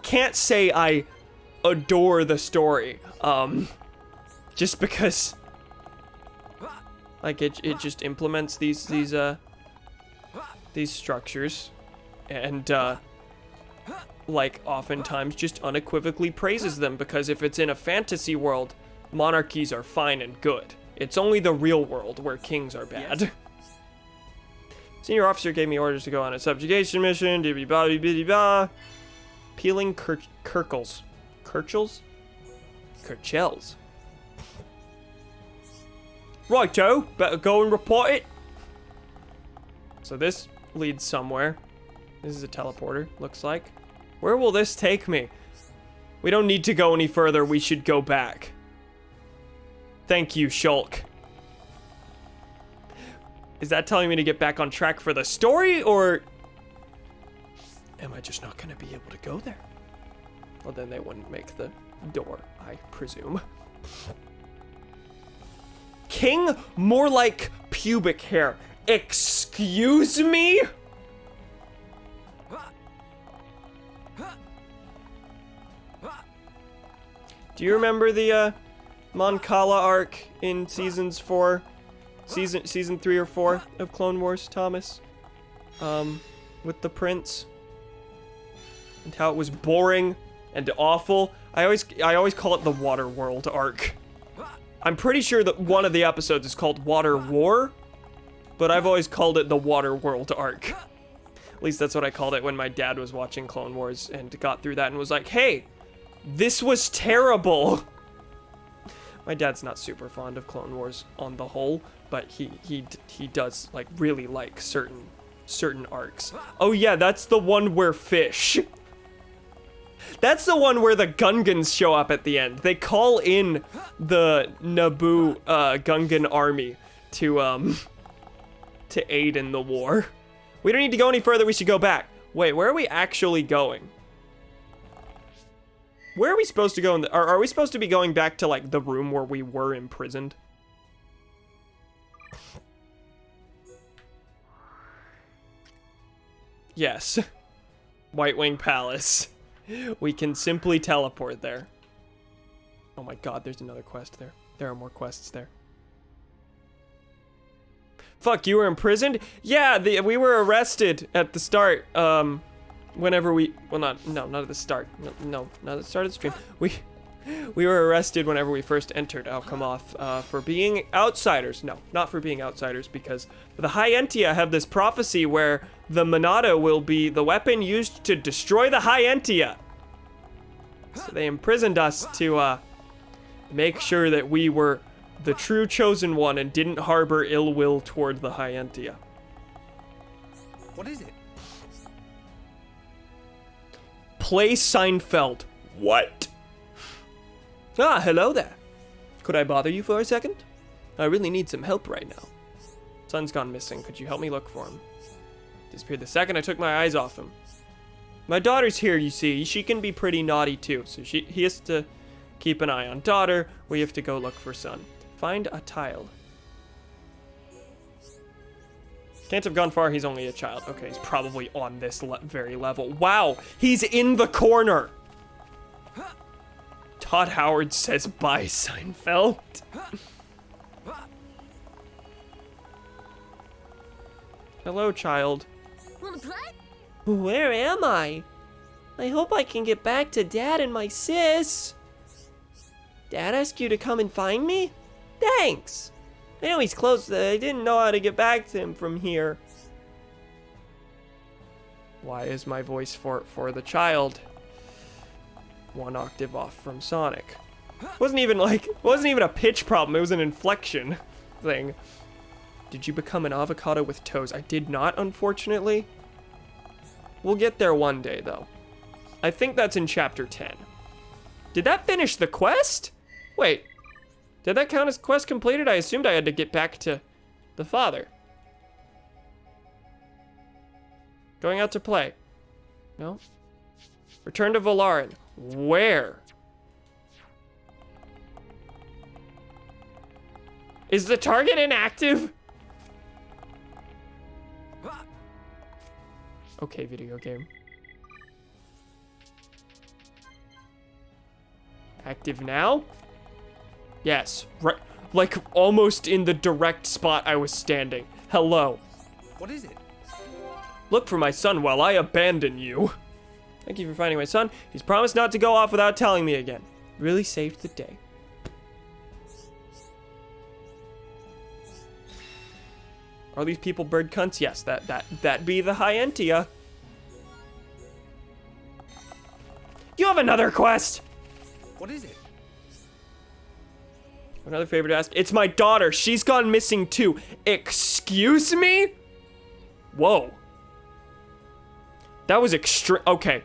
can't say I adore the story, just because like it just implements these structures, and like oftentimes just unequivocally praises them, because if it's in a fantasy world, monarchies are fine and good. It's only the real world where kings are bad. Yes. Senior officer gave me orders to go on a subjugation mission. Dibby bobby biddy ba. Peeling Kirkles. Kirchels? Kirchels. Righto, better go and report it. So this leads somewhere. This is a teleporter, looks like. Where will this take me? We don't need to go any further. We should go back. Thank you, Shulk. Is that telling me to get back on track for the story, or am I just not going to be able to go there? Well, then they wouldn't make the door, I presume. King? More like pubic hair. Excuse me? Do you remember the Moncala arc in season 3 or 4 of Clone Wars, Thomas? With the prince? And how it was boring and awful. I always call it the Water World arc. I'm pretty sure that one of the episodes is called Water War, but I've always called it the Water World arc. At least that's what I called it when my dad was watching Clone Wars and got through that and was like, hey, this was terrible. My dad's not super fond of Clone Wars on the whole, but he does like really like certain arcs. Oh yeah, that's the one where fish. That's the one where the Gungans show up at the end. They call in the Naboo Gungan army to aid in the war. We don't need to go any further. We should go back. Wait, where are we actually going? Where are we supposed to go? Are we supposed to be going back to like the room where we were imprisoned? Yes. White Wing Palace. We can simply teleport there. Oh my god, there's another quest there. There are more quests there. Fuck, you were imprisoned? Yeah, we were arrested at the start. Whenever we, well, not at the start. No, not at the start of the stream. We were arrested whenever we first entered Alcamoth for being outsiders. No, not for being outsiders, because the High Entia have this prophecy where the Monado will be the weapon used to destroy the High Entia. So they imprisoned us to make sure that we were the true chosen one and didn't harbor ill will toward the High Entia. What is it? Play Seinfeld. What? Ah, hello there. Could I bother you for a second? I really need some help right now. Son's gone missing. Could you help me look for him? Disappeared the second I took my eyes off him. My daughter's here, you see. She can be pretty naughty too, so he has to keep an eye on daughter. We have to go look for son. Find a tile. Can't have gone far. He's only a child. Okay, he's probably on this very level. Wow, he's in the corner. Todd Howard says bye, Seinfeld. Hello, child. Wanna play? Where am I? I hope I can get back to Dad and my sis. Dad asked you to come and find me? Thanks. I know he's close. I didn't know how to get back to him from here. Why is my voice for the child one octave off from Sonic? Wasn't even a pitch problem. It was an inflection thing. Did you become an avocado with toes? I did not, unfortunately. We'll get there one day, though. I think that's in chapter 10. Did that finish the quest? Wait. Did that count as quest completed? I assumed I had to get back to the father. Going out to play. No? Return to Valarin. Where? Is the target inactive? Okay, video game. Active now? Yes, right, like almost in the direct spot I was standing. Hello. What is it? Look for my son while I abandon you. Thank you for finding my son. He's promised not to go off without telling me again. Really saved the day. Are these people bird cunts? Yes, that be the High Entia. You have another quest! What is it? Another favor to ask. It's my daughter. She's gone missing too. Excuse me? Whoa. That was extreme. Okay.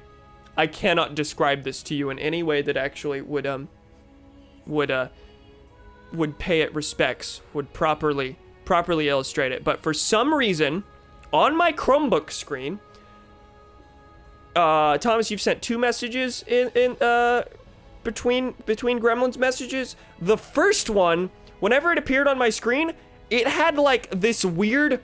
I cannot describe this to you in any way that actually would pay it respects, would properly illustrate it. But for some reason, on my Chromebook screen, Thomas, you've sent 2 messages in between Gremlins messages. The first one, whenever it appeared on my screen, it had like this weird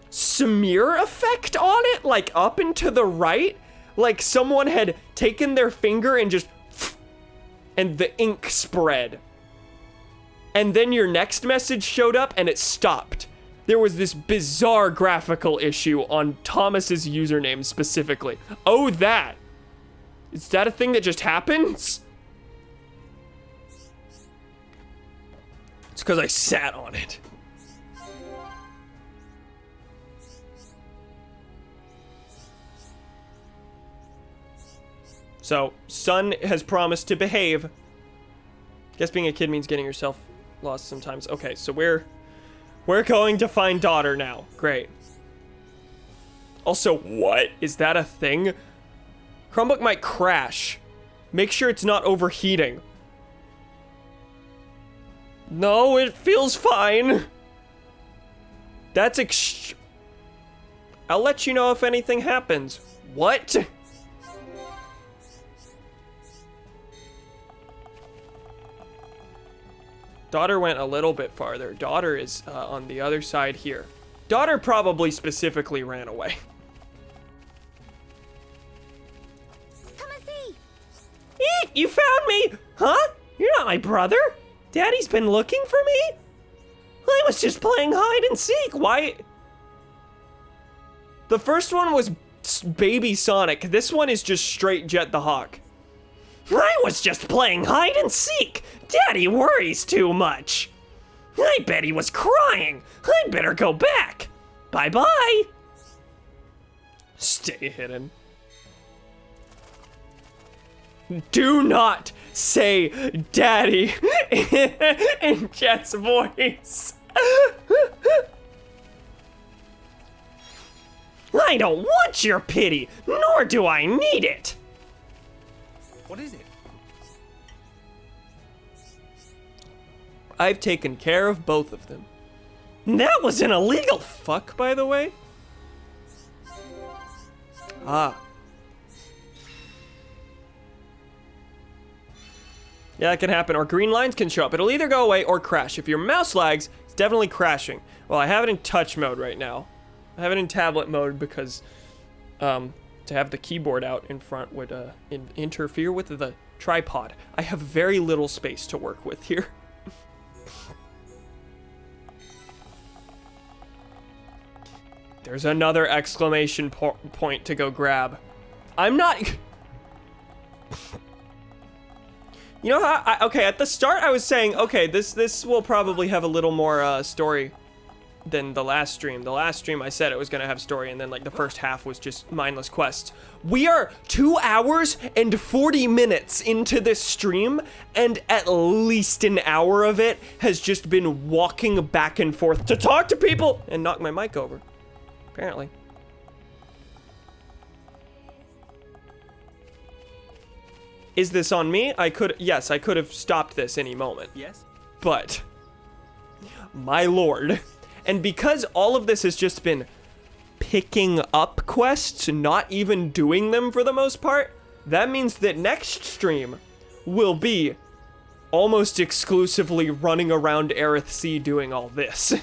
smear effect on it, like up and to the right, like someone had taken their finger and just, and the ink spread. And then your next message showed up and it stopped. There was this bizarre graphical issue on Thomas's username specifically. Oh, that. Is that a thing that just happens? It's because I sat on it. So, son has promised to behave. Guess being a kid means getting yourself lost sometimes. Okay, so we're going to find daughter now. Great. Also, what? Is that a thing? Chromebook might crash. Make sure it's not overheating. No, it feels fine. That's I'll let you know if anything happens. What? Daughter went a little bit farther. Daughter is on the other side here. Daughter probably specifically ran away. Come and see. Eek, you found me! Huh? You're not my brother? Daddy's been looking for me? I was just playing hide and seek. Why? The first one was Baby Sonic. This one is just straight Jet the Hawk. I was just playing hide and seek. Daddy worries too much. I bet he was crying. I'd better go back. Bye-bye. Stay hidden. Do not say daddy in Jet's voice. I don't want your pity, nor do I need it. What is it? I've taken care of both of them. That was an illegal fuck, by the way. Ah. Yeah, that can happen. Or green lines can show up. It'll either go away or crash. If your mouse lags, it's definitely crashing. Well, I have it in touch mode right now. I have it in tablet mode because to have the keyboard out in front would interfere with the tripod. I have very little space to work with here. There's another exclamation point to go grab. I'm not... You know how... okay, at the start I was saying, okay, this will probably have a little more story than the last stream. The last stream I said it was gonna have story, and then like the first half was just mindless quests. We are 2 hours and 40 minutes into this stream, and at least an hour of it has just been walking back and forth to talk to people and knock my mic over. Apparently. Is this on me? Yes, I could have stopped this any moment. Yes? But, my lord. And because all of this has just been picking up quests, not even doing them for the most part, that means that next stream will be almost exclusively running around Aerith Sea doing all this.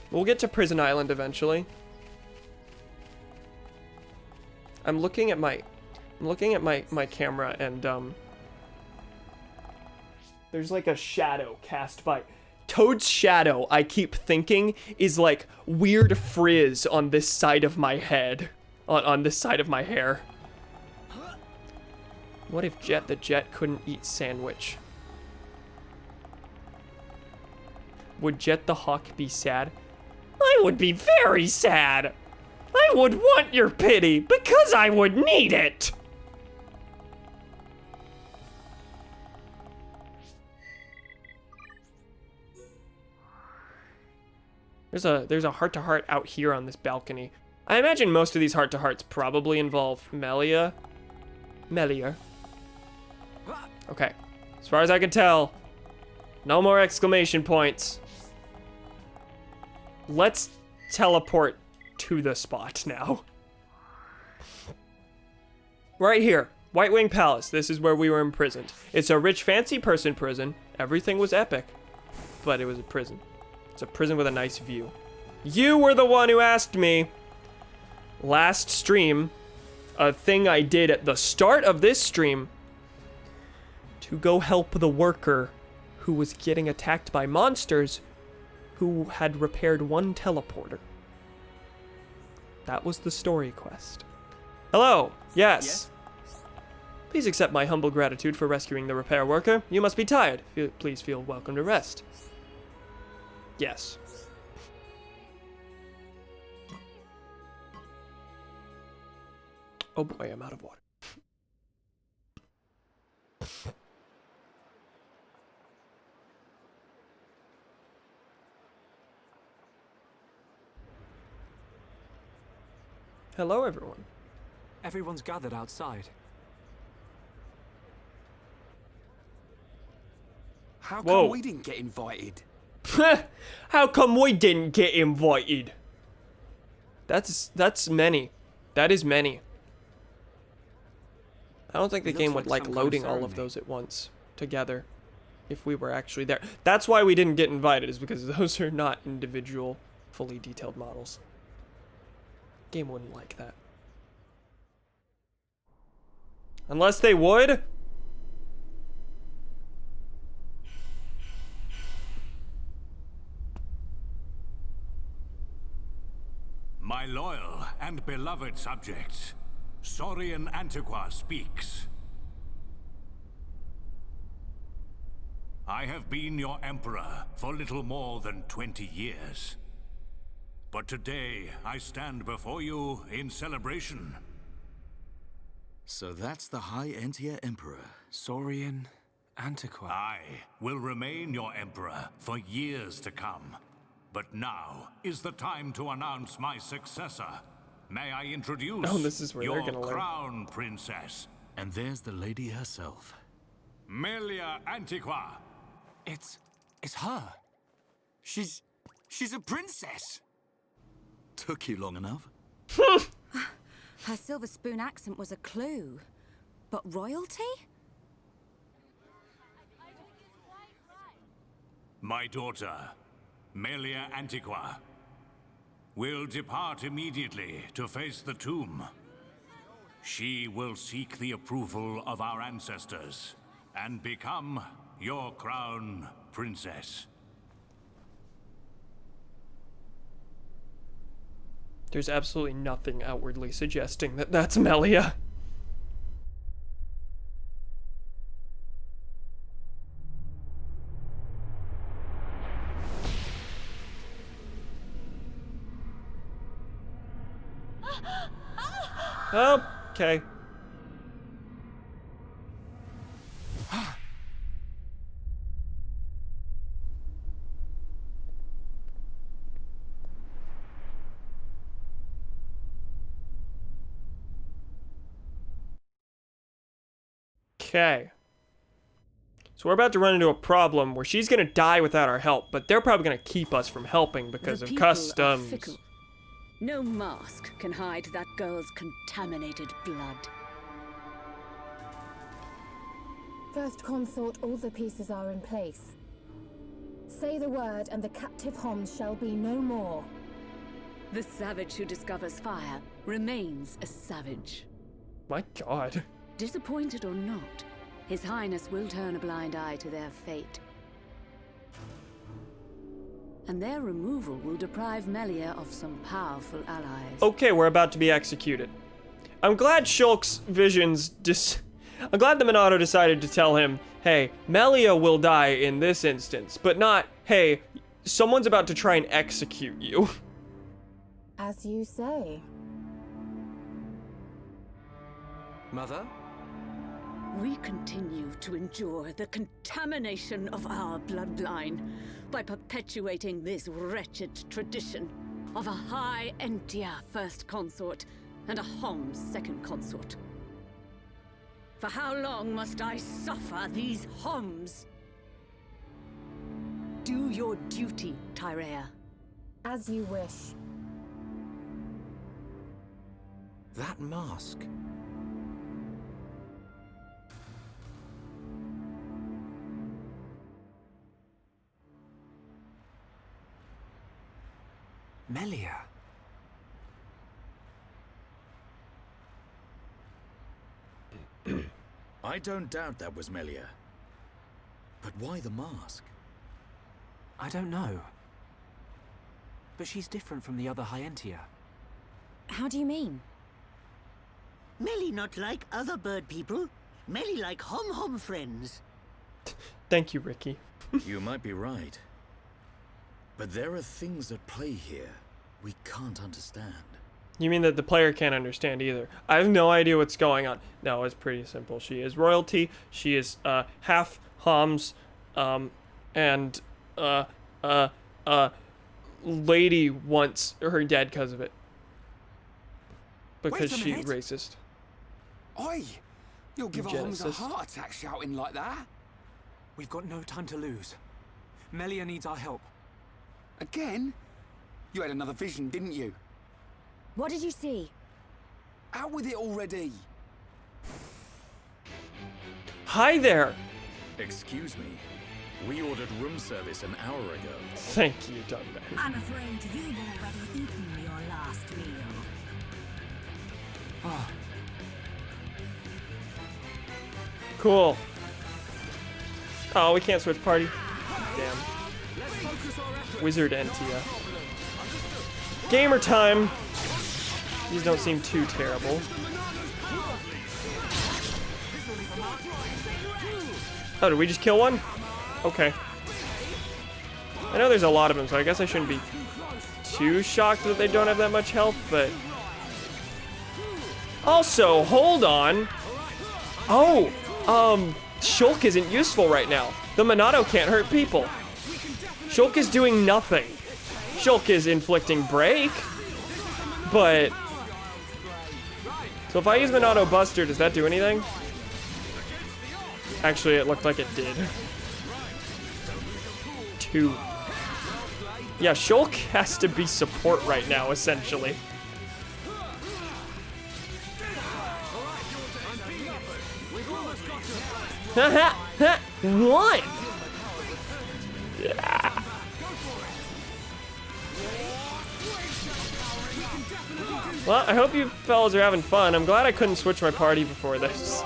We'll get to Prison Island eventually. I'm looking at my camera, and there's like a shadow cast by Toad's shadow. I keep thinking is like weird frizz on this side of my head, on this side of my hair. What if the Jet couldn't eat sandwich? Would Jet the Hawk be sad? I would be very sad. I would want your pity because I would need it. There's a heart-to-heart out here on this balcony. I imagine most of these heart-to-hearts probably involve Melia. Okay. As far as I can tell, no more exclamation points. Let's teleport to the spot now. Right here, White Wing Palace. This is where we were imprisoned. It's a rich, fancy person prison. Everything was epic, but it was a prison. It's a prison with a nice view. You were the one who asked me last stream, a thing I did at the start of this stream, to go help the worker who was getting attacked by monsters who had repaired one teleporter. That was the story quest. Hello, yes. Please accept my humble gratitude for rescuing the repair worker. You must be tired. Please feel welcome to rest. Yes. Oh boy, I'm out of water. Hello, everyone. Everyone's gathered outside. How Whoa. come we didn't get invited? How come we didn't get invited? That's many. That is many. I don't think the It game looks would like like some kind of loading all of ceremony. those at once together if we were actually there. That's why we didn't get invited, is because those are not individual, fully detailed models. Game wouldn't like that. Unless they would. My loyal and beloved subjects, Saurian Antiqua speaks. I have been your emperor for little more than 20 years. But today, I stand before you in celebration. So that's the High Entia Emperor. Saurian Antiqua. I will remain your emperor for years to come. But now is the time to announce my successor. May I introduce Oh, this is where they're your gonna learn. crown princess, And there's the lady herself. Melia Antiqua. It's her. She's a princess. Took you long enough. Her silver spoon accent was a clue. But royalty? My daughter, Melia Antiqua, will depart immediately to face the tomb. She will seek the approval of our ancestors and become your crown princess. There's absolutely nothing outwardly suggesting that that's Melia. Okay. Okay. So we're about to run into a problem where she's gonna die without our help, but they're probably gonna keep us from helping because The of people are customs. fickle. No mask can hide that girl's contaminated blood. First Consort, all the pieces are in place. Say the word and the captive Homs shall be no more. The savage who discovers fire remains a savage. My god. Disappointed or not, His Highness will turn a blind eye to their fate. And their removal will deprive Melia of some powerful allies. Okay, we're about to be executed. I'm glad Shulk's visions I'm glad the Minato decided to tell him, hey, Melia will die in this instance, but not, hey, someone's about to try and execute you. As you say. Mother? We continue to endure the contamination of our bloodline by perpetuating this wretched tradition. of a High Entia first consort and a Homs second consort. For how long must I suffer these Homs? Do your duty, Tyrea. As you wish. That mask. Melia. I don't doubt that was Melia. But why the mask? I don't know. But she's different from the other Hyentia. How do you mean? Melly not like other bird people. Melly like hom-hom friends. Thank you, Ricky. You might be right. But there are things at play here we can't understand. You mean that the player can't understand either? I have no idea what's going on. No, it's pretty simple. She is royalty. She is half Homs, and lady wants her dead because of it. Because Wait a she's minute. racist. Oi! You'll give a Homs a Genesis. heart attack shouting like that. We've got no time to lose. Melia needs our help. Again? You had another vision, didn't you? What did you see? Out with it already. Hi there. Excuse me. We ordered room service an hour ago. Thank you, Dunban. I'm afraid you've already eaten your last meal. Cool. Oh, we can't switch party. Damn. Wizard Entia. Gamer time. These don't seem too terrible. Oh, did we just kill one? Okay. I know there's a lot of them, so I guess I shouldn't be too shocked that they don't have that much health, but... Also, hold on. Oh, Shulk isn't useful right now. The Monado can't hurt people. Shulk is doing nothing. Shulk is inflicting break, but... So if I use Monado Buster, does that do anything? Actually, it looked like it did. 2. Yeah, Shulk has to be support right now, essentially. What? Yeah. Well, I hope you fellas are having fun. I'm glad I couldn't switch my party before this.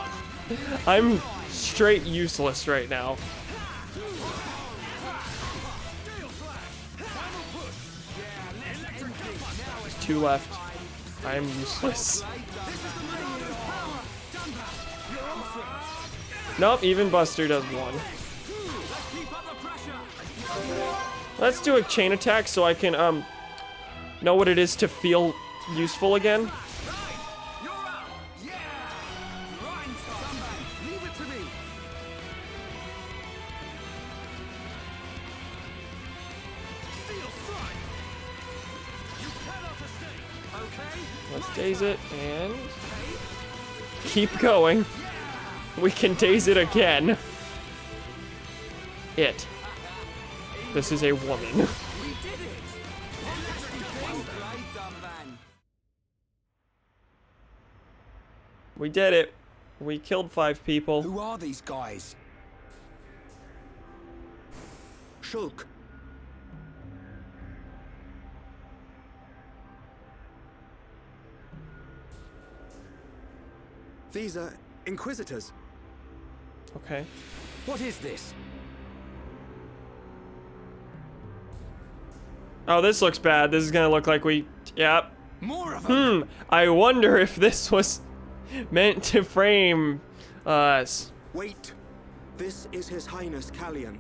I'm straight useless right now. 2 left. I am useless. Nope, even Buster does 1. Let's do a chain attack so I can know what it is to feel useful again. Let's daze it and keep going. We can daze it again. It. This is a woman. We did it. We killed 5 people. Who are these guys? Shulk. These are Inquisitors. Okay. What is this? Oh, this looks bad. This is gonna look like we... Yep. More of them. I wonder if this was meant to frame us. Wait. This is His Highness Callian,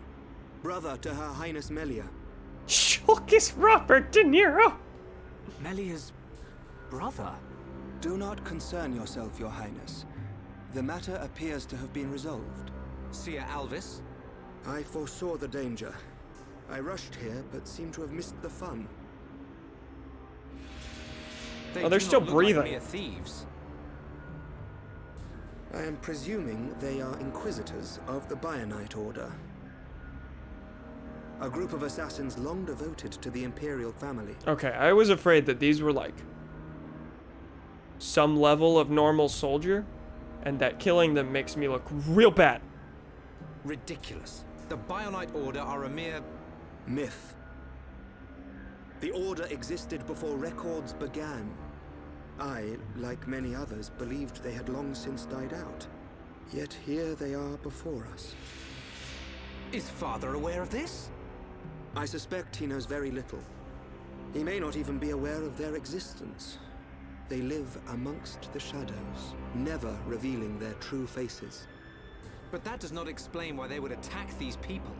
brother to Her Highness Melia. Shulk is Robert De Niro. Melia's brother? Do not concern yourself, Your Highness. The matter appears to have been resolved. Seer Alvis? I foresaw the danger. I rushed here, but seem to have missed the fun. Oh, they're still breathing. Mere thieves. I am presuming they are inquisitors of the Bionite Order. A group of assassins long devoted to the Imperial family. Okay, I was afraid that these were like some level of normal soldier, and that killing them makes me look real bad. Ridiculous. The Bionite Order are a mere... myth. The Order existed before records began. I, like many others, believed they had long since died out. Yet here they are before us. Is Father aware of this? I suspect he knows very little. He may not even be aware of their existence. They live amongst the shadows, never revealing their true faces. But that does not explain why they would attack these people.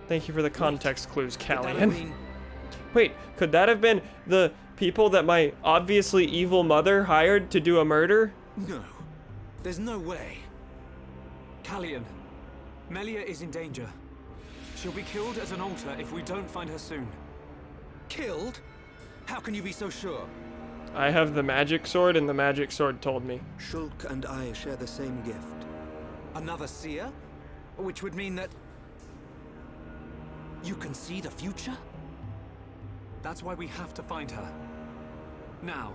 Thank you for the context clues, Callian. Wait, could that have been the people that my obviously evil mother hired to do a murder? No. There's no way. Callian, Melia is in danger. She'll be killed at an altar if we don't find her soon. Killed? How can you be so sure? I have the magic sword, and the magic sword told me. Shulk and I share the same gift. Another seer? Which would mean that... you can see the future? That's why we have to find her. Now.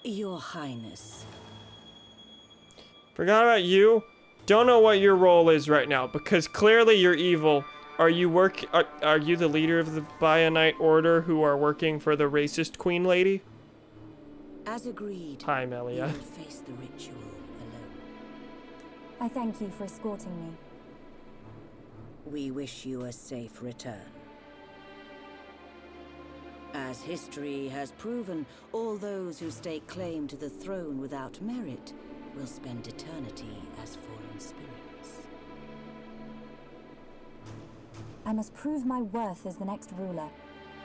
Your Highness. Forgot about you. Don't know what your role is right now, because clearly you're evil. Are you the leader of the Bionite Order who are working for the racist Queen Lady? As agreed. Hi, Melia. You will face the ritual alone. I thank you for escorting me. We wish you a safe return. As history has proven, all those who stake claim to the throne without merit will spend eternity as fallen spirits. I must prove my worth as the next ruler.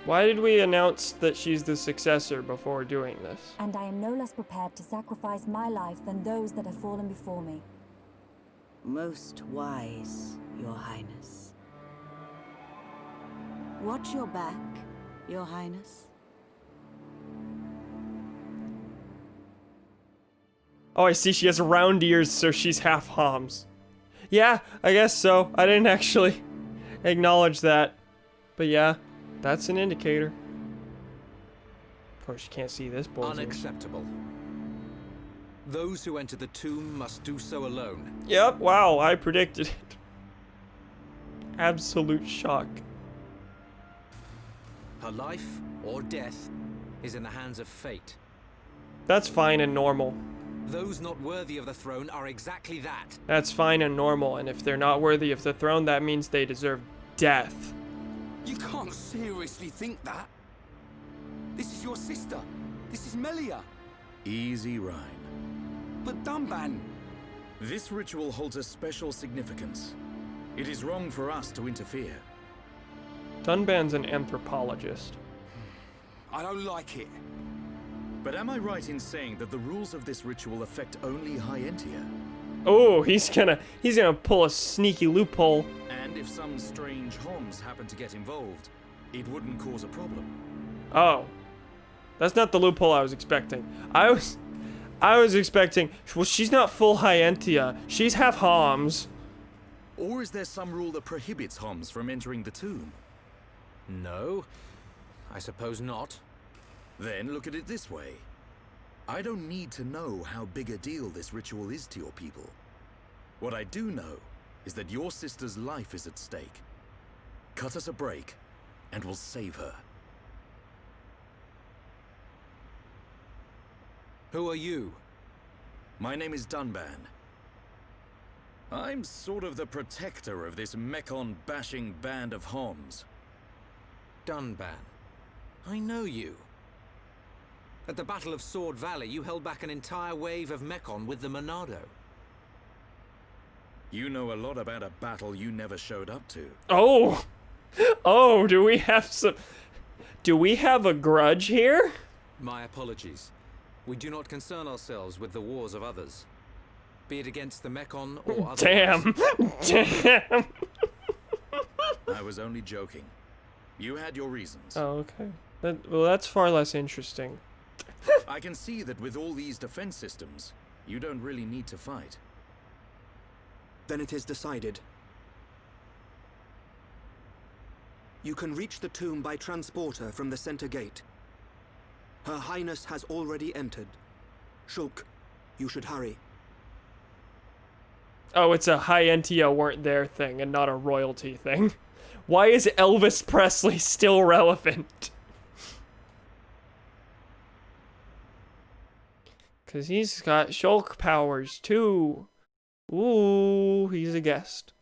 Why did we announce that she's the successor before doing this? And I am no less prepared to sacrifice my life than those that have fallen before me. Most wise, Your Highness. Watch your back, Your Highness. Oh, I see she has round ears, so she's half Homs. Yeah, I guess so. I didn't actually acknowledge that. But yeah, that's an indicator. Of course, you can't see this bull's ears. Unacceptable. Those who enter the tomb must do so alone. Yep, wow, I predicted it. Absolute shock. Her life, or death, is in the hands of fate. That's fine and normal. Those not worthy of the throne are exactly that. That's fine and normal, and if they're not worthy of the throne, that means they deserve death. You can't seriously think that. This is your sister. This is Melia. Easy, Rhine. But Dunban... This ritual holds a special significance. It is wrong for us to interfere. Dunban's an anthropologist. I don't like it. But am I right in saying that the rules of this ritual affect only High Entia? Oh, he's gonna pull a sneaky loophole. And if some strange Homs happen to get involved, it wouldn't cause a problem. Oh. That's not the loophole I was expecting. I was expecting, well, she's not full High Entia. She's half Homs. Or is there some rule that prohibits Homs from entering the tomb? No, I suppose not. Then look at it this way. I don't need to know how big a deal this ritual is to your people. What I do know is that your sister's life is at stake. Cut us a break, and we'll save her. Who are you? My name is Dunban. I'm sort of the protector of this Mekon-bashing band of Homs. Dunban. I know you. At the Battle of Sword Valley, you held back an entire wave of Mekon with the Monado. You know a lot about a battle you never showed up to. Oh! Oh, do we have some... Do we have a grudge here? My apologies. We do not concern ourselves with the wars of others. Be it against the Mekon or otherwise. Damn. Damn. I was only joking. You had your reasons. Oh, okay. Well, that's far less interesting. I can see that with all these defense systems, you don't really need to fight. Then it is decided. You can reach the tomb by transporter from the center gate. Her Highness has already entered. Shulk, you should hurry. Oh, it's a high Entia weren't there thing and not a royalty thing. Why is Elvis Presley still relevant? Because he's got Shulk powers too. Ooh, he's a guest.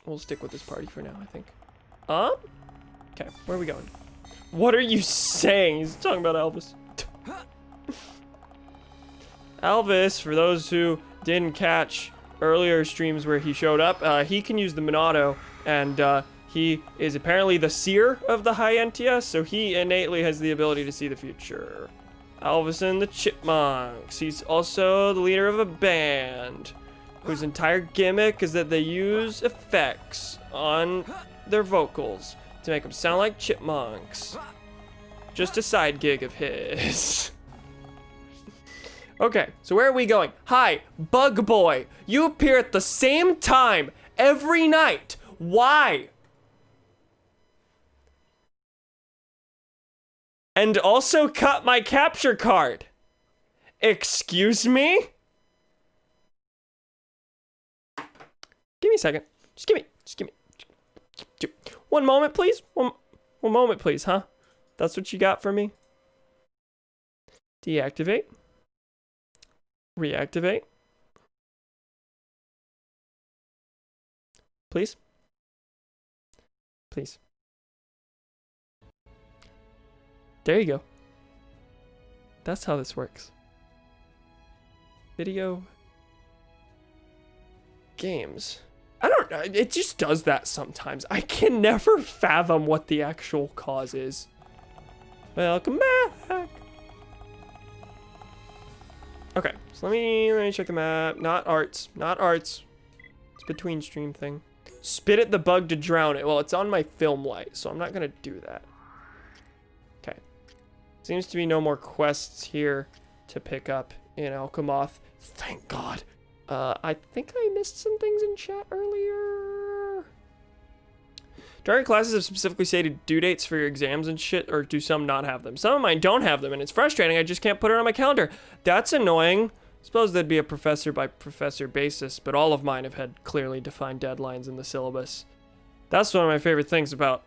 We'll stick with this party for now, I think. Okay, where are we going? What are you saying? He's talking about Elvis. Elvis, for those who didn't catch earlier streams where he showed up, he can use the Monado, and he is apparently the seer of the High Entia, so he innately has the ability to see the future. Elvis and the Chipmunks. He's also the leader of a band whose entire gimmick is that they use effects on their vocals to make them sound like chipmunks. Just a side gig of his. Okay, so where are we going? Hi, Bug Boy. You appear at the same time every night. Why? And also cut my capture card. Excuse me? Give me a second. Just give me. One moment, please. One moment, please, huh? That's what you got for me? Deactivate. Reactivate. Please. Please. There you go. That's how this works. Video. Games. I don't know. It just does that sometimes. I can never fathom what the actual cause is. Welcome back. Okay, so let me check the map. Not arts. It's between stream thing. Spit at the bug to drown it. Well, it's on my film light, so I'm not gonna do that. Okay. Seems to be no more quests here to pick up in Alchemoth. Thank God. I think I missed some things in chat earlier. Do our classes have specifically stated due dates for your exams and shit, or do some not have them? Some of mine don't have them, and it's frustrating. I just can't put it on my calendar. That's annoying. I suppose that'd be a professor by professor basis, but all of mine have had clearly defined deadlines in the syllabus. That's one of my favorite things about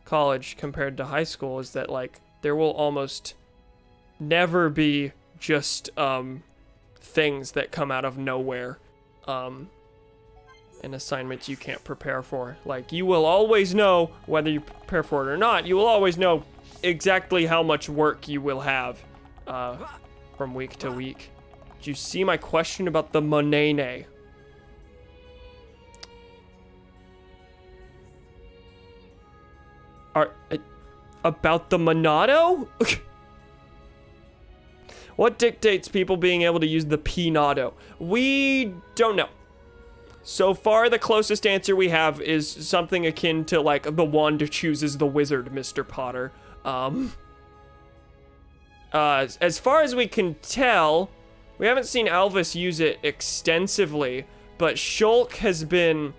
college compared to high school, is that, like, there will almost never be just things that come out of nowhere and assignments you can't prepare for. Like, you will always know, whether you prepare for it or not, you will always know exactly how much work you will have from week to week. Did you see my question about the Monene? About the Monado? What dictates people being able to use the Pinado? We don't know. So far, the closest answer we have is something akin to, like, the wand chooses the wizard, Mr. Potter. As far as we can tell, we haven't seen Elvis use it extensively, but Shulk has been,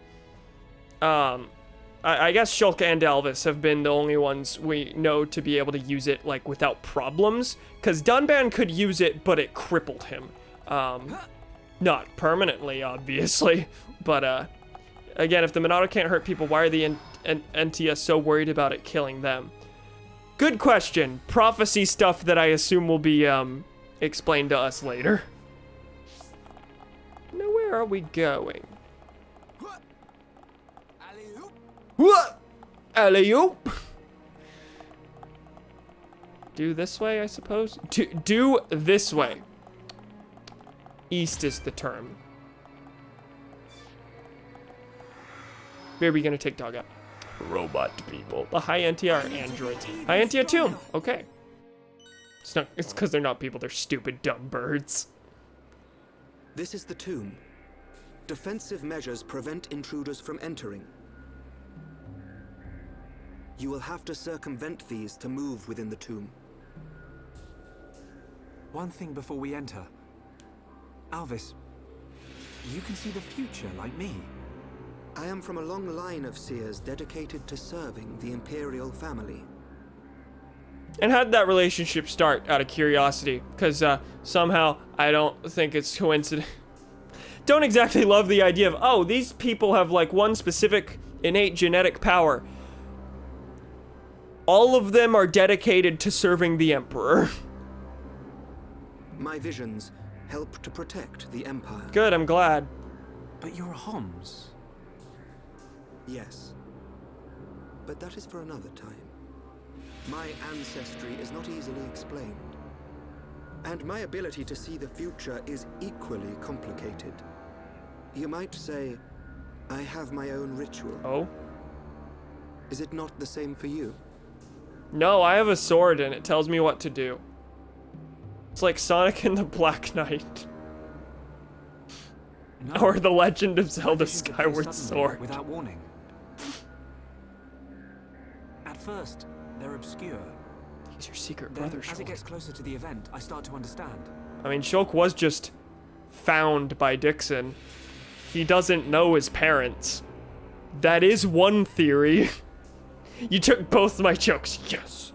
I guess Shulk and Elvis have been the only ones we know to be able to use it, like, without problems. Because Dunban could use it, but it crippled him. Not permanently, obviously. But, again, if the Monado can't hurt people, why are the Entia so worried about it killing them? Good question. Prophecy stuff that I assume will be, explained to us later. Now, where are we going? What? Alley-oop. Do this way, I suppose? Do this way. East is the term. Maybe gonna take dog out. Robot people. The High Entia are androids. High Entia tomb. Okay. It's because they're not people. They're stupid, dumb birds. This is the tomb. Defensive measures prevent intruders from entering. You will have to circumvent these to move within the tomb. One thing before we enter. Alvis, you can see the future like me. I am from a long line of seers dedicated to serving the Imperial family. And how did that relationship start, out of curiosity? Because somehow I don't think it's coincidence. Don't exactly love the idea of, oh, these people have like one specific innate genetic power. All of them are dedicated to serving the Emperor. My visions help to protect the Empire. Good, I'm glad. But you're Homs. Yes. But that is for another time. My ancestry is not easily explained. And my ability to see the future is equally complicated. You might say, I have my own ritual. Oh? Is it not the same for you? No, I have a sword and it tells me what to do. It's like Sonic and the Black Knight. No. Or The Legend of Zelda Skyward Sword. Without warning. At first, they're obscure. He's your secret Then, brother, Shulk. as it gets closer to the event, I start to understand. I mean, Shulk was just found by Dixon. He doesn't know his parents. That is one theory. You took both my jokes. Yes.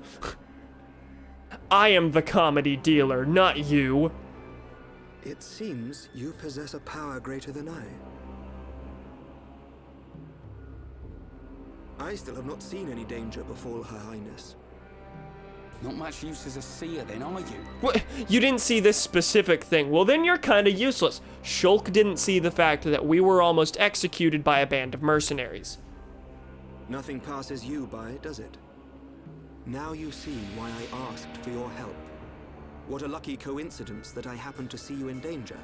I am the comedy dealer, not you. It seems you possess a power greater than I still have not seen any danger befall Her Highness. Not much use as a seer then, are you? What? You didn't see this specific thing. Well, then you're kind of useless. Shulk didn't see the fact that we were almost executed by a band of mercenaries. Nothing passes you by, does it? Now you see why I asked for your help. What a lucky coincidence that I happened to see you in danger.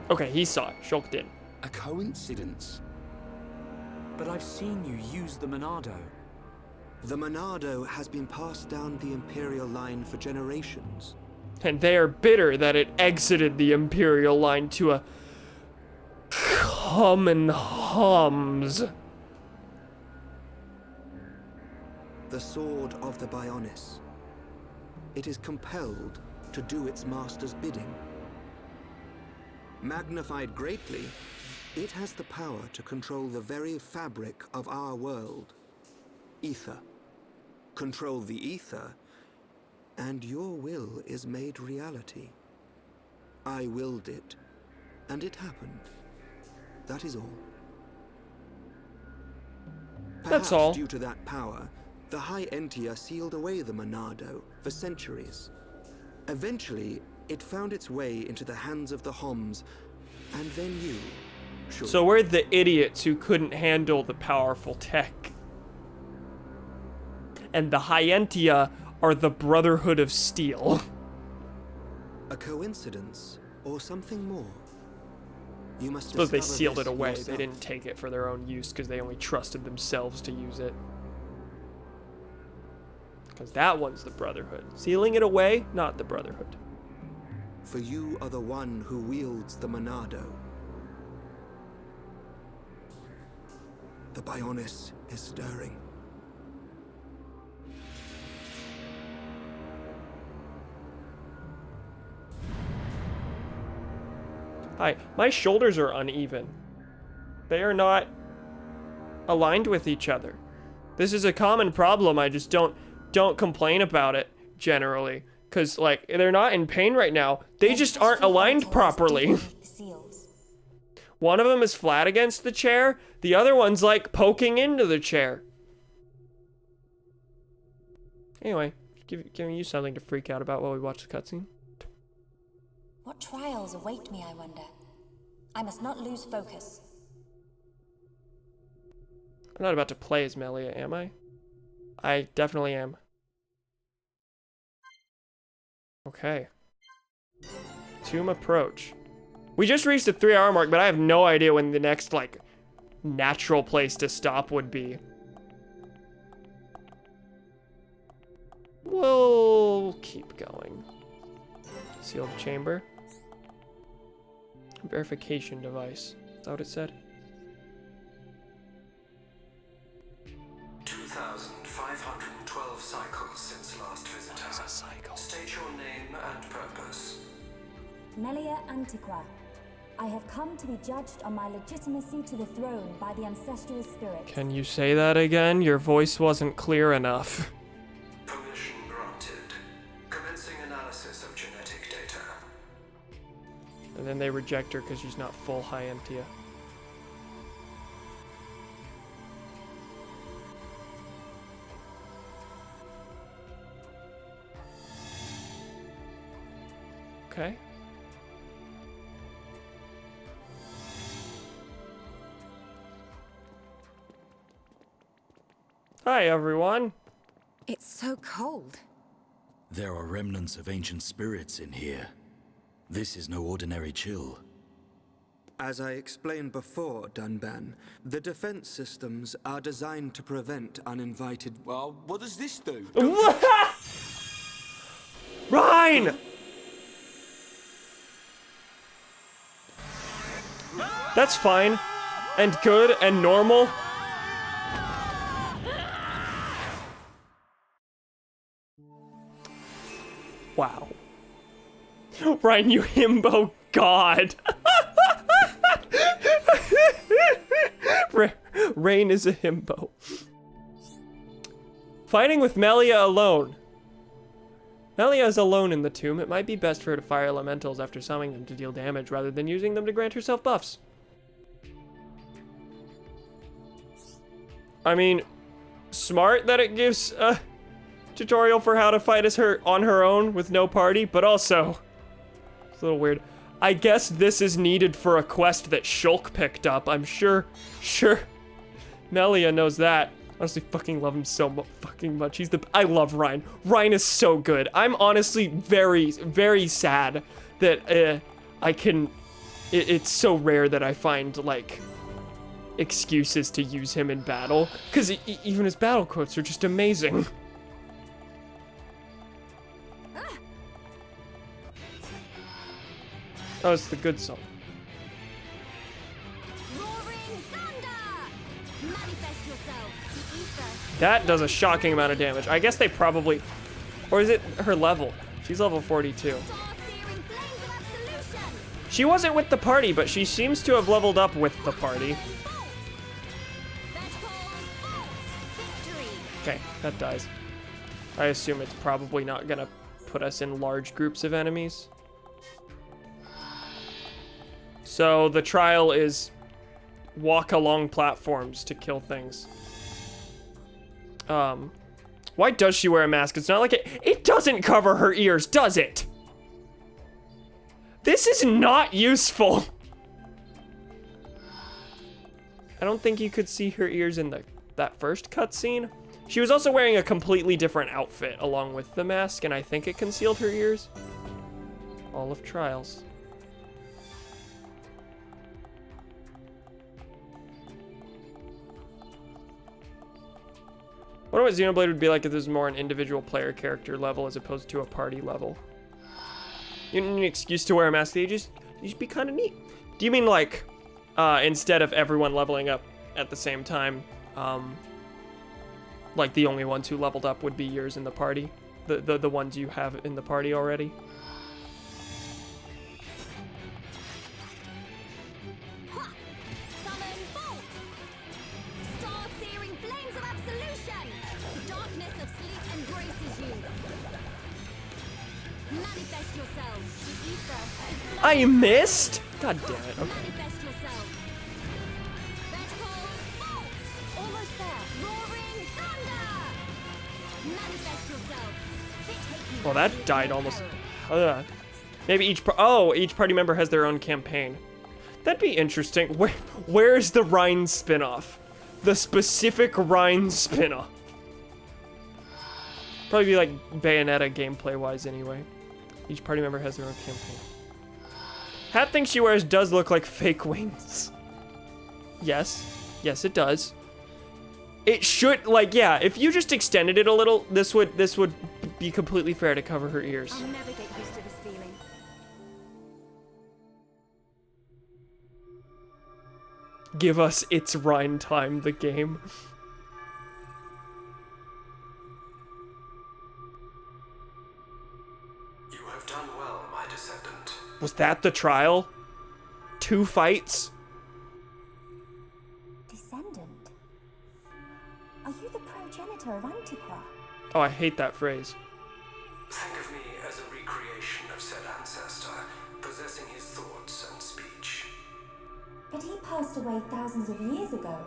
Okay, he saw it. Shulk didn't. A coincidence? But I've seen you use the Monado. The Monado has been passed down the Imperial line for generations. And they are bitter that it exited the Imperial line to a common Homs. The sword of the Bionis. It is compelled to do its master's bidding. Magnified greatly, it has the power to control the very fabric of our world. Ether. Control the ether, and your will is made reality. I willed it, and it happened. That is all. That's all. Perhaps due to that power, the High Entia sealed away the Monado for centuries. Eventually, it found its way into the hands of the Homs, and then you. Sure. So we're the idiots who couldn't handle the powerful tech. And the High Entia are the Brotherhood of Steel. A coincidence, or something more? You must Suppose they discover sealed this it away. yourself. They didn't take it for their own use because they only trusted themselves to use it. Because that one's the Brotherhood. Sealing it away, not the Brotherhood. For you are the one who wields the Monado. The Bionis is stirring. Hi, my shoulders are uneven. They are not aligned with each other. This is a common problem. I just don't complain about it generally, cause like they're not in pain right now. They just aren't aligned properly. One of them is flat against the chair. The other one's like poking into the chair. Anyway, giving you something to freak out about while we watch the cutscene. What trials await me, I wonder? I must not lose focus. I'm not about to play as Melia, am I? I definitely am. Okay. Tomb approach. We just reached the 3-hour mark, but I have no idea when the next, like, natural place to stop would be. We'll keep going. Sealed chamber. Verification device. Is that what it said? 2,512 cycles since last visitor. What is a cycle? State your name and purpose. Melia Antiqua. I have come to be judged on my legitimacy to the throne by the ancestral spirit. Can you say that again? Your voice wasn't clear enough. Permission granted. Commencing analysis of genetic data. And then they reject her because she's not full high Entia. Okay. Hi, everyone. It's so cold. There are remnants of ancient spirits in here. This is no ordinary chill. As I explained before, Dunban, the defense systems are designed to prevent uninvited... Well, what does this do? Rhine! That's fine. And good and normal. Wow. Ryan, you himbo god. Rain is a himbo. Fighting with Melia alone. Melia is alone in the tomb. It might be best for her to fire elementals after summoning them to deal damage rather than using them to grant herself buffs. I mean, smart that it gives a tutorial for how to fight as her on her own with no party, but also it's a little weird. I guess this is needed for a quest that Shulk picked up. I'm sure Melia knows that. Honestly, fucking love him so fucking much. I love Ryan. Ryan is so good. I'm honestly very, very sad that it's so rare that I find, like, excuses to use him in battle. Because even his battle quotes are just amazing. Oh, it's the good song. That does a shocking amount of damage. I guess they probably... Or is it her level? She's level 42. She wasn't with the party, but she seems to have leveled up with the party. Okay, that dies. I assume it's probably not gonna put us in large groups of enemies. So the trial is walk along platforms to kill things. Why does she wear a mask? It's not like it doesn't cover her ears, does it? This is not useful. I don't think you could see her ears in that first cutscene. She was also wearing a completely different outfit along with the mask, and I think it concealed her ears. All of Trials. I wonder what Xenoblade would be like if this was more an individual player character level as opposed to a party level. You need an excuse to wear a mask, you just be kind of neat. Do you mean like, instead of everyone leveling up at the same time, like the only ones who leveled up would be yours in the party? The ones you have in the party already? I missed? God damn it. Okay. Well, that died almost. Maybe each party member has their own campaign. That'd be interesting. Where's the Rhine spin-off? The specific Rhine spin-off. Probably be like Bayonetta gameplay-wise anyway. Each party member has their own campaign. Hat thing she wears does look like fake wings. Yes. Yes, it does. It should, like, yeah, if you just extended it a little, this would be completely fair to cover her ears. I'll never get used to this feeling. Give us It's Rhine Time, the game. You have done well, my descendant. Was that the trial? 2 fights? Descendant? Are you the progenitor of Antiqua? Oh, I hate that phrase. Think of me as a recreation of said ancestor, possessing his thoughts and speech. But he passed away thousands of years ago.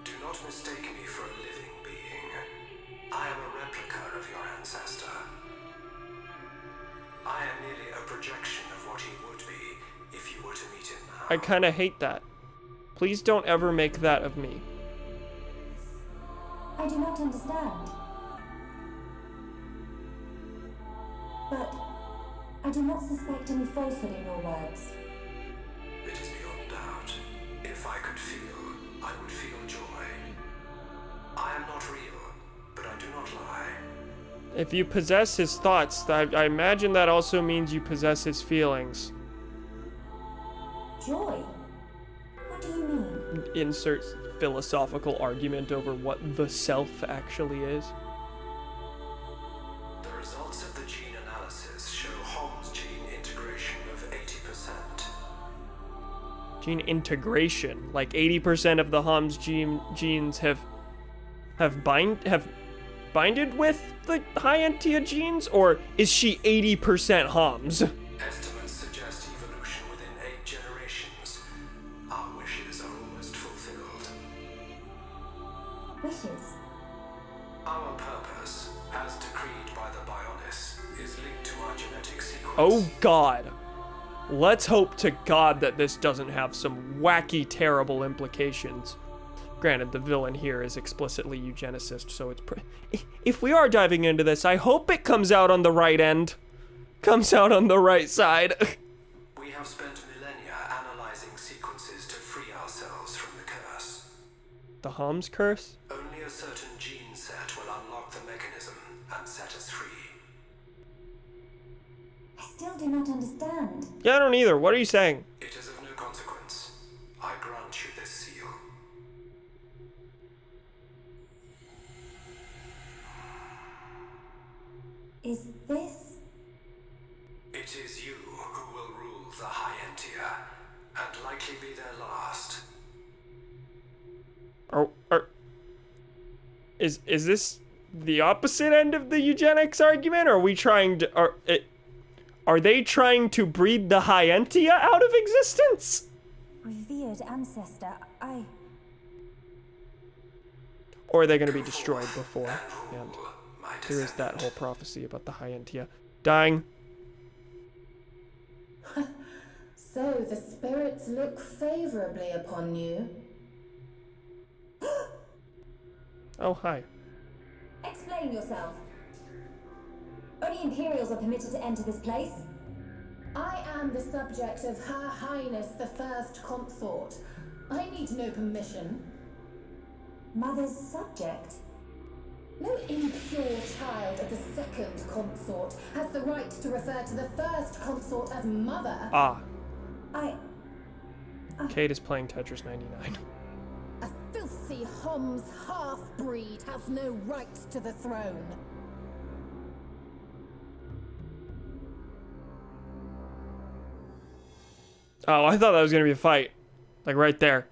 Do not mistake me for a living being. I am a replica of your ancestor. I am merely a projection of what he would be if you were to meet him now. I kind of hate that. Please don't ever make that of me. I do not understand. But I do not suspect any falsehood in your words. It is beyond doubt. If I could feel, I would feel joy. I am not real, but I do not lie. If you possess his thoughts, I imagine that also means you possess his feelings. Joy? What do you mean? Insert philosophical argument over what the self actually is. The results of the gene analysis show Hom's gene integration of 80%. Gene integration, like 80% of the Hom's genes have binded with the high Entia genes, or is she 80% Hom's? Estimates suggest evolution within 8 generations. Our wishes are almost fulfilled. Wishes? Our purpose, as decreed by the Bionis, is linked to our genetic sequence. Oh God. Let's hope to God that this doesn't have some wacky, terrible implications. Granted, the villain here is explicitly eugenicist, so it's if we are diving into this, I hope it comes out on the right end. Comes out on the right side. We have spent millennia analyzing sequences to free ourselves from the curse. The Hom's curse? Only a certain gene set will unlock the mechanism and set us free. I still do not understand. Yeah, I don't either. What are you saying? It is of no consequence. I grant you this seal. Is this? It is you who will rule the High Entia, and likely be their last. Is this the opposite end of the eugenics argument? Or are we trying to are they trying to breed the High Entia out of existence? Revered ancestor, Or are they going to be destroyed before? And there is that whole prophecy about the High Entia dying. So the spirits look favorably upon you. Oh, hi. Explain yourself. Only Imperials are permitted to enter this place. I am the subject of Her Highness the First Consort. I need no permission. Mother's subject? No impure child of the Second Consort has the right to refer to the First Consort as Mother. Ah. Kate is playing Tetris 99. A filthy Hom's half-breed has no right to the throne. Oh, I thought that was going to be a fight. Like right there.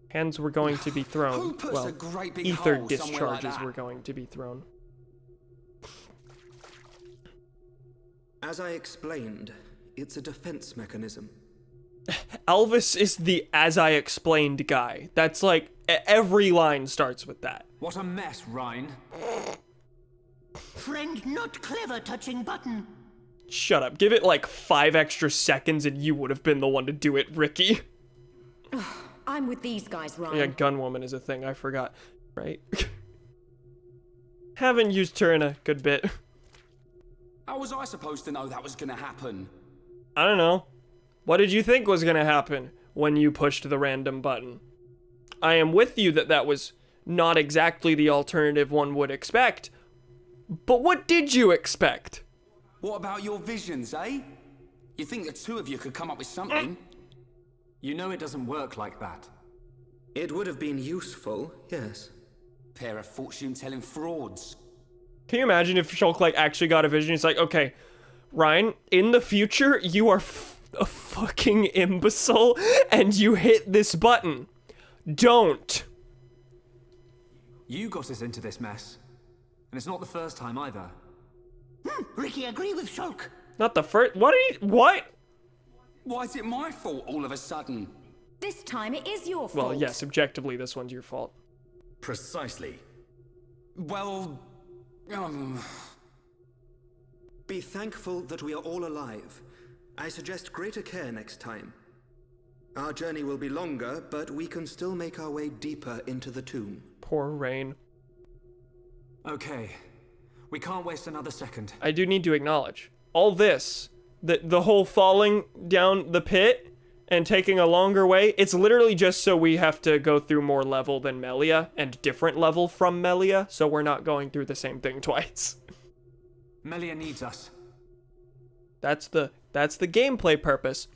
Hands were going to be thrown. Well, ether discharges were going to be thrown. As I explained, it's a defense mechanism. Elvis is the as I explained guy. That's like, every line starts with that. What a mess, Rhine. Friend not clever touching button. Shut up. Give it like 5 extra seconds and you would have been the one to do it, Ricky. I'm with these guys, Ryan. Yeah, Gunwoman is a thing. I forgot. Right? Haven't used her in a good bit. How was I supposed to know that was gonna happen? I don't know. What did you think was gonna happen? when you pushed the random button. I am with you that that was not exactly the alternative one would expect, but what did you expect? What about your visions, eh? You think the two of you could come up with something? You know it doesn't work like that. It would have been useful, yes. Pair of fortune-telling frauds. Can you imagine if Shulk like actually got a vision? He's like, okay, Ryan, in the future, you are a fucking imbecile and you hit this button. Don't. You got us into this mess. And it's not the first time either. Ricky, agree with Shulk. Not the first. What? Why is it my fault all of a sudden? This time it is your fault. Well, yes, objectively, this one's your fault. Precisely. Well, Be thankful that we are all alive. I suggest greater care next time. Our journey will be longer, but we can still make our way deeper into the tomb. Poor Rain. Okay. We can't waste another second. I do need to acknowledge, all this, the whole falling down the pit and taking a longer way, it's literally just so we have to go through more level than Melia and different level from Melia, so we're not going through the same thing twice. Melia needs us. That's the gameplay purpose.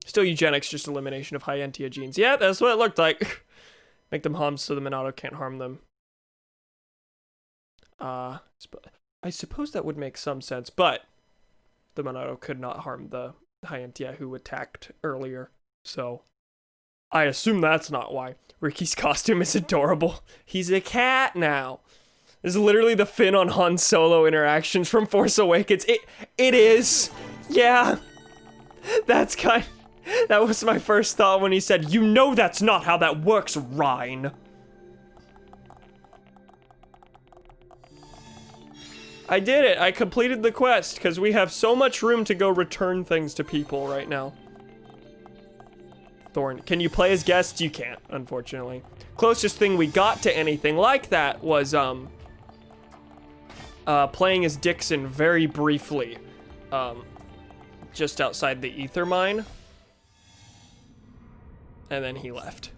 Still eugenics, just elimination of Hyentia genes. Yeah, that's what it looked like. Make them hums so the Monado can't harm them. I suppose that would make some sense, but the Monado could not harm the Hyentia who attacked earlier, so I assume that's not why. Ricky's costume is adorable. He's a cat now. This is literally the Finn on Han Solo interactions from Force Awakens. It is. Yeah. That was my first thought when he said, "You know that's not how that works, Ryan." I did it. I completed the quest because we have so much room to go return things to people right now. Thorn, can you play as guests? You can't, unfortunately. Closest thing we got to anything like that was playing as Dixon very briefly, just outside the ether mine, and then he left.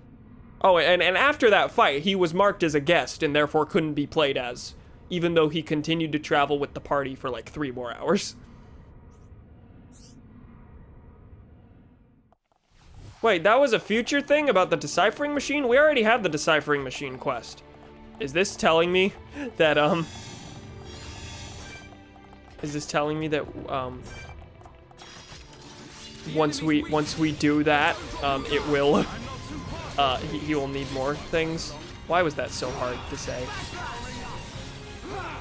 Oh, and after that fight, he was marked as a guest and therefore couldn't be played as, even though he continued to travel with the party for like 3 more hours. Wait, that was a future thing about the deciphering machine? We already have the deciphering machine quest. Is this telling me that, once we do that, it will, he will need more things? Why was that so hard to say?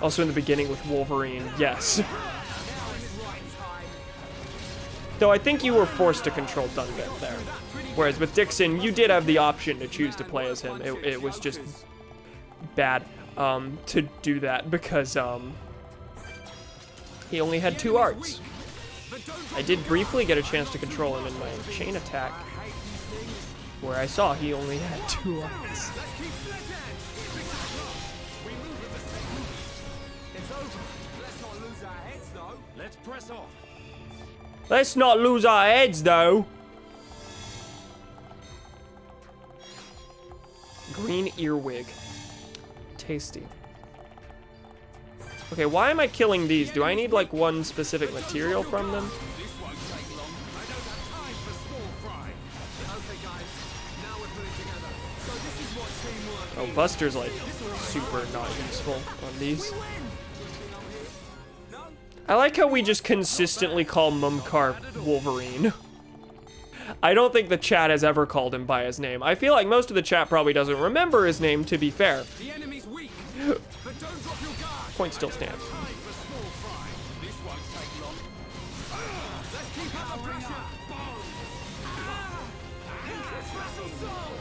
Also in the beginning with Wolverine, yes. Though I think you were forced to control Dunbit there. Whereas with Dixon, you did have the option to choose to play as him. It was just bad to do that because he only had 2 arts. I did briefly get a chance to control him in my chain attack, where I saw he only had 2 arts. Let's press on. Let's not lose our heads, though. Green earwig. Tasty. Okay, why am I killing these? Do I need, like, one specific material from them? Oh, Buster's, like, super not useful on these. I like how we just consistently call Mumkar Wolverine. I don't think the chat has ever called him by his name. I feel like most of the chat probably doesn't remember his name, to be fair. The enemy's weak, but don't drop your guard. Point still stands. This won't take long. Let's keep up the pressure.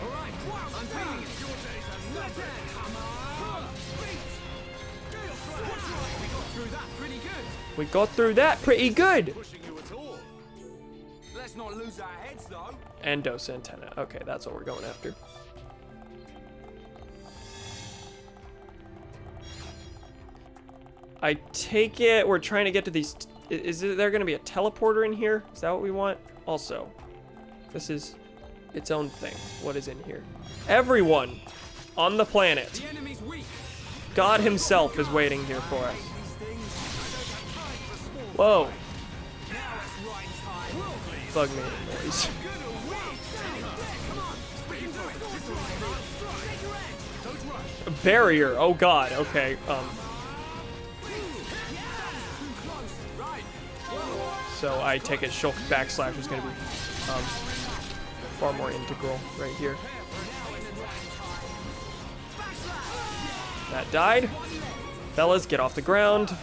All right, I'm feeling it. Your days are not dead. Come on. We got through that pretty good. We got through that pretty good. Pushing you at all. Let's not lose our heads, though. Endos antenna. Okay, that's what we're going after. I take it we're trying to get to these. Is there going to be a teleporter in here? Is that what we want? Also, this is its own thing. What is in here? Everyone on the planet. God himself is waiting here for us. Whoa. Bug made a noise. A barrier. Oh god. Okay. So I take it Shulk's backslash is going to be far more integral right here. That died. Fellas, get off the ground.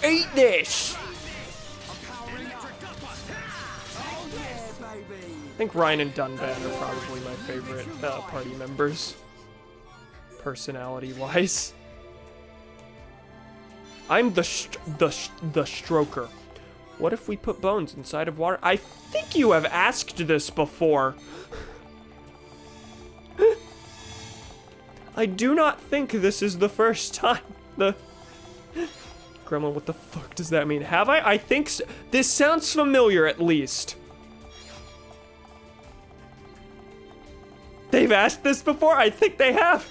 Eat this! I think Ryan and Dunban are probably my favorite party members, personality-wise. I'm the stroker. What if we put bones inside of water? I think you have asked this before. I do not think this is the first time. Gremlin, what the fuck does that mean? Have I? I think so. This sounds familiar, at least. They've asked this before? I think they have.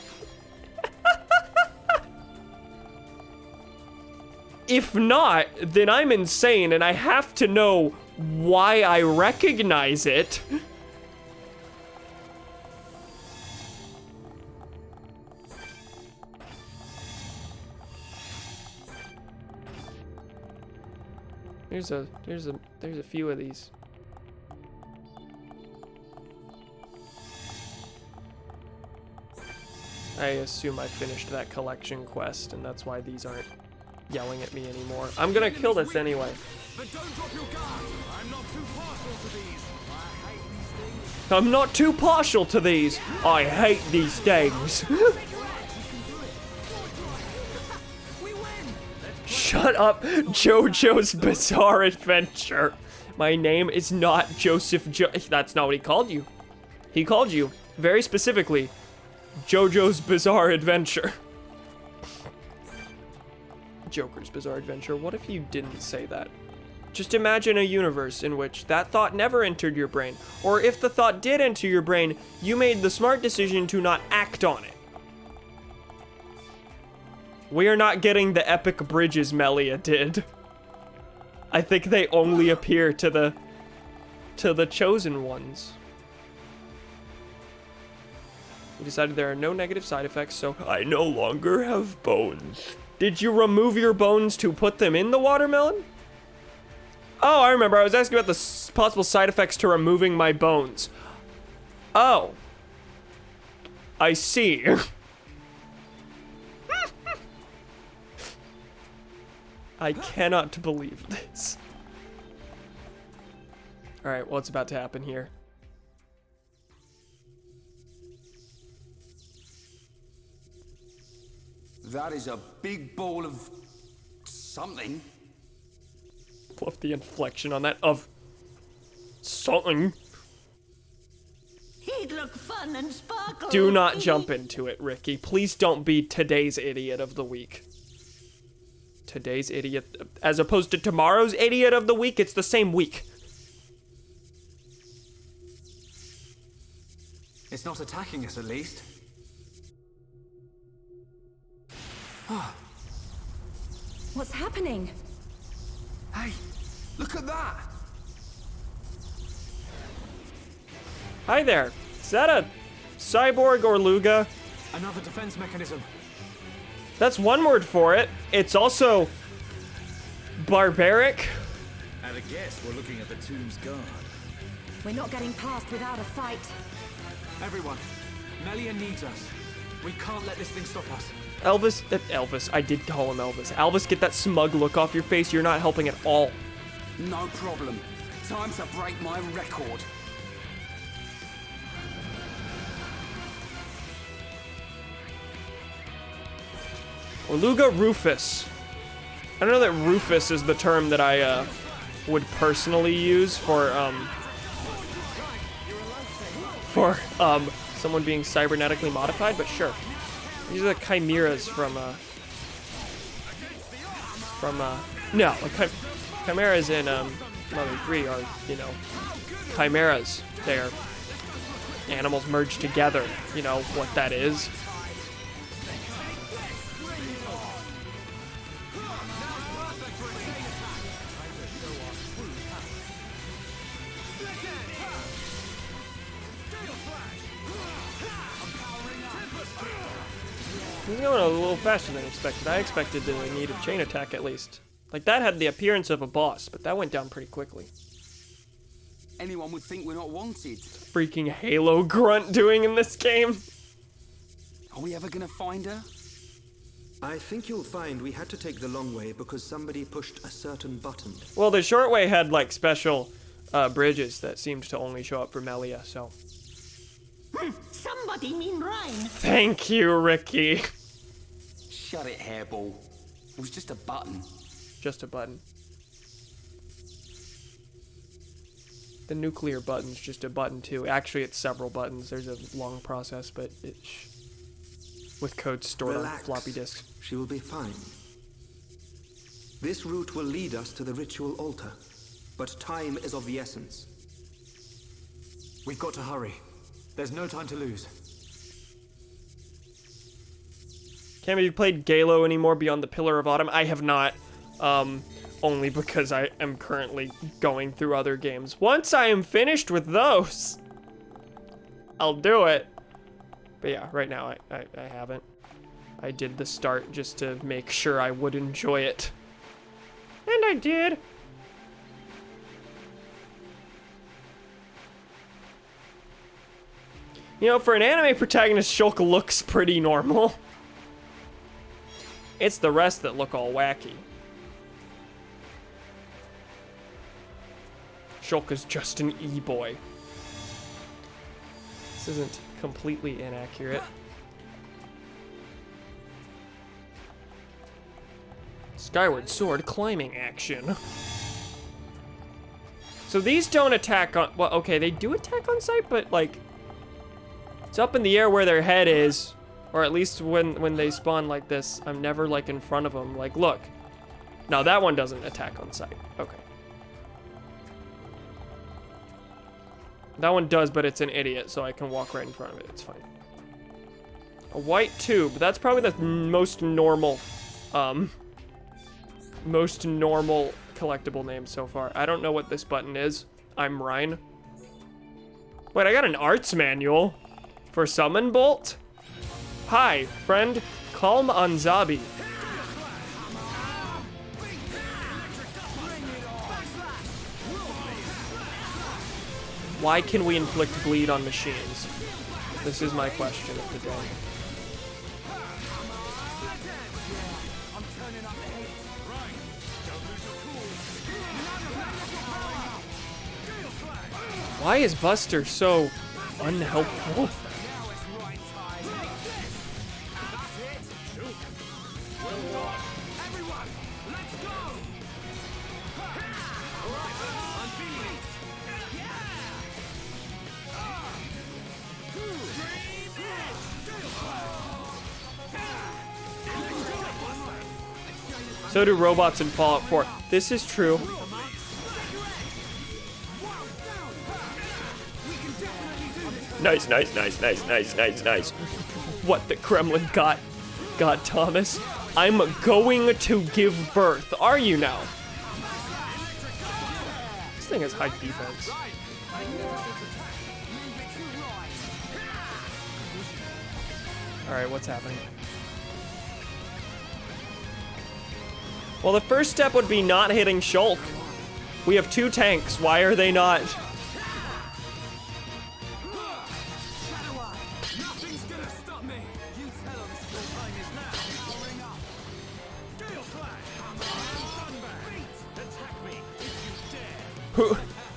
If not, then I'm insane and I have to know why I recognize it. There's a few of these. I assume I finished that collection quest, and that's why these aren't yelling at me anymore. I'm gonna kill this anyway. I'm not too partial to these. I hate these things. Shut up, JoJo's Bizarre Adventure. My name is not Joseph That's not what he called you. He called you, very specifically, JoJo's Bizarre Adventure. Joker's Bizarre Adventure. What if you didn't say that? Just imagine a universe in which that thought never entered your brain, or if the thought did enter your brain, you made the smart decision to not act on it. We are not getting the epic bridges Melia did. I think they only appear to the chosen ones. We decided there are no negative side effects, so I no longer have bones. Did you remove your bones to put them in the watermelon? Oh, I remember. I was asking about the possible side effects to removing my bones. Oh. I see. I cannot believe this. Alright, what's about to happen here? That is a big ball of something. Love the inflection on that. Of something. He'd look fun and sparkle. Do not jump into it, Ricky. Please don't be today's idiot of the week. Today's idiot, as opposed to tomorrow's idiot of the week, it's the same week. It's not attacking us, at least. What's happening? Hey, look at that! Hi there. Is that a cyborg or Luga? Another defense mechanism. That's one word for it. It's also barbaric. At a guess, we're looking at the tomb's guard. We're not getting past without a fight. Everyone, Melia needs us. We can't let this thing stop us. Elvis, I did call him Elvis. Elvis, get that smug look off your face. You're not helping at all. No problem. Time to break my record. Luga Rufus. I don't know that Rufus is the term that I would personally use for someone being cybernetically modified, but sure. These are the chimeras from From, no, chimeras in, Mother 3 are, you know, chimeras. They are animals merged together. You know what that is. He's going a little faster than expected. I expected to need a chain attack at least. Like, that had the appearance of a boss, but that went down pretty quickly. Anyone would think we're not wanted. Freaking Halo grunt doing in this game. Are we ever gonna find her? I think you'll find we had to take the long way because somebody pushed a certain button. Well, the short way had, like, special bridges that seemed to only show up for Melia, so. Somebody mean Rhyme. Thank you, Ricky. Shut it, hairball. It was just a button. Just a button. The nuclear button's just a button too. Actually, it's several buttons. There's a long process, but it's with code stored on floppy disks. She will be fine. This route will lead us to the ritual altar, but time is of the essence. We've got to hurry. There's no time to lose. Cam, have you played Galo anymore beyond the Pillar of Autumn? I have not. Only because I am currently going through other games. Once I am finished with those, I'll do it. But yeah, right now I haven't. I did the start just to make sure I would enjoy it. And I did. You know, for an anime protagonist, Shulk looks pretty normal. It's the rest that look all wacky. Shulk is just an e-boy. This isn't completely inaccurate. Skyward Sword climbing action. So these don't attack on, well, okay, they do attack on sight, but like, it's up in the air where their head is, or at least when they spawn like this, I'm never like in front of them. Like, look. No, that one doesn't attack on sight. Okay. That one does, but it's an idiot, so I can walk right in front of it. It's fine. A white tube. That's probably the most normal collectible name so far. I don't know what this button is. I'm Ryan. Wait, I got an arts manual for Summon Bolt? Hi, friend. Calm Anzabi. Why can we inflict bleed on machines? This is my question of the day. Why is Buster so unhelpful? So do robots in Fallout 4. This is true. Nice, nice, nice, nice, nice, nice, nice. What the Kremlin got Thomas. I'm going to give birth. Are you now? This thing has high defense. Alright, what's happening? Well, the first step would be not hitting Shulk. We have 2 tanks. Why are they not?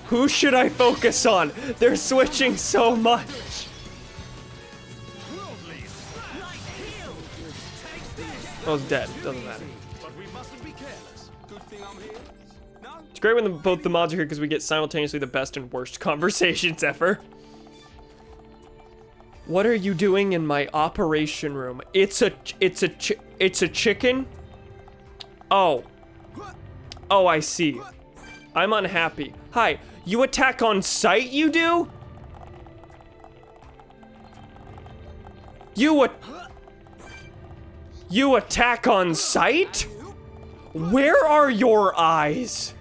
Who should I focus on? They're switching so much. Oh, it's dead. Doesn't matter. It's great when both the mods are here because we get simultaneously the best and worst conversations ever. What are you doing in my operation room? It's a chicken? Oh, Oh, I see. I'm unhappy. Hi, you attack on sight, you do? You attack on sight? Where are your eyes?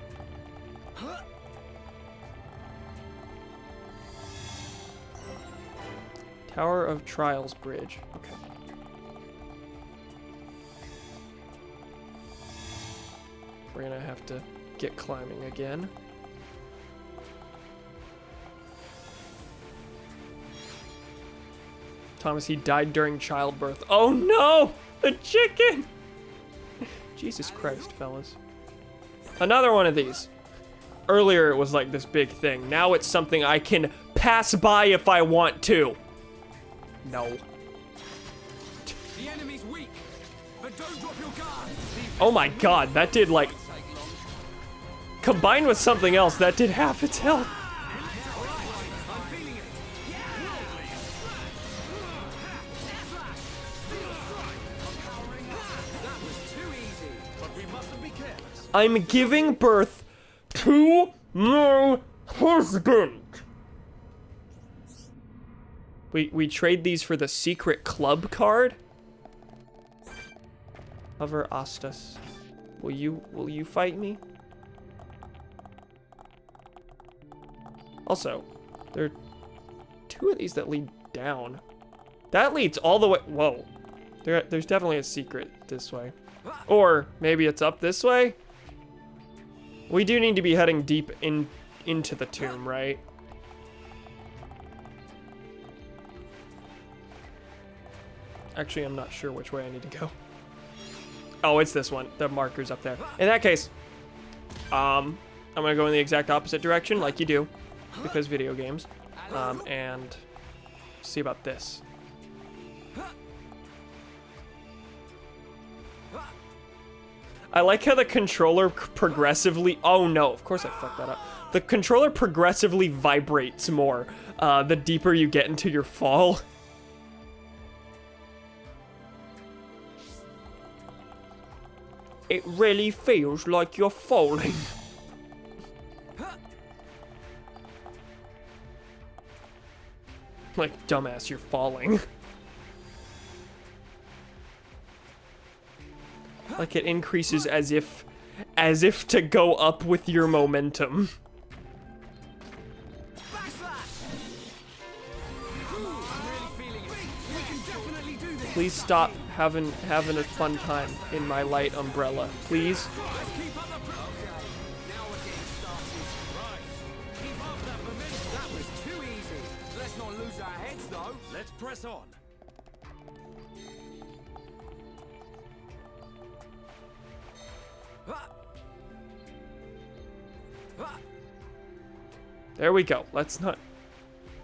Tower of Trials Bridge. Okay. We're gonna have to get climbing again. Thomas, he died during childbirth. Oh no! The chicken! Jesus Christ, fellas. Another one of these. Earlier it was like this big thing. Now it's something I can pass by if I want to. No. The enemy's weak, but don't drop your guard. Oh my god, that did like... Combined with something else, that did half its health. I'm giving birth to my husband. We trade these for the secret club card. Hover Astas. Will you fight me? Also, there are 2 of these that lead down. That leads all the way. Whoa. There's definitely a secret this way. Or maybe it's up this way? We do need to be heading deep into the tomb, right? Actually, I'm not sure which way I need to go. Oh, it's this one. The marker's up there. In that case, I'm gonna go in the exact opposite direction, like you do, because video games. And see about this. I like how the controller progressively... Oh no, of course I fucked that up. The controller progressively vibrates more the deeper you get into your fall. It really feels like you're falling. Like, dumbass, you're falling. Like it increases as if to go up with your momentum. Please stop having a fun time in my light umbrella, please. Let's press on. There we go. Let's not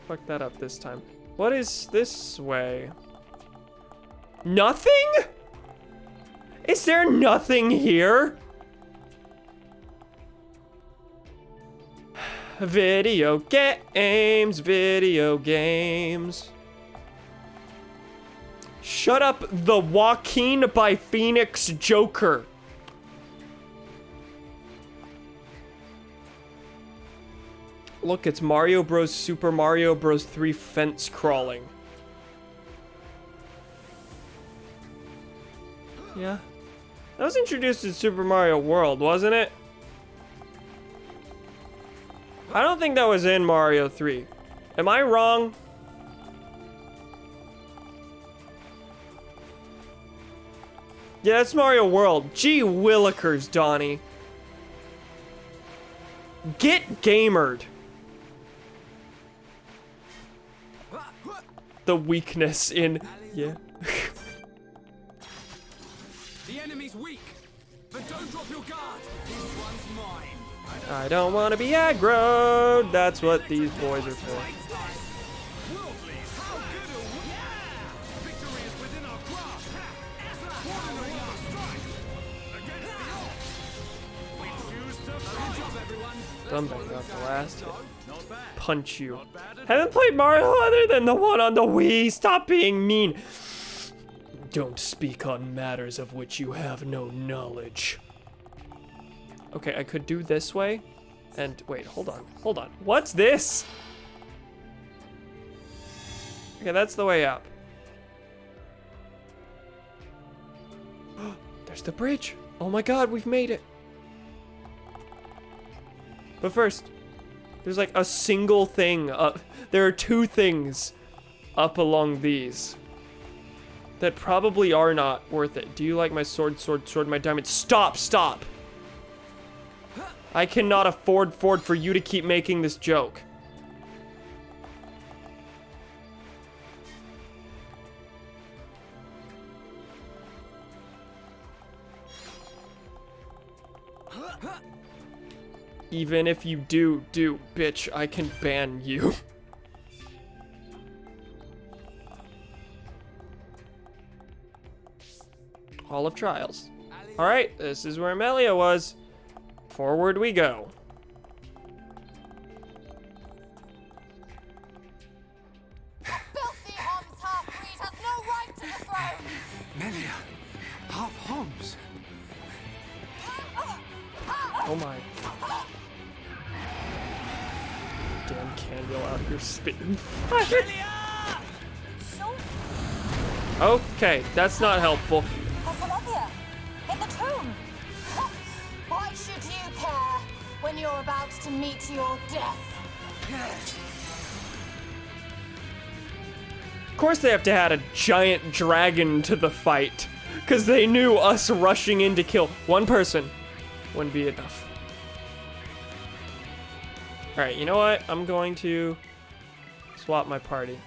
fuck that up this time. What is this way? Nothing? Is there nothing here? Video games, video games. Shut up, the Joaquin by Phoenix Joker. Look, it's Mario Bros. Super Mario Bros. 3 fence crawling. Yeah. That was introduced in Super Mario World, wasn't it? I don't think that was in Mario 3. Am I wrong? Yeah, that's Mario World. Gee willikers, Donnie. Get gamered. The weakness in... Yeah. The enemy's weak, but don't drop your guard. This one's mine. I don't want to be aggroed. That's what these boys are for. Dumbang got the last hit. Punch you. Haven't played Mario other than the one on the Wii. Stop being mean. Don't speak on matters of which you have no knowledge. Okay, I could do this way. And wait, hold on. What's this? Okay, that's the way up. There's the bridge. Oh my god, we've made it. But first, there's like a single thing up. There are 2 things up along these that probably are not worth it. Do you like my sword, my diamond? Stop! I cannot afford for you to keep making this joke. Even if you do, bitch, I can ban you. Hall of Trials. Alright, this is where Melia was. Forward we go. Filthy Homs half-breed has no right to the throne! Melia, half Homs. Oh my. Damn Candle out here spitting fire. Okay, that's not helpful. Olivia, in the tomb. Why should you care when you're about to meet your death? Of course they have to add a giant dragon to the fight, because they knew us rushing in to kill one person wouldn't be enough. Alright, you know what? I'm going to swap my party.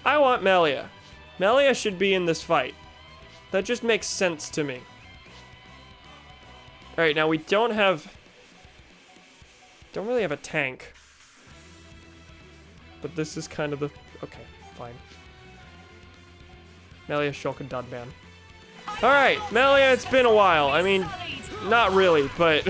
I want Melia. Melia should be in this fight. That just makes sense to me. Alright, now we don't really have a tank. But this is kind of the... Okay, fine. Melia Shulk and Dunban. Alright, Melia, it's been a while. I mean, not really, but...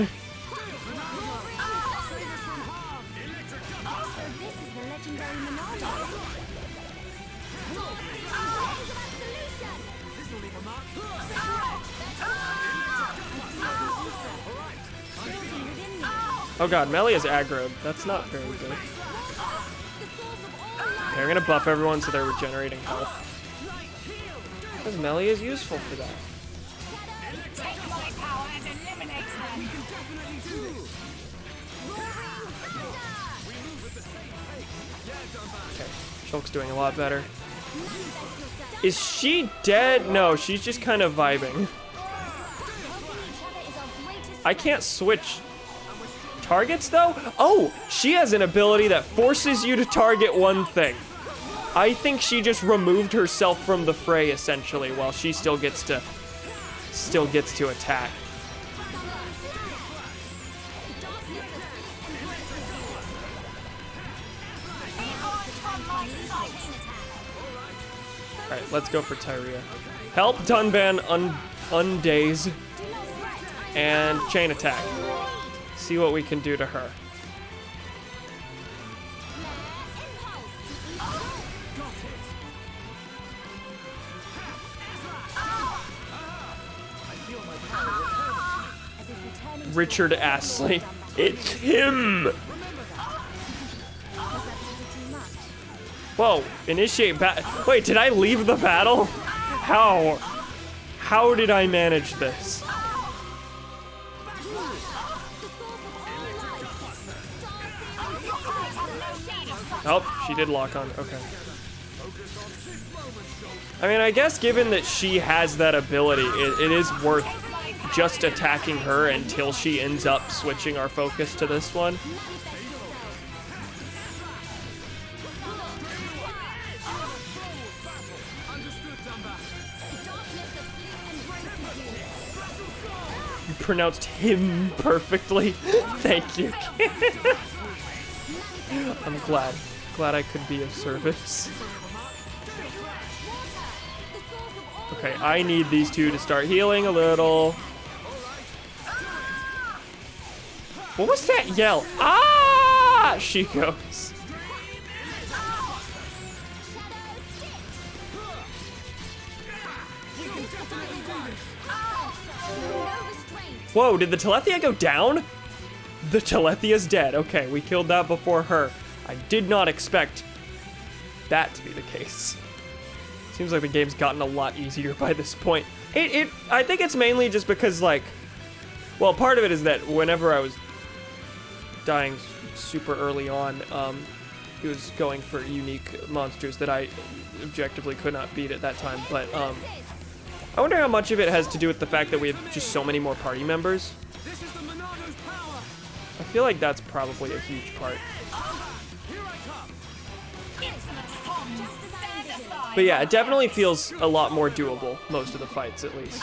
Oh god, Melia's aggroed. That's not very good. Okay, we're gonna buff everyone so they're regenerating health. Because Melia is useful for that. Okay, Shulk's doing a lot better. Is she dead? No, she's just kind of vibing. I can't switch targets though? Oh, she has an ability that forces you to target one thing. I think she just removed herself from the fray essentially, while she still gets to attack. Alright, let's go for Tyria. Help Dunban undaze and chain attack. See what we can do to her. Richard Astley. It's him! Whoa, initiate wait, did I leave the battle? How did I manage this? Oh, she did lock on, okay. I mean, I guess given that she has that ability, it is worth just attacking her until she ends up switching our focus to this one. You pronounced him perfectly. Thank you. I'm glad I could be of service. Okay, I need these two to start healing a little. What was that yell? Ah! She goes. Whoa, did the Telethia go down? The Telethia's dead. Okay, we killed that before her. I did not expect that to be the case. Seems like the game's gotten a lot easier by this point. I think it's mainly just because, like, well, part of it is that whenever I was dying super early on, it was going for unique monsters that I objectively could not beat at that time, but, I wonder how much of it has to do with the fact that we have just so many more party members. I feel like that's probably a huge part. But yeah, it definitely feels a lot more doable, most of the fights at least.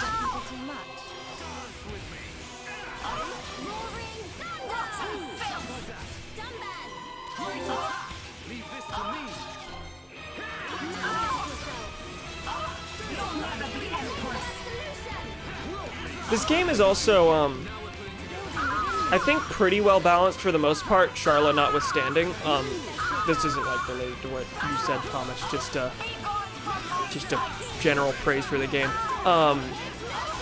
This game is also, I think pretty well balanced for the most part, Charlotte notwithstanding. This isn't like related to what you said, Thomas, just a general praise for the game.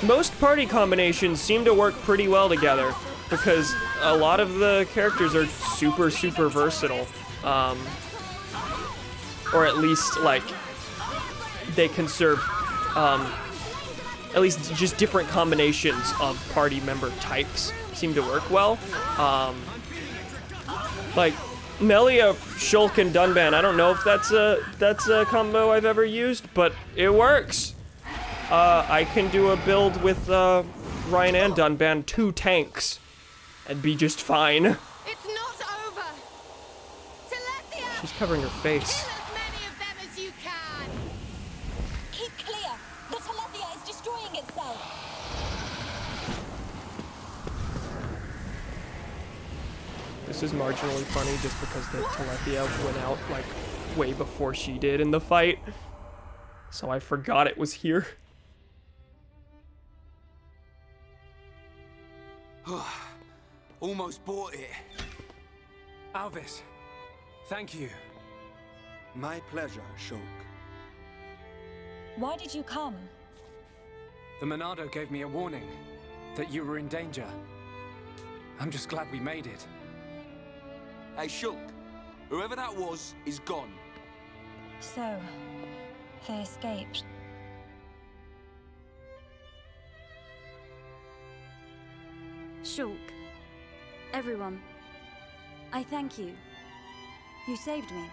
Most party combinations seem to work pretty well together because a lot of the characters are super, super versatile. Or at least, like, they can serve, at least just different combinations of party member types seem to work well. Like Melia, Shulk, and Dunban. I don't know if that's a combo I've ever used, but it works. I can do a build with Ryan and Dunban, 2 tanks, and be just fine. It's not over. Telethia! She's covering her face. Kill as many of them as you can. Keep clear. The Telethia is destroying itself. This is marginally funny just because the Telethia went out, like, way before she did in the fight. So I forgot it was here. Almost bought it. Alvis, thank you. My pleasure, Shulk. Why did you come? The Monado gave me a warning that you were in danger. I'm just glad we made it. Hey, Shulk. Whoever that was is gone. So, they escaped. Shulk, everyone, I thank you. You saved me.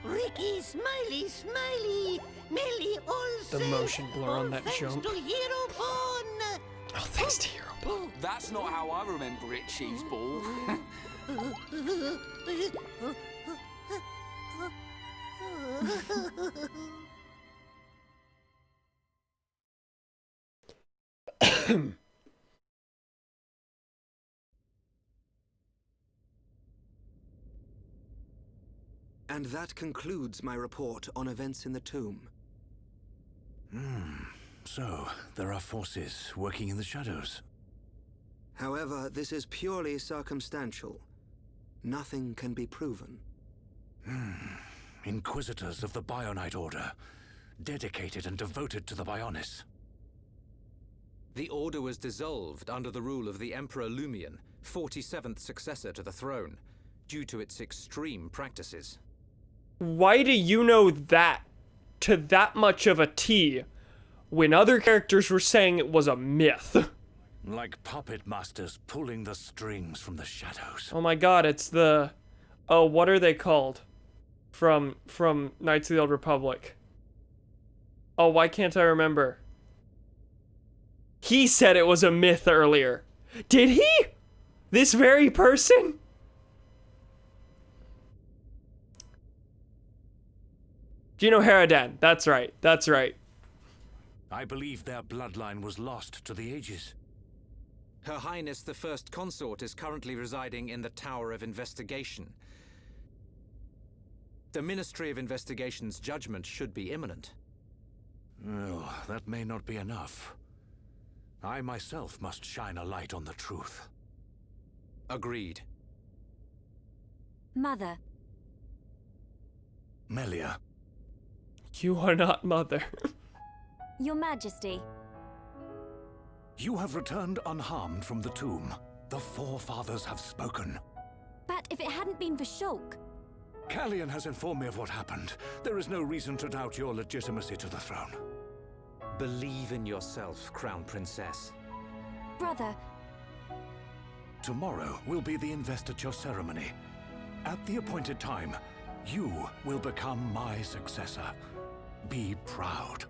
Ricky, Smiley, Smiley, Melly, all The motion blur on that jump. to Hero Pawn. Oh, thanks to Hero Pawn. That's not how I remember it, Cheeseball. And that concludes my report on events in the tomb. So, there are forces working in the shadows. However, this is purely circumstantial. Nothing can be proven. Inquisitors of the Bionite Order, dedicated and devoted to the Bionis. The Order was dissolved under the rule of the Emperor Lumion, 47th successor to the throne, due to its extreme practices. Why do you know that to that much of a T when other characters were saying it was a myth? Like puppet masters pulling the strings from the shadows. Oh my god, it's the... Oh, what are they called? From Knights of the Old Republic. Oh, why can't I remember? He said it was a myth earlier. Did he? This very person? Gino Haradan. That's right. That's right. I believe their bloodline was lost to the ages. Her Highness the First Consort is currently residing in the Tower of Investigation. The Ministry of Investigation's judgment should be imminent. Well, that may not be enough. I myself must shine a light on the truth. Agreed. Mother. Melia. You are not Mother. Your Majesty. You have returned unharmed from the tomb. The forefathers have spoken. But if it hadn't been for Shulk... Callian has informed me of what happened. There is no reason to doubt your legitimacy to the throne. Believe in yourself, Crown Princess. Brother... Tomorrow will be the investiture ceremony. At the appointed time, you will become my successor. Be proud.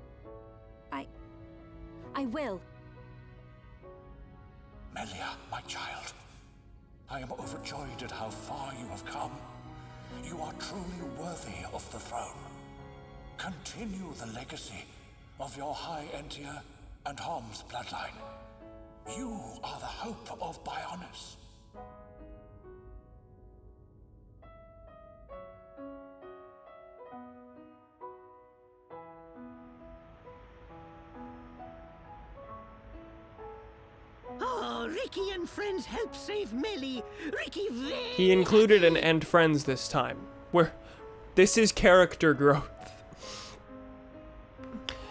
I will. Melia, my child, I am overjoyed at how far you have come. You are truly worthy of the throne. Continue the legacy of your High Entia and Hom's bloodline. You are the hope of Bionis. Oh, Ricky and friends help save Melly. Ricky He included an "and friends" this time. This is character growth.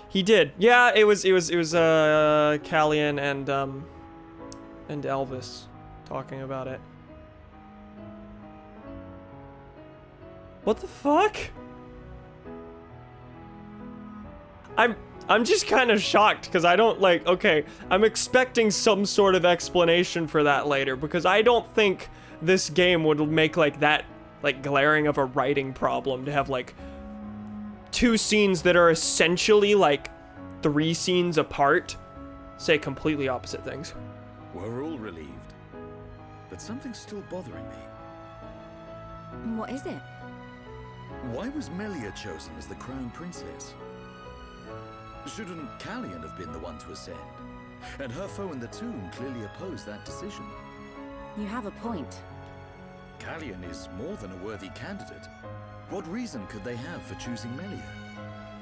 He did. Yeah, it was Callian and Elvis talking about it. What the fuck? I'm just kind of shocked because I don't okay, I'm expecting some sort of explanation for that later because I don't think this game would make that glaring of a writing problem to have two scenes that are essentially 3 scenes apart say completely opposite things. We're all relieved, but something's still bothering me. What is it? Why was Melia chosen as the Crown Princess? Shouldn't Callian have been the one to ascend? And her foe in the tomb clearly opposed that decision. You have a point. Callian is more than a worthy candidate. What reason could they have for choosing Melia?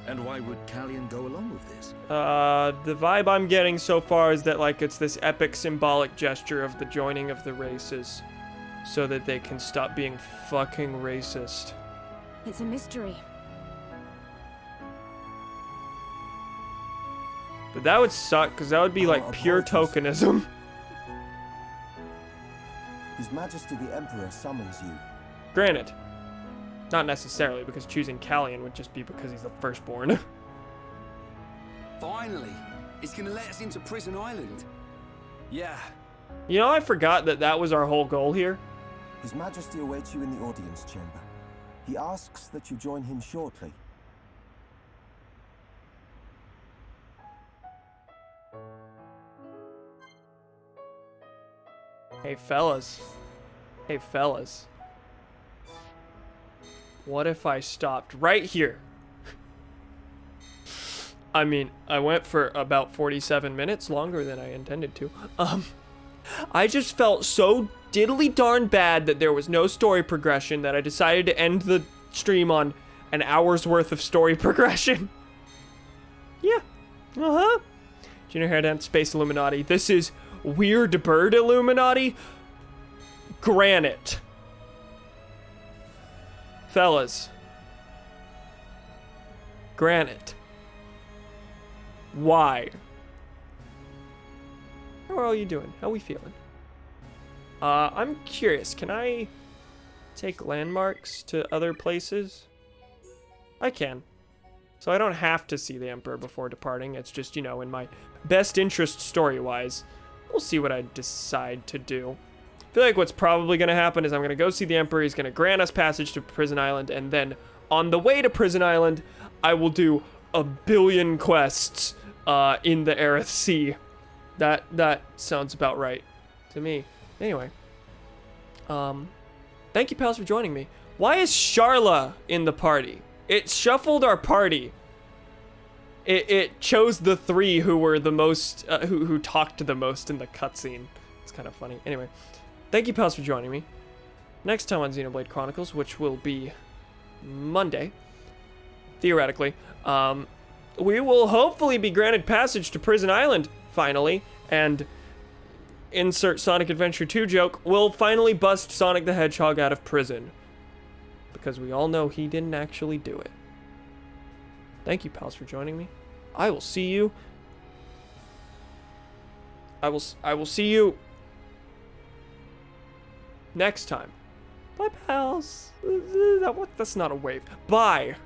And why would Callian go along with this? The vibe I'm getting so far is that it's this epic symbolic gesture of the joining of the races so that they can stop being fucking racist. It's a mystery. But that would suck, because that would be pure tokenism. His Majesty the Emperor summons you. Granted. Not necessarily, because choosing Callian would just be because he's the firstborn. Finally! He's gonna let us into Prison Island. Yeah. You know, I forgot that was our whole goal here. His Majesty awaits you in the audience chamber. He asks that you join him shortly. Hey fellas. Hey fellas. What if I stopped right here? I mean, I went for about 47 minutes, longer than I intended to. I just felt so diddly darn bad that there was no story progression that I decided to end the stream on an hour's worth of story progression. Yeah. Uh-huh. Junior Hair Dance Space Illuminati. This is Weird Bird Illuminati. Granite. Fellas. Granite. Why? How are all you doing? How we feeling? I'm curious. Can I take landmarks to other places? I can. So I don't have to see the Emperor before departing. It's just, you know, in my best interest story-wise. We'll see what I decide to do. I feel like what's probably going to happen is I'm going to go see the Emperor. He's going to grant us passage to Prison Island. And then on the way to Prison Island, I will do a billion quests in the Aerith Sea. That sounds about right to me. Anyway. Thank you, pals, for joining me. Why is Sharla in the party? It shuffled our party. It chose the 3 who were the most, who talked the most in the cutscene. It's kind of funny. Anyway, thank you, pals, for joining me. Next time on Xenoblade Chronicles, which will be Monday, theoretically, we will hopefully be granted passage to Prison Island, finally, and insert Sonic Adventure 2 joke, we'll finally bust Sonic the Hedgehog out of prison. Because we all know he didn't actually do it. Thank you, pals, for joining me. I will see you I will see you next time. Bye, pals. That's not a wave. Bye.